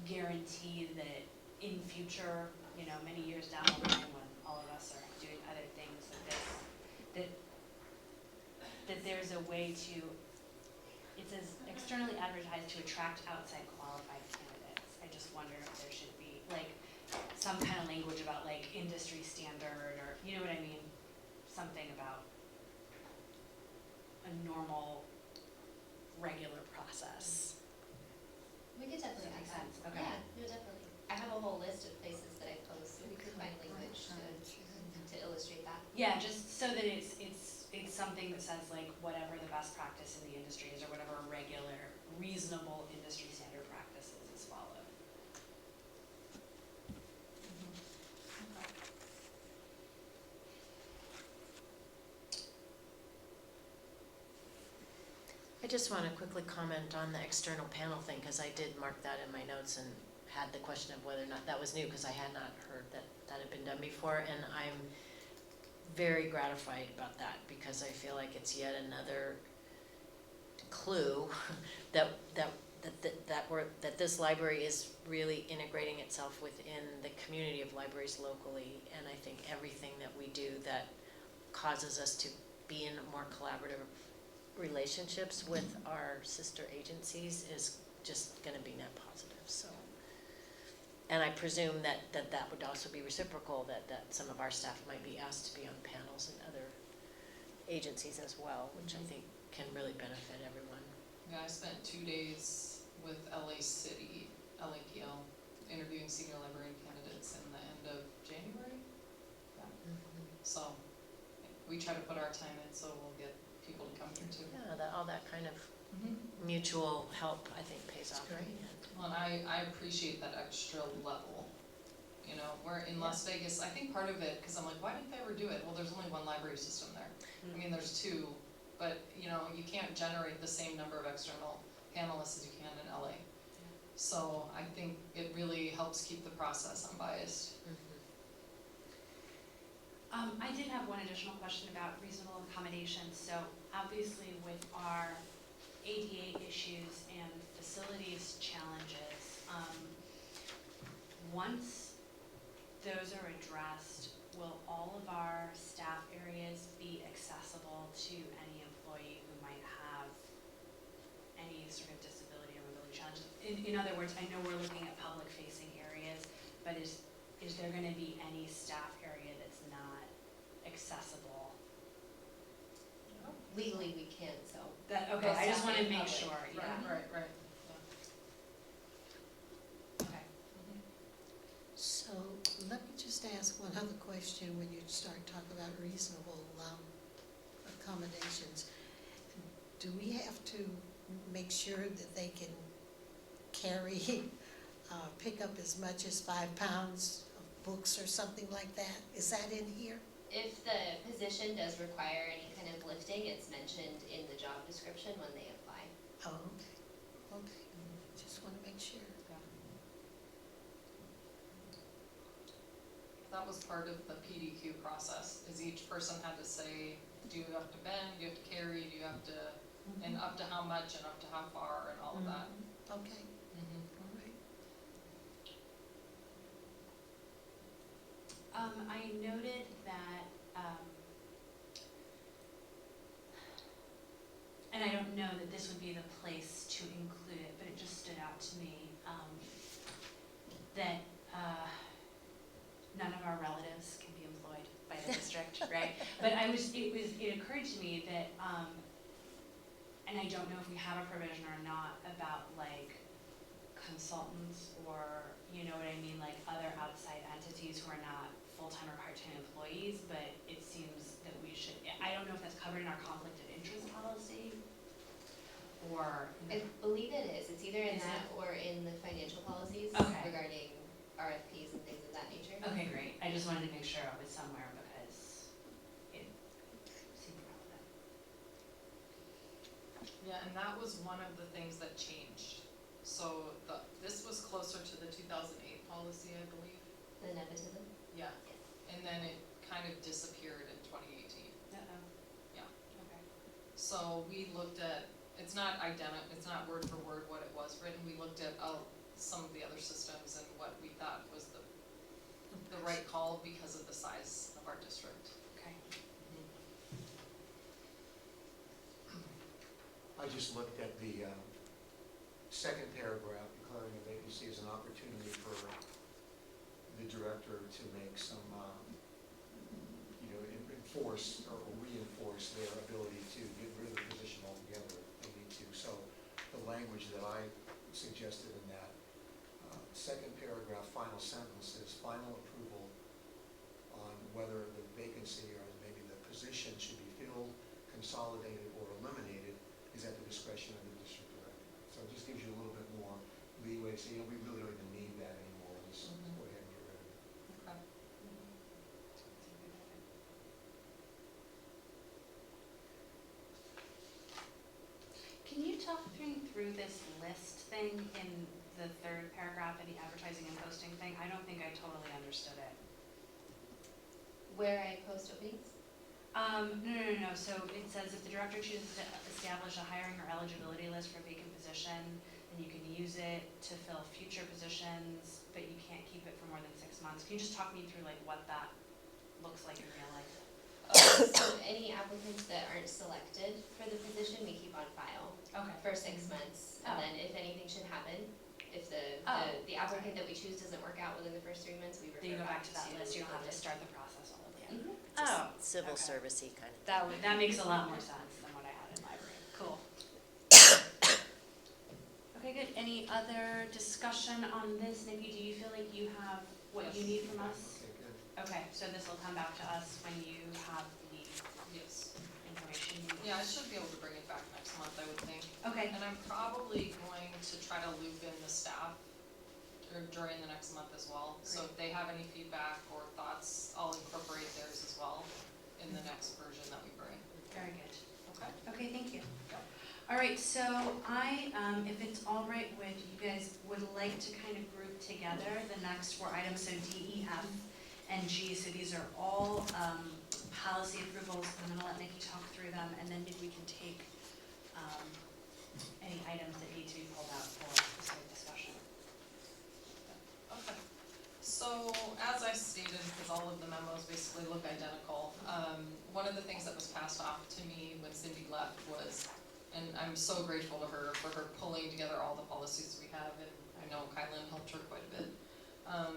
guarantee that in future, you know, many years down the line, when all of us are doing other things like this, that there's a way to, it says externally advertised to attract outside qualified candidates. I just wonder if there should be like some kind of language about like industry standard, or, you know what I mean? Something about a normal, regular process. We could definitely Does that add make that. sense? Okay. Yeah, no, definitely. I have a whole list of places that I post, so we could find language to illustrate that. Yeah, just so that it's something that says like whatever the best practice in the industry is, or whatever regular, reasonable industry standard practices is followed. I just want to quickly comment on the external panel thing, because I did mark that in my notes and had the question of whether or not that was new, because I had not heard that that have been done before, and I'm very gratified about that, because I feel like it's yet another clue that this library is really integrating itself within the community of libraries locally. And I think everything that we do that causes us to be in more collaborative relationships with our sister agencies is just gonna be net positive, so. And I presume that would also be reciprocal, that some of our staff might be asked to be on panels in other agencies as well, which I think can really benefit everyone. Yeah, I spent 2 days with LA City, LAPL, interviewing senior librarian candidates in the end of January. Yeah. So we try to put our time in, so we'll get people to come here too. Yeah, all that kind of mutual help, I think, pays off. great. Well, and I appreciate that extra level. You know, we're in Las Vegas, I think part of it, because I'm like, why didn't they ever do it? Well, there's only one library system there. I mean, there's two, but you know, you can't generate the same number of external panelists as you can in LA. So I think it really helps keep the process unbiased. I did have one additional question about reasonable accommodations. So obviously with our ADA issues and facilities challenges, once those are addressed, will all of our staff areas be accessible to any employee who might have any sort of disability or mobility challenges? In other words, I know we're looking at public facing areas, but is there gonna be any staff area that's not accessible? Legally, we can, so. Okay, I just wanna make Public. sure, yeah. Right. Okay. So let me just ask one other question when you start talking about reasonable accommodations. Do we have to make sure that they can carry, pick up as much as 5 pounds of books or something like that? Is that in here? If the position does require any kind of lifting, it's mentioned in the job description when they apply. Oh, okay, just want to make sure. That was part of the PDQ process, is each person had to say, do you have to bend, do you have to carry, do you have to, and up to how much and up to how far and all of that. Okay, all right. I noted that, and I don't know that this would be the place to include it, but it just stood out to me, that, none of our relatives can be employed by the district, right? But it occurred to me that, and I don't know if we have a provision or not about like consultants or, you know what I mean, like other outside entities who are not full-time or part-time employees, but it seems that we should, I don't know if that's covered in our conflict of interest policy or. I believe it is. It's either in Is that or in the financial policies Okay. regarding RFPs and things of that nature. Okay, great. I just wanted to make sure it was somewhere because it seemed relevant. Yeah, and that was one of the things that changed. So this was closer to the 2008 policy, I believe. The nepotism. Yeah, and then it kind of disappeared in 2018. Uh-oh. Yeah. Okay. So we looked at, it's not it's not word for word what it was written. We looked at some of the other systems and what we thought was the right call because of the size of our district. Okay. I just looked at the second paragraph, declaring a vacancy as an opportunity for the director to make some, enforce or reinforce their ability to get rid of the position altogether if they need to. So the language that I suggested in that second paragraph, final sentence, is final approval on whether the vacancy or maybe the position should be filled, consolidated, or eliminated is at the discretion of the district director. So it just gives you a little bit more leeway, so we really don't even need that anymore. Let's go ahead and get rid of it. Okay. Can you talk through this list thing in the third paragraph of the advertising and posting thing? I don't think I totally understood it. where I post openings? No, so it says if the director chooses to establish a hiring or eligibility list for a vacant position, then you can use it to fill future positions, but you can't keep it for more than 6 months. Can you just talk me through like what that looks like in real life? So any applicants that aren't selected for the position, we keep on file Okay. for 6 months. And Oh. then if anything should happen, if Oh, the applicant that we choose doesn't work out within the first 3 months, we Then you refer go back to that list, you the don't have to list. start the process all over again. Mhm. Oh, Civil okay. servicey kind of. That makes a lot more sense than what I had in my brain. Cool. Okay, good. Any other discussion on this? Nikki, do you feel like you have what you need from us? Okay, good. Okay, so this will come back to us when you have the Yes. information you need. Yeah, I should be able to bring it back next month, I would think. Okay, And I'm probably going to try to loop in the staff during the next month as well. So if they have any feedback or thoughts, I'll incorporate theirs as well in the next version that we bring. very good. Okay? Okay, thank you. All right, so if it's all right with you guys, would like to kind of group together the next 4 items, so D, E, F, and G. So these are all policy approvals. I'm gonna let Nikki talk through them, and then we can take any items that need to be pulled out for specific discussion. Okay. So as I stated, because all of the memos basically look identical, one of the things that was passed off to me when Cindy left was, and I'm so grateful to her for her pulling together all the policies we have, and I know Kylan helped her quite a bit.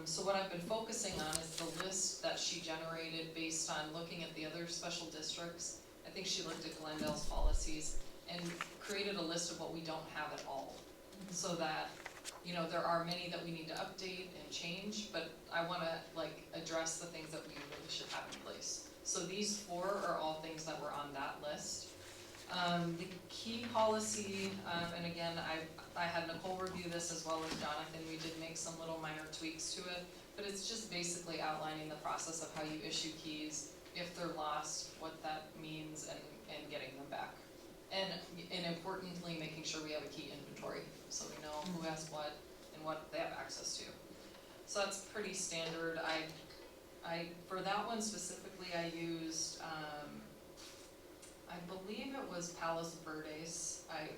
So what I've been focusing on is the list that she generated based on looking at the other special districts. I think she looked at Glendale's policies and created a list of what we don't have at all. So that, you know, there are many that we need to update and change, but I wanna like address the things that we really should have in place. So these 4 are all things that were on that list. The key policy, and again, I had Nicole review this as well as Jonathan, we did make some little minor tweaks to it, but it's just basically outlining the process of how you issue keys, if they're lost, what that means, and getting them back. And importantly, making sure we have a key inventory, so we know who has what and what they have access to. So that's pretty standard. For that one specifically, I used, I believe it was Palos Verdes. I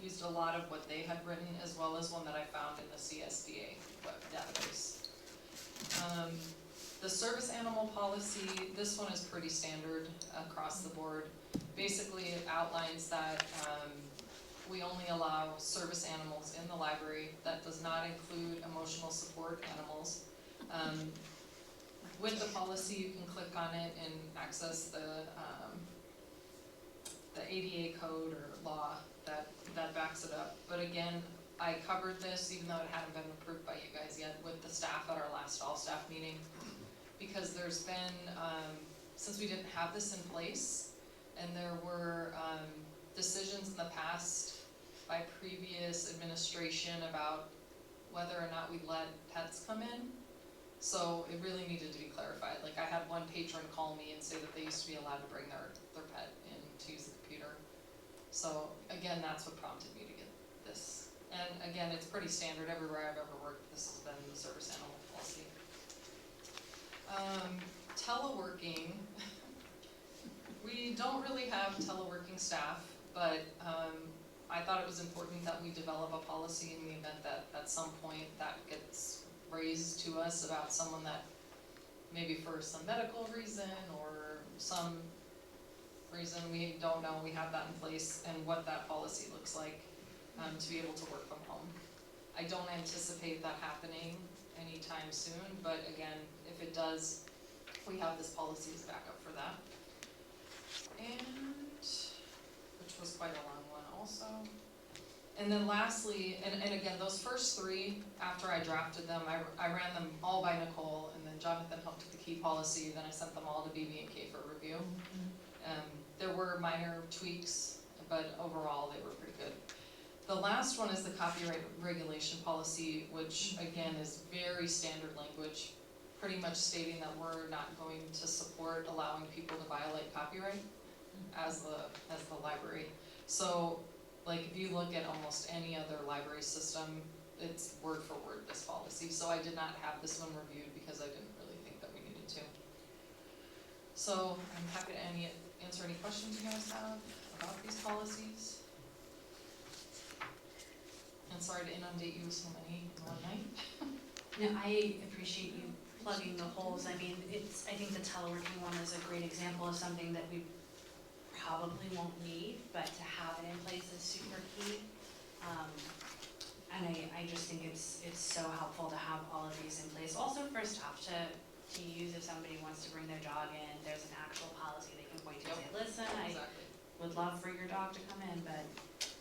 used a lot of what they had written, as well as one that I found in the CSDA web database. The service animal policy, this one is pretty standard across the board. Basically, it outlines that we only allow service animals in the library. That does not include emotional support animals. With the policy, you can click on it and access the ADA code or law that backs it up. But again, I covered this, even though it hadn't been approved by you guys yet, with the staff at our last all-staff meeting. Because there's been, since we didn't have this in place, and there were decisions in the past by previous administration about whether or not we let pets come in. So it really needed to be clarified. Like I had one patron call me and say that they used to be allowed to bring their pet in to use the computer. So again, that's what prompted me to get this. And again, it's pretty standard everywhere I've ever worked. This has been the service animal policy. Teleworking. We don't really have teleworking staff, but I thought it was important that we develop a policy in the event that at some point that gets raised to us about someone that maybe for some medical reason or some reason we don't know, we have that in place, and what that policy looks like to be able to work from home. I don't anticipate that happening anytime soon, but again, if it does, we have this policy as backup for that. And, which was quite a long one also. And then lastly, and again, those first 3, after I drafted them, I ran them all by Nicole, and then Jonathan helped with the key policy, then I sent them all to BB&K for review. There were minor tweaks, but overall they were pretty good. The last one is the copyright regulation policy, which again is very standard language, pretty much stating that we're not going to support allowing people to violate copyright as the library. So like if you look at almost any other library system, it's word for word this policy. So I did not have this one reviewed because I didn't really think that we needed to. So I'm happy to answer any questions you guys have about these policies. And sorry to inundate you with so many in one night. No, I appreciate you plugging the holes. I mean, I think the teleworking one is a great example of something that we probably won't need, but to have it in place is super key. And I just think it's so helpful to have all of these in place. Also for staff to use if somebody wants to bring their dog in, there's an actual policy they can point to and say, listen, I Exactly. would love for your dog to come in, but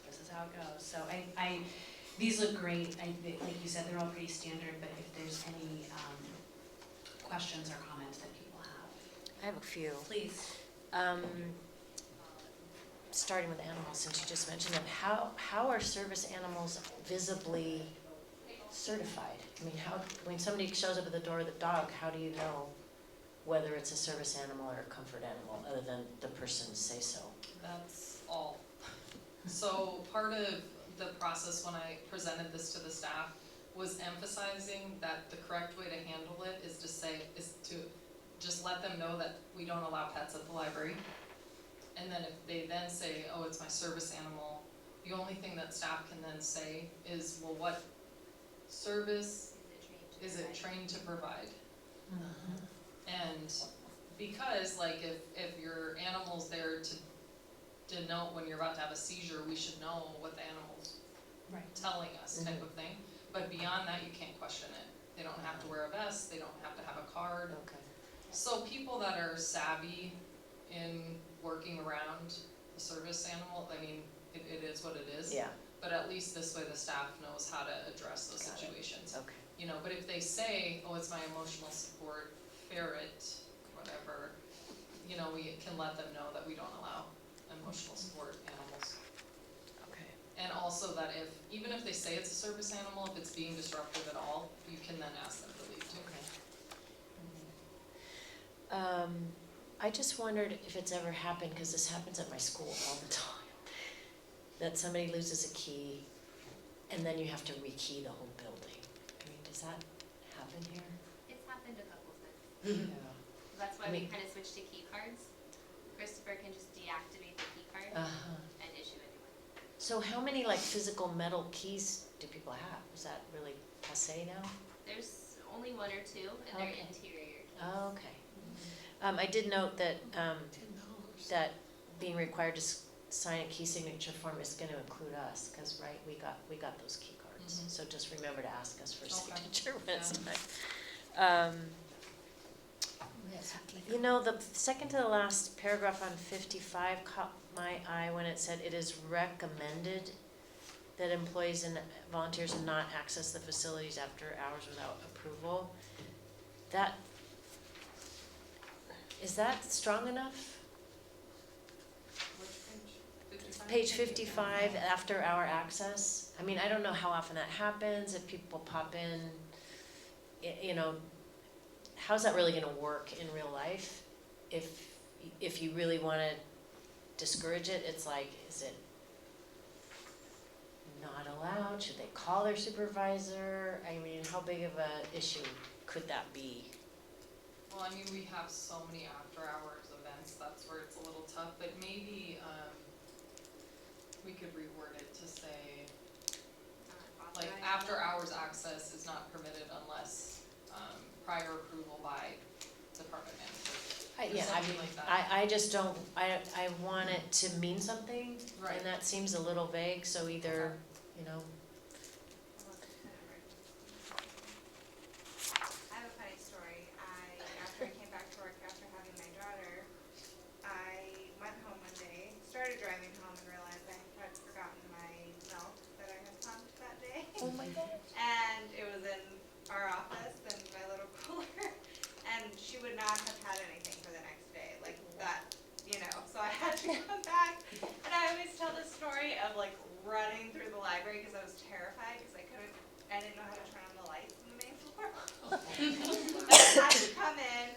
this is how it goes. So these look great. Like you said, they're all pretty standard, but if there's any questions or comments that people have, I have a few. please. Starting with animals, since you just mentioned them, how are service animals visibly certified? I mean, when somebody shows up at the door of the dog, how do you know whether it's a service animal or a comfort animal, other than the person say so? That's all. So part of the process when I presented this to the staff was emphasizing that the correct way to handle it is to just let them know that we don't allow pets at the library. And then if they then say, oh, it's my service animal, the only thing that staff can then say is, well, what service is it trained to provide? And because like if your animal's there to denote when you're about to have a seizure, we should know what the animal's telling us type of thing. But beyond that, you can't question it. They don't have to wear a vest, they don't have to have a card. Okay. So people that are savvy in working around the service animal, I mean, it is what it is. Yeah, But at least this way the staff knows how to address those Got it. situations. okay. You know, but if they say, oh, it's my emotional support ferret, whatever, you know, we can let them know that we don't allow emotional support animals. Okay. And also that even if they say it's a service animal, if it's being disruptive at all, you can then ask them to leave too. I just wondered if it's ever happened, because this happens at my school all the time, that somebody loses a key and then you have to rekey the whole building. I mean, does that happen here? It's happened a couple times. Yeah. That's why I we mean- kind of switched to key cards. Christopher can just deactivate the key card Uh-huh. and issue a new one. So how many like physical metal keys do people have? Is that really passé now? There's only one or two, and they're Okay. interior keys. Oh, okay. I did note that, $10. that being required to sign a key signature form is gonna include us, cause right, we got those key cards. Mhm. So just remember to ask us for Okay. signature when it's Yeah. time. Yes, You know, the second to the last paragraph on 55 caught my eye when it said, it is recommended that employees and volunteers not access the facilities after hours without approval. Is that strong enough? Which page? 55? Page 55, after hour access. I mean, I don't know how often that happens, if people pop in, you know, how's that really gonna work in real life? If you really wanna discourage it, it's like, is it not allowed? Should they call their supervisor? I mean, how big of a issue could that be? Well, I mean, we have so many after-hours events, that's where it's a little tough, but maybe, we could reword it to say, like, Authorized. after-hours access is not permitted unless, prior approval by department manager. Yeah, I Something mean, like that. I just don't, I want it to mean something, Right. and that seems a little vague, so either, you know, I have a funny story. After I came back to work after having my daughter, I went home one day, started driving home and realized I had forgotten my milk that I had pumped that day. oh my God. And it was in our office in my little cooler, and she would not have had anything for the next day, like that, you know, so I had to come back. And I always tell this story of like running through the library because I was terrified because I didn't know how to turn on the lights in the main floor. I would come in,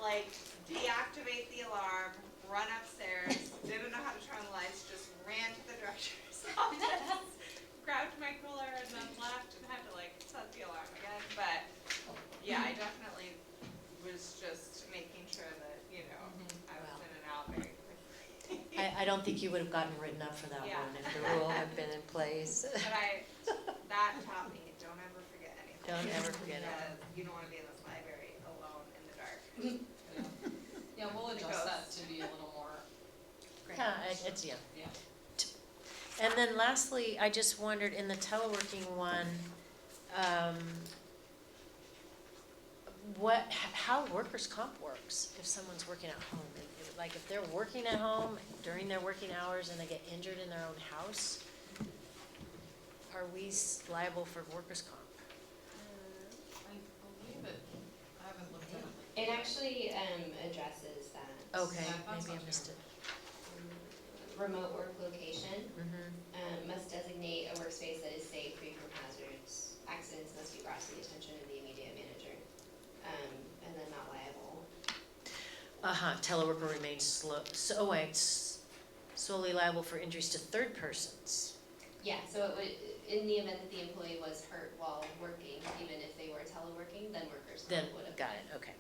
like deactivate the alarm, run upstairs, didn't know how to turn on the lights, just ran to the director's office, grabbed my cooler and then left and had to like set the alarm again. But yeah, I definitely was just making sure that, you know, I don't think you would have gotten written up for that Yeah. one if the rule had been in place. But that taught me, don't ever forget anything. Don't ever forget it. Because you don't wanna be in this library alone in the dark. Yeah, we'll adjust that to be a little more, Yeah, it's, yeah. yeah. And then lastly, I just wondered, in the teleworking one, how workers' comp works if someone's working at home. Like, if they're working at home during their working hours and they get injured in their own house, are we liable for workers' comp? I believe it, I haven't looked at it. It actually addresses that. Okay, Yeah, I thought maybe so I missed too. it. Remote work location Mm-hmm. must designate a workspace that is safe, free from hazards. Accidents must be brought to the attention of the immediate manager, and then not liable. Teleworker remains solely liable for injuries to third persons. Yeah, so it would, in the event that the employee was hurt while working, even if they were teleworking, then workers' Then, comp would have. got it, okay.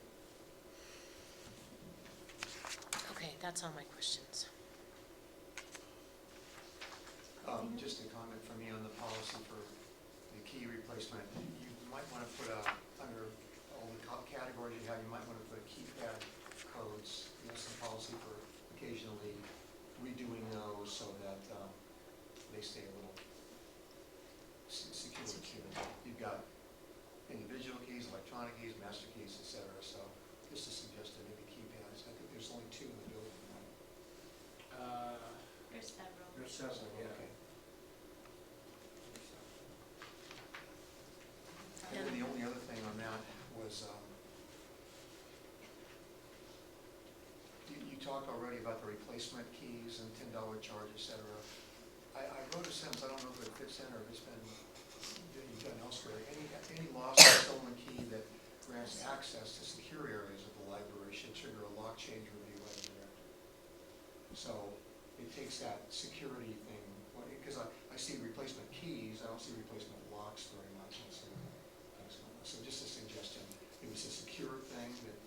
Okay, that's all my questions. Just a comment from me on the policy for the key replacement. You might want to put under all the categories you have, you might want to put keypad codes, some policy for occasionally redoing those so that they stay a little secure. You've got individual keys, electronic keys, master keys, et cetera. So just a suggestion, maybe keypads. I think there's only 2 in the building, right? There's several. There's several, yeah. Okay. Yeah. And then the only other thing on that was, you talked already about the replacement keys and $10 charge, et cetera. I wrote a sentence, I don't know if it fits in or if it's been done elsewhere. Any lost or stolen key that grants access to secure areas of the library should trigger a lock change review by the director. So it takes that security thing, because I see replacement keys, I don't see replacement locks very much. And so just a suggestion, if it's a secure thing that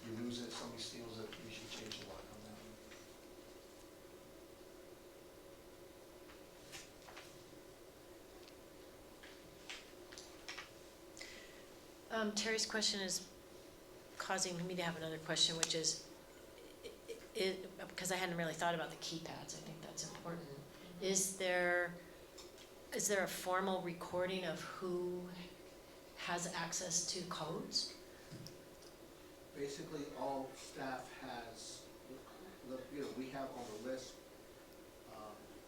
you lose it, somebody steals it, you should change the lock on that one. Terry's question is causing me to have another question, which is, because I hadn't really thought about the keypads, I think that's important. Is there a formal recording of who has access to codes? Basically, all staff has, we have on the list,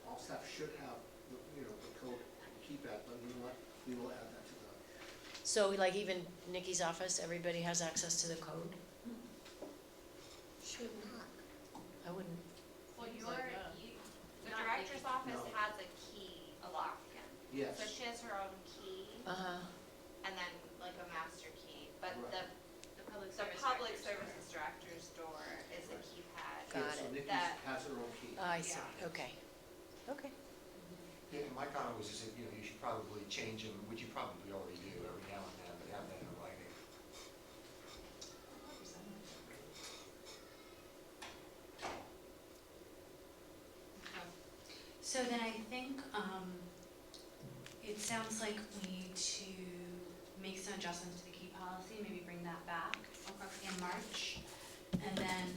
all staff should have, the code keypad, but we will add that to the. So like even Nikki's office, everybody has access to the code? Should not. I wouldn't, Well, Seems like that. the director's office No. has a key, a lock, Yes. so she has her own key, and then like a master key, but Right. the public services director's door is a keypad. Got Yeah, so it. Nikki That- has her own key. I see, Yeah. okay, okay. Yeah, and my comment was, is that, you should probably change them, which you probably already do every now and then, but have that in writing. So then I think, it sounds like we need to make some adjustments to the key policy, maybe bring that back in March. And then,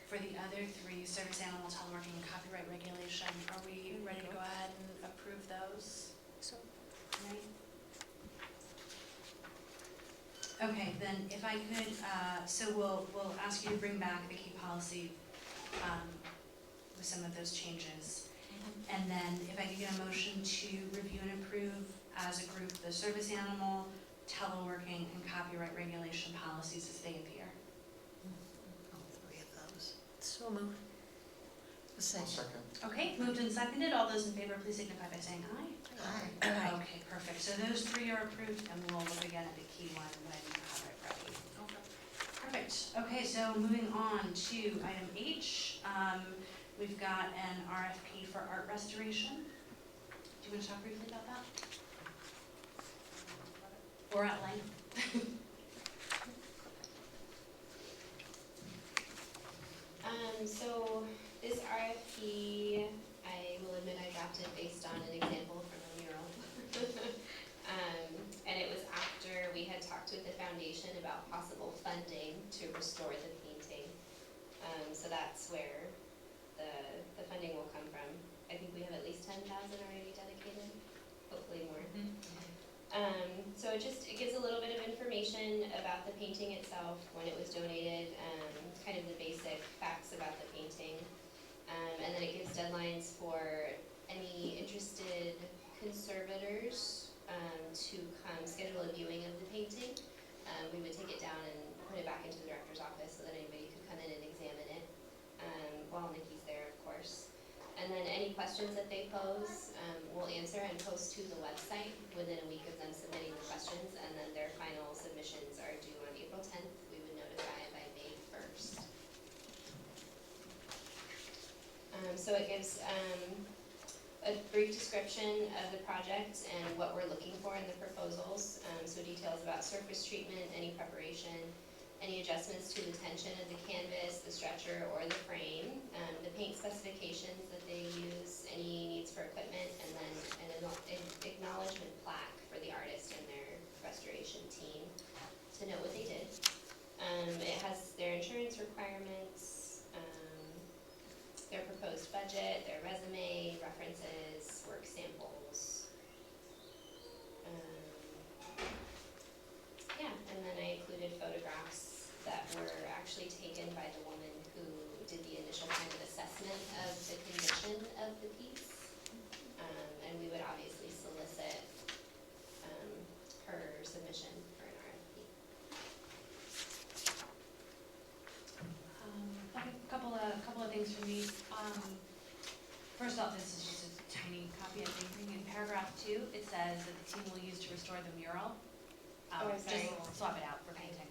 for the other 3, service animal, teleworking, and copyright regulation, are we ready to go ahead and approve those? So, Right? Okay, then if I could, so we'll ask you to bring back the key policy, with some of those changes. And then if I could get a motion to review and approve as a group, the service animal, teleworking, and copyright regulation policies as they appear. All 3 of those. so move. A I'll second. second. Okay, moved and seconded, all those in favor, please signify by saying aye. Aye. Okay, perfect, so those 3 are approved, and we'll look again at the key one when you have it ready. Perfect, okay, so moving on to item H, we've got an RFP for art restoration. Do you want to talk briefly about that? Or at length? So This RFP, I will admit I drafted based on an example from a mural. And it was after we had talked with the foundation about possible funding to restore the painting. So that's where the funding will come from. I think we have at least 10,000 already dedicated, hopefully more. So it gives a little bit of information about the painting itself, when it was donated, kind of the basic facts about the painting. And then it gives deadlines for any interested conservators to come schedule a viewing of the painting. We would take it down and put it back into the director's office so that anybody could come in and examine it, while Nikki's there, of course. And then any questions that they pose, we'll answer and post to the website within a week of them submitting the questions, and then their final submissions are due on April 10th. We would notify by May 1st. So it gives a brief description of the project and what we're looking for in the proposals. So details about surface treatment, any preparation, any adjustments to the tension of the canvas, the stretcher, or the frame, the paint specifications that they use, any needs for equipment, and then an acknowledgement plaque for the artist and their restoration team to know what they did. It has their insurance requirements, their proposed budget, their resume, references, work samples. Yeah, and then I included photographs that were actually taken by the woman who did the initial kind of assessment of the condition of the piece. And we would obviously solicit her submission for an RFP. A couple of things for me. First off, this is just a tiny copy of anything. In paragraph 2, it says that the team will use to restore the mural. Sorry. Just swap it out for painting.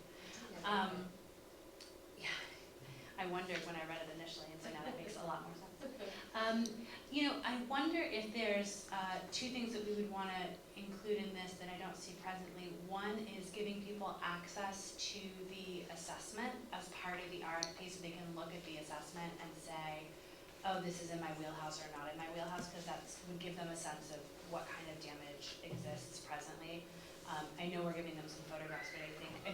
Yeah, I wondered when I read it initially, and so now that makes a lot more sense. I wonder if there's 2 things that we would want to include in this that I don't see presently. One is giving people access to the assessment as part of the RFP, so they can look at the assessment and say, oh, this is in my wheelhouse or not in my wheelhouse, because that would give them a sense of what kind of damage exists presently. I know we're giving them some photographs, but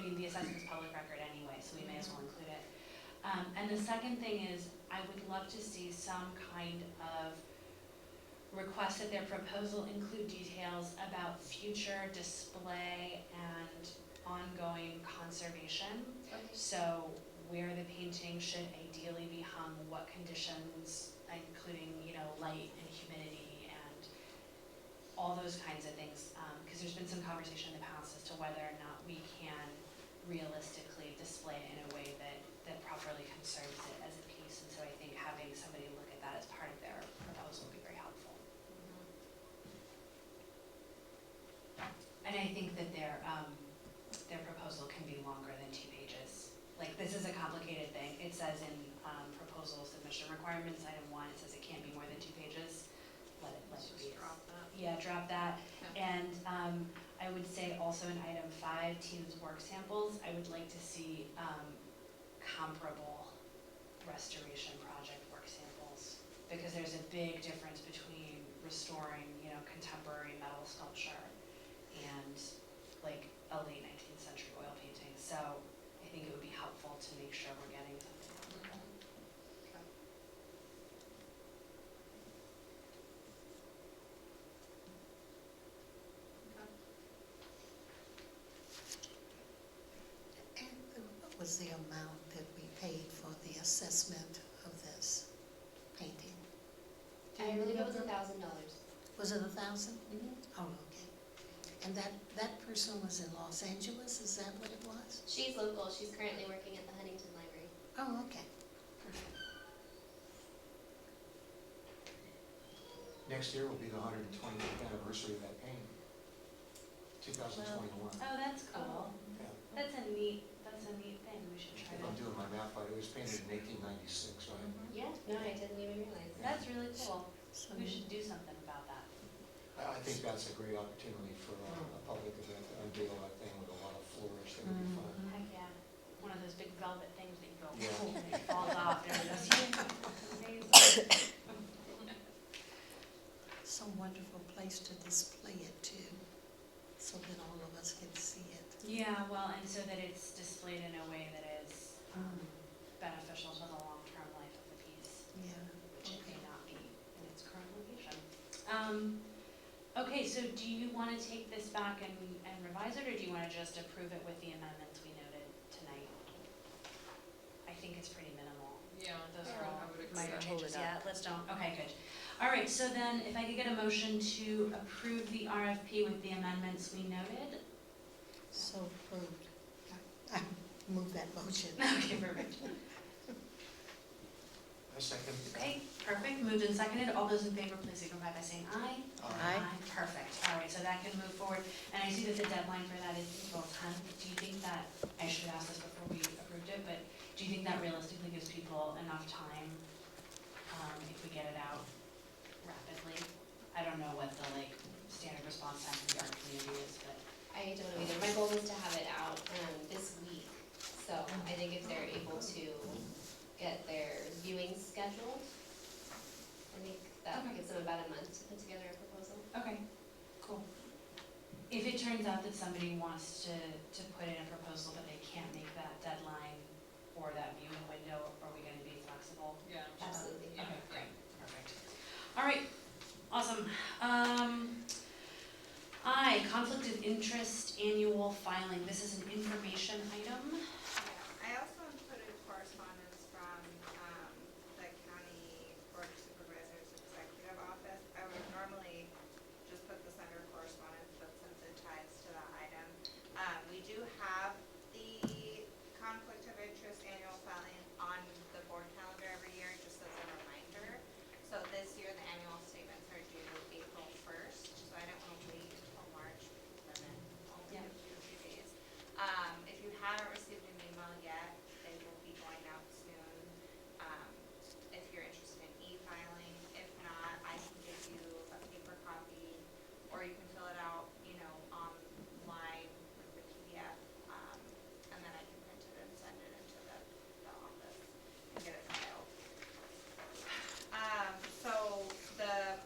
the assessment's public record anyway, so we may as well include it. And the second thing is, I would love to see some kind of request that their proposal include details about future display and ongoing conservation. Okay. So where the painting should ideally be hung, what conditions, including, light and humidity and all those kinds of things. Because there's been some conversation in the past as to whether or not we can realistically display it in a way that properly conserves it as a piece. And so I think having somebody look at that as part of their proposal would be very helpful. And I think that their proposal can be longer than 2 pages. Like, this is a complicated thing. It says in proposal submission requirements, item 1, it says it can't be more than 2 pages. Let it be. Drop that. Yeah, drop that. Yeah. And I would say also in item 5, teams work samples, I would like to see comparable restoration project work samples, because there's a big difference between restoring, contemporary metal sculpture and like a late 19th century oil painting. So I think it would be helpful to make sure we're getting something comparable. Okay. And what was the amount that we paid for the assessment of this painting? I believe it was $1,000. Was it 1,000? Mm-hmm. Oh, okay. And that person was in Los Angeles, is that what it was? She's local. She's currently working at the Huntington Library. Oh, okay. Next year will be the 120th anniversary of that painting, 2021. Oh, that's cool. Yeah. That's a neat thing. We should try If I'm that. doing my math right, it was painted in 1896, right? Yeah, no, I didn't even realize that. That's really cool. So We should do something about that. I think that's a great opportunity for a public event to unveil that thing with a lot of flourish. That would be fun. Heck yeah. One of those big velvet things that you go, Yeah. boom, and it falls off. There it goes. Amazing. wonderful place to display it too, so that all of us can see it. Yeah, well, and so that it's displayed in a way that is beneficial to the long-term life of the piece, Yeah. which it may not be in its current location. Okay, so do you want to take this back and revise it, or do you want to just approve it with the amendments we noted tonight? I think it's pretty minimal. Yeah, Those Yeah, are all I would minor accept. changes. Hold it Yeah, up. let's don't, okay, good. All right, so then if I could get a motion to approve the RFP with the amendments we noted? So approved. I move that motion. Okay, perfect. I second. Okay, perfect, moved and seconded, all those in favor, please signify by saying aye. Aye. Perfect, all right, so that can move forward, and I see that the deadline for that is April 10th. Do you think that, I should have asked this before we approved it, but do you think that realistically gives people enough time, if we get it out rapidly? I don't know what the, like, standard response time from the art community is, but. I don't know either. My goal is to have it out this week. So I think if they're able to get their viewing scheduled, I think that Okay. gives them about a month to put together a proposal. Okay, cool. If it turns out that somebody wants to put in a proposal but they can't make that deadline or that viewing window, are we gonna be flexible? Yeah. Absolutely. Yeah. Okay, great, perfect. All right, awesome. Conflict of interest annual filing. This is an information item. Yeah, I also included correspondence from the county board of supervisors executive office. I would normally just put this under correspondence, but since it ties to the item, we do have the conflict of interest annual filing on the board calendar every year, just as a reminder. So this year, the annual statements are due April 1st, so I don't want to wait until March, and then only Yeah. give you a few days. If you haven't received an email yet, they will be going out soon. If you're interested in e-filing, if not, I can give you a paper copy, or you can fill it out, online with the PDF, and then I can print it and send it into the office and get it filed. So the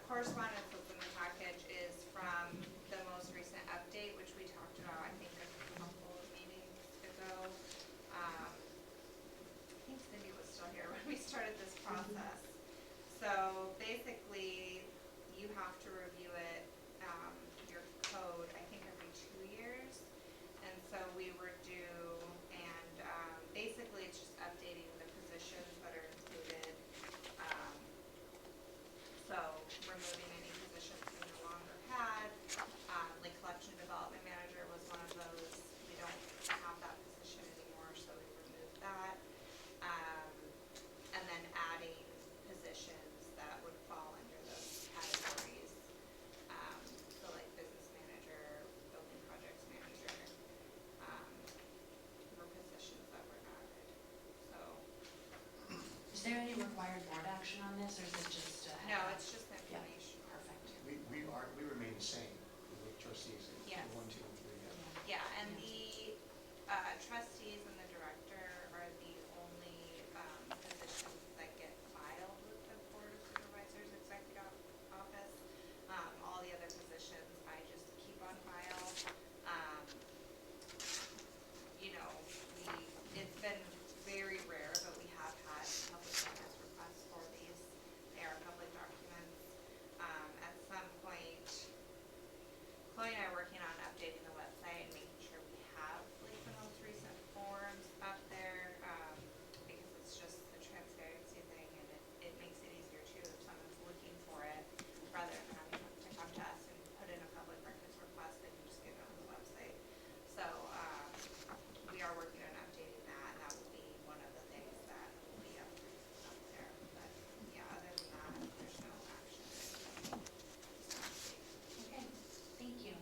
correspondence that's in the package is from the most recent update, which we talked about, I think, a couple of meetings ago. I think Cindy was still here when we started this process. So basically, you have to review it, your code, I think every 2 years. And so we were due, and basically it's just updating the positions that are included. So removing any positions we no longer had, like collection development manager was one of those. We don't have that position anymore, so we removed that. And then adding positions that would fall under those categories. So like business manager, building projects manager, were positions that were added. So, Is there any required board action on this, or is it just a heads no, up? it's just Yeah, information. perfect. We remain the same with trustees, Yes. 1, 2, and 3, yeah. Yeah, and the trustees and the director are the only positions that get filed with the Board of Supervisors Executive Office. All the other positions I just keep on file. It's been very rare, but we have had public comments requests for these. They are public documents. At some point, Chloe and I are working on updating the website and making sure we have like the most recent forms up there, because it's just a transparency thing, and it makes it easier too if someone's looking for it, rather than having to come to us and put in a public records request, they can just get it on the website. So, we are working on updating that, and that will be one of the things that will be up there. But yeah, other than that, there's no action. Just an update. Okay, thank you.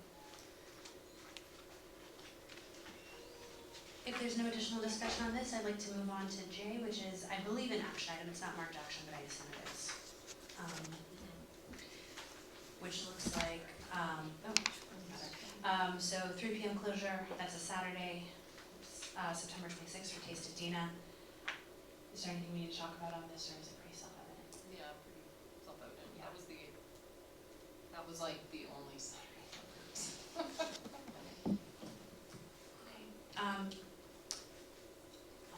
If there's no additional discussion on this, I'd like to move on to J, which is, I believe, an action item. It's not marked action, but I assume it is. Which looks like, so 3 p.m. closure, that's a Saturday, September 26th for Taste of Dina. Is there anything we need to talk about on this, or is it pretty self-evident? Yeah, pretty self-evident. Yeah. That was that was like the only Saturday that works. Okay, I'll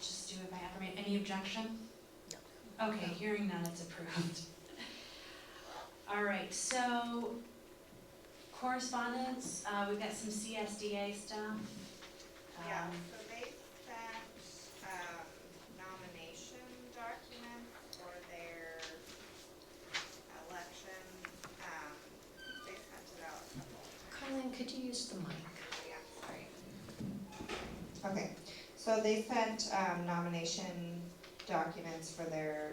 just do it by affirmation. Any objection? No. Okay, hearing none, it's approved. All right, so correspondence, we've got some CSDA stuff. Yeah, Um, so they sent, nomination documents for their election, they sent it out a couple of times. Colleen, could you use the mic? Yeah, sorry. Okay, so they sent nomination documents for their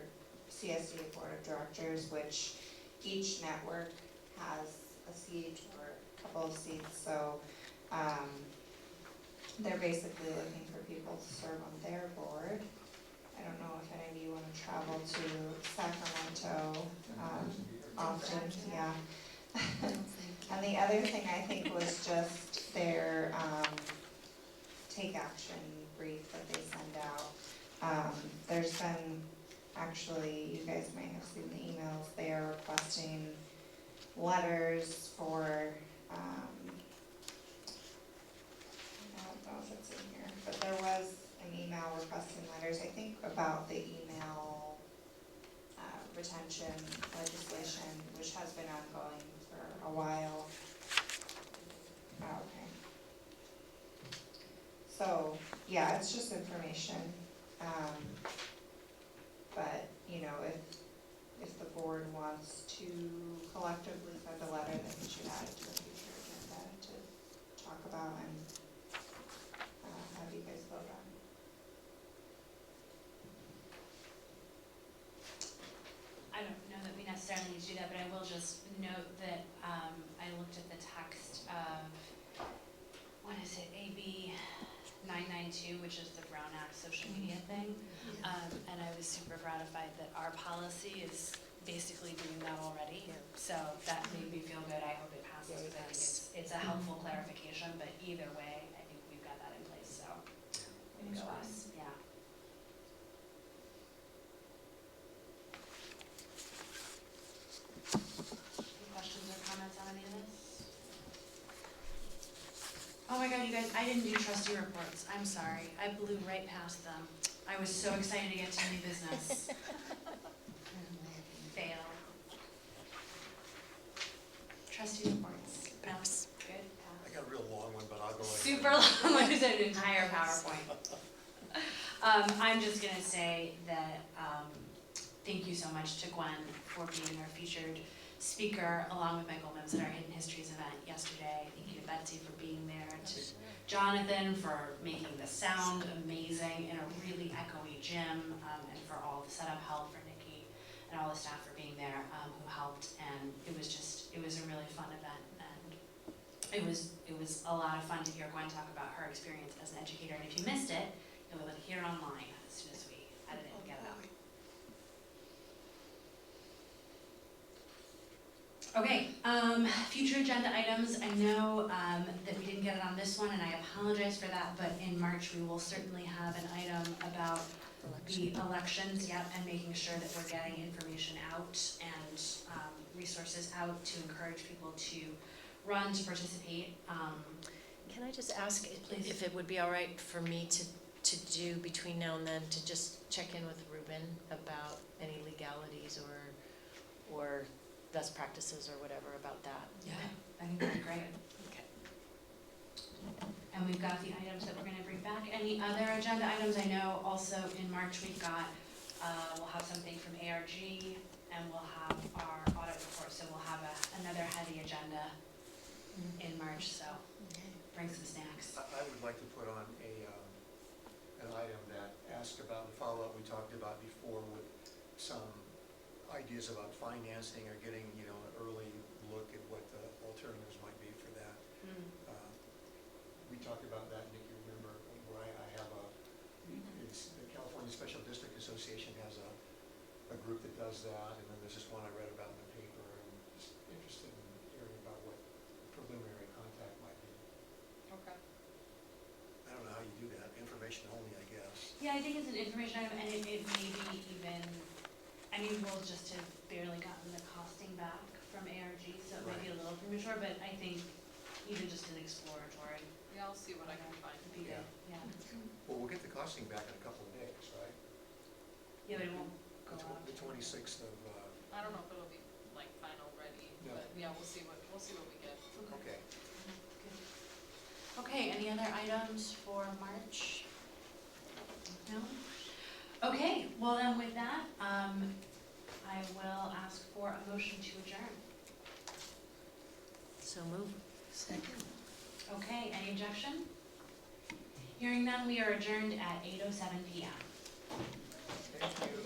CSD Board of Directors, which each network has a seat or a couple of seats, so they're basically looking for people to serve on their board. I don't know if any of you wanna travel to Sacramento often, yeah. And the other thing I think was just their take action brief that they send out. There's been, actually, you guys might have seen the emails, they are requesting letters for, I don't know if it's in here, but there was an email requesting letters, I think about the email retention legislation, which has been ongoing for a while. Oh, okay. So, yeah, it's just information, but, you know, if the board wants to collectively send a letter, then we should add it to a future agenda to talk about and have you guys vote on. I don't know that we necessarily need to do that, but I will just note that I looked at the text of, what is it, AB 992, which is the Brown Act social media thing. And I was super gratified that our policy is basically doing that already. Yeah. So that made me feel good. I hope it passes, because I think it's a helpful clarification, but either way, I think we've got that in place, so. Way to go us, yeah. Any questions or comments on any of this? Oh my god, you guys, I didn't do trustee reports, I'm sorry, I blew right past them. I was so excited to get to new business. Fail. Trustee reports, no, good, I pass. got a real long one, but I'll go ahead. Super long, like I said, an entire PowerPoint. I'm just gonna say that, thank you so much to Gwen for being our featured speaker, along with Michael Mims at our Hidden Histories event yesterday. Thank you to Betsy for being there, to Jonathan for making the sound amazing in a really echoey gym, and for all the setup help, for Nikki and all the staff for being there, who helped, and it was a really fun event, and it was a lot of fun to hear Gwen talk about her experience as an educator, and if you missed it, you'll be able to hear it online as soon as we edit it and get it out. Okay, future agenda items, I know that we didn't get it on this one, and I apologize for that, but in March, we will certainly have an item about the elections, yep, and making sure that we're getting information out and resources out to encourage people to run, to participate. Can I just ask Please. if it would be all right for me to do between now and then, to just check in with Ruben about any legalities or best practices or whatever about that? Yeah, I think that'd be great. Okay. And we've got the items that we're gonna bring back. Any other agenda items? I know also in March we've got, we'll have something from ARG, and we'll have our audit report, so we'll have another heavy agenda in March, so bring some snacks. I would like to put on an item that asks about the follow-up we talked about before, with some ideas about financing or getting, an early look at what the alternatives might be for that. We talked about that, Nick, you remember, where I have it's the California Special District Association has a group that does that, and then there's this one I read about in the paper, and I'm just interested in hearing about what preliminary contact might be. Okay. I don't know how you do that, information only, I guess. Yeah, I think it's an information item, and it may be even, we'll just have barely gotten the costing back from ARG, so it might be a little premature, but I think even just an exploratory Yeah, I'll see what I can find. would be good, yeah. Well, we'll get the costing back in a couple of days, right? Yeah, but it won't go out. The 26th of, I don't know if it'll be like final ready, No. but yeah, we'll see what we get. okay. Good. Okay, any other items for March? No? Okay, well then with that, I will ask for a motion to adjourn. So move. Second. Okay, any objection? Hearing none, we are adjourned at 8:07 PM. Thank you.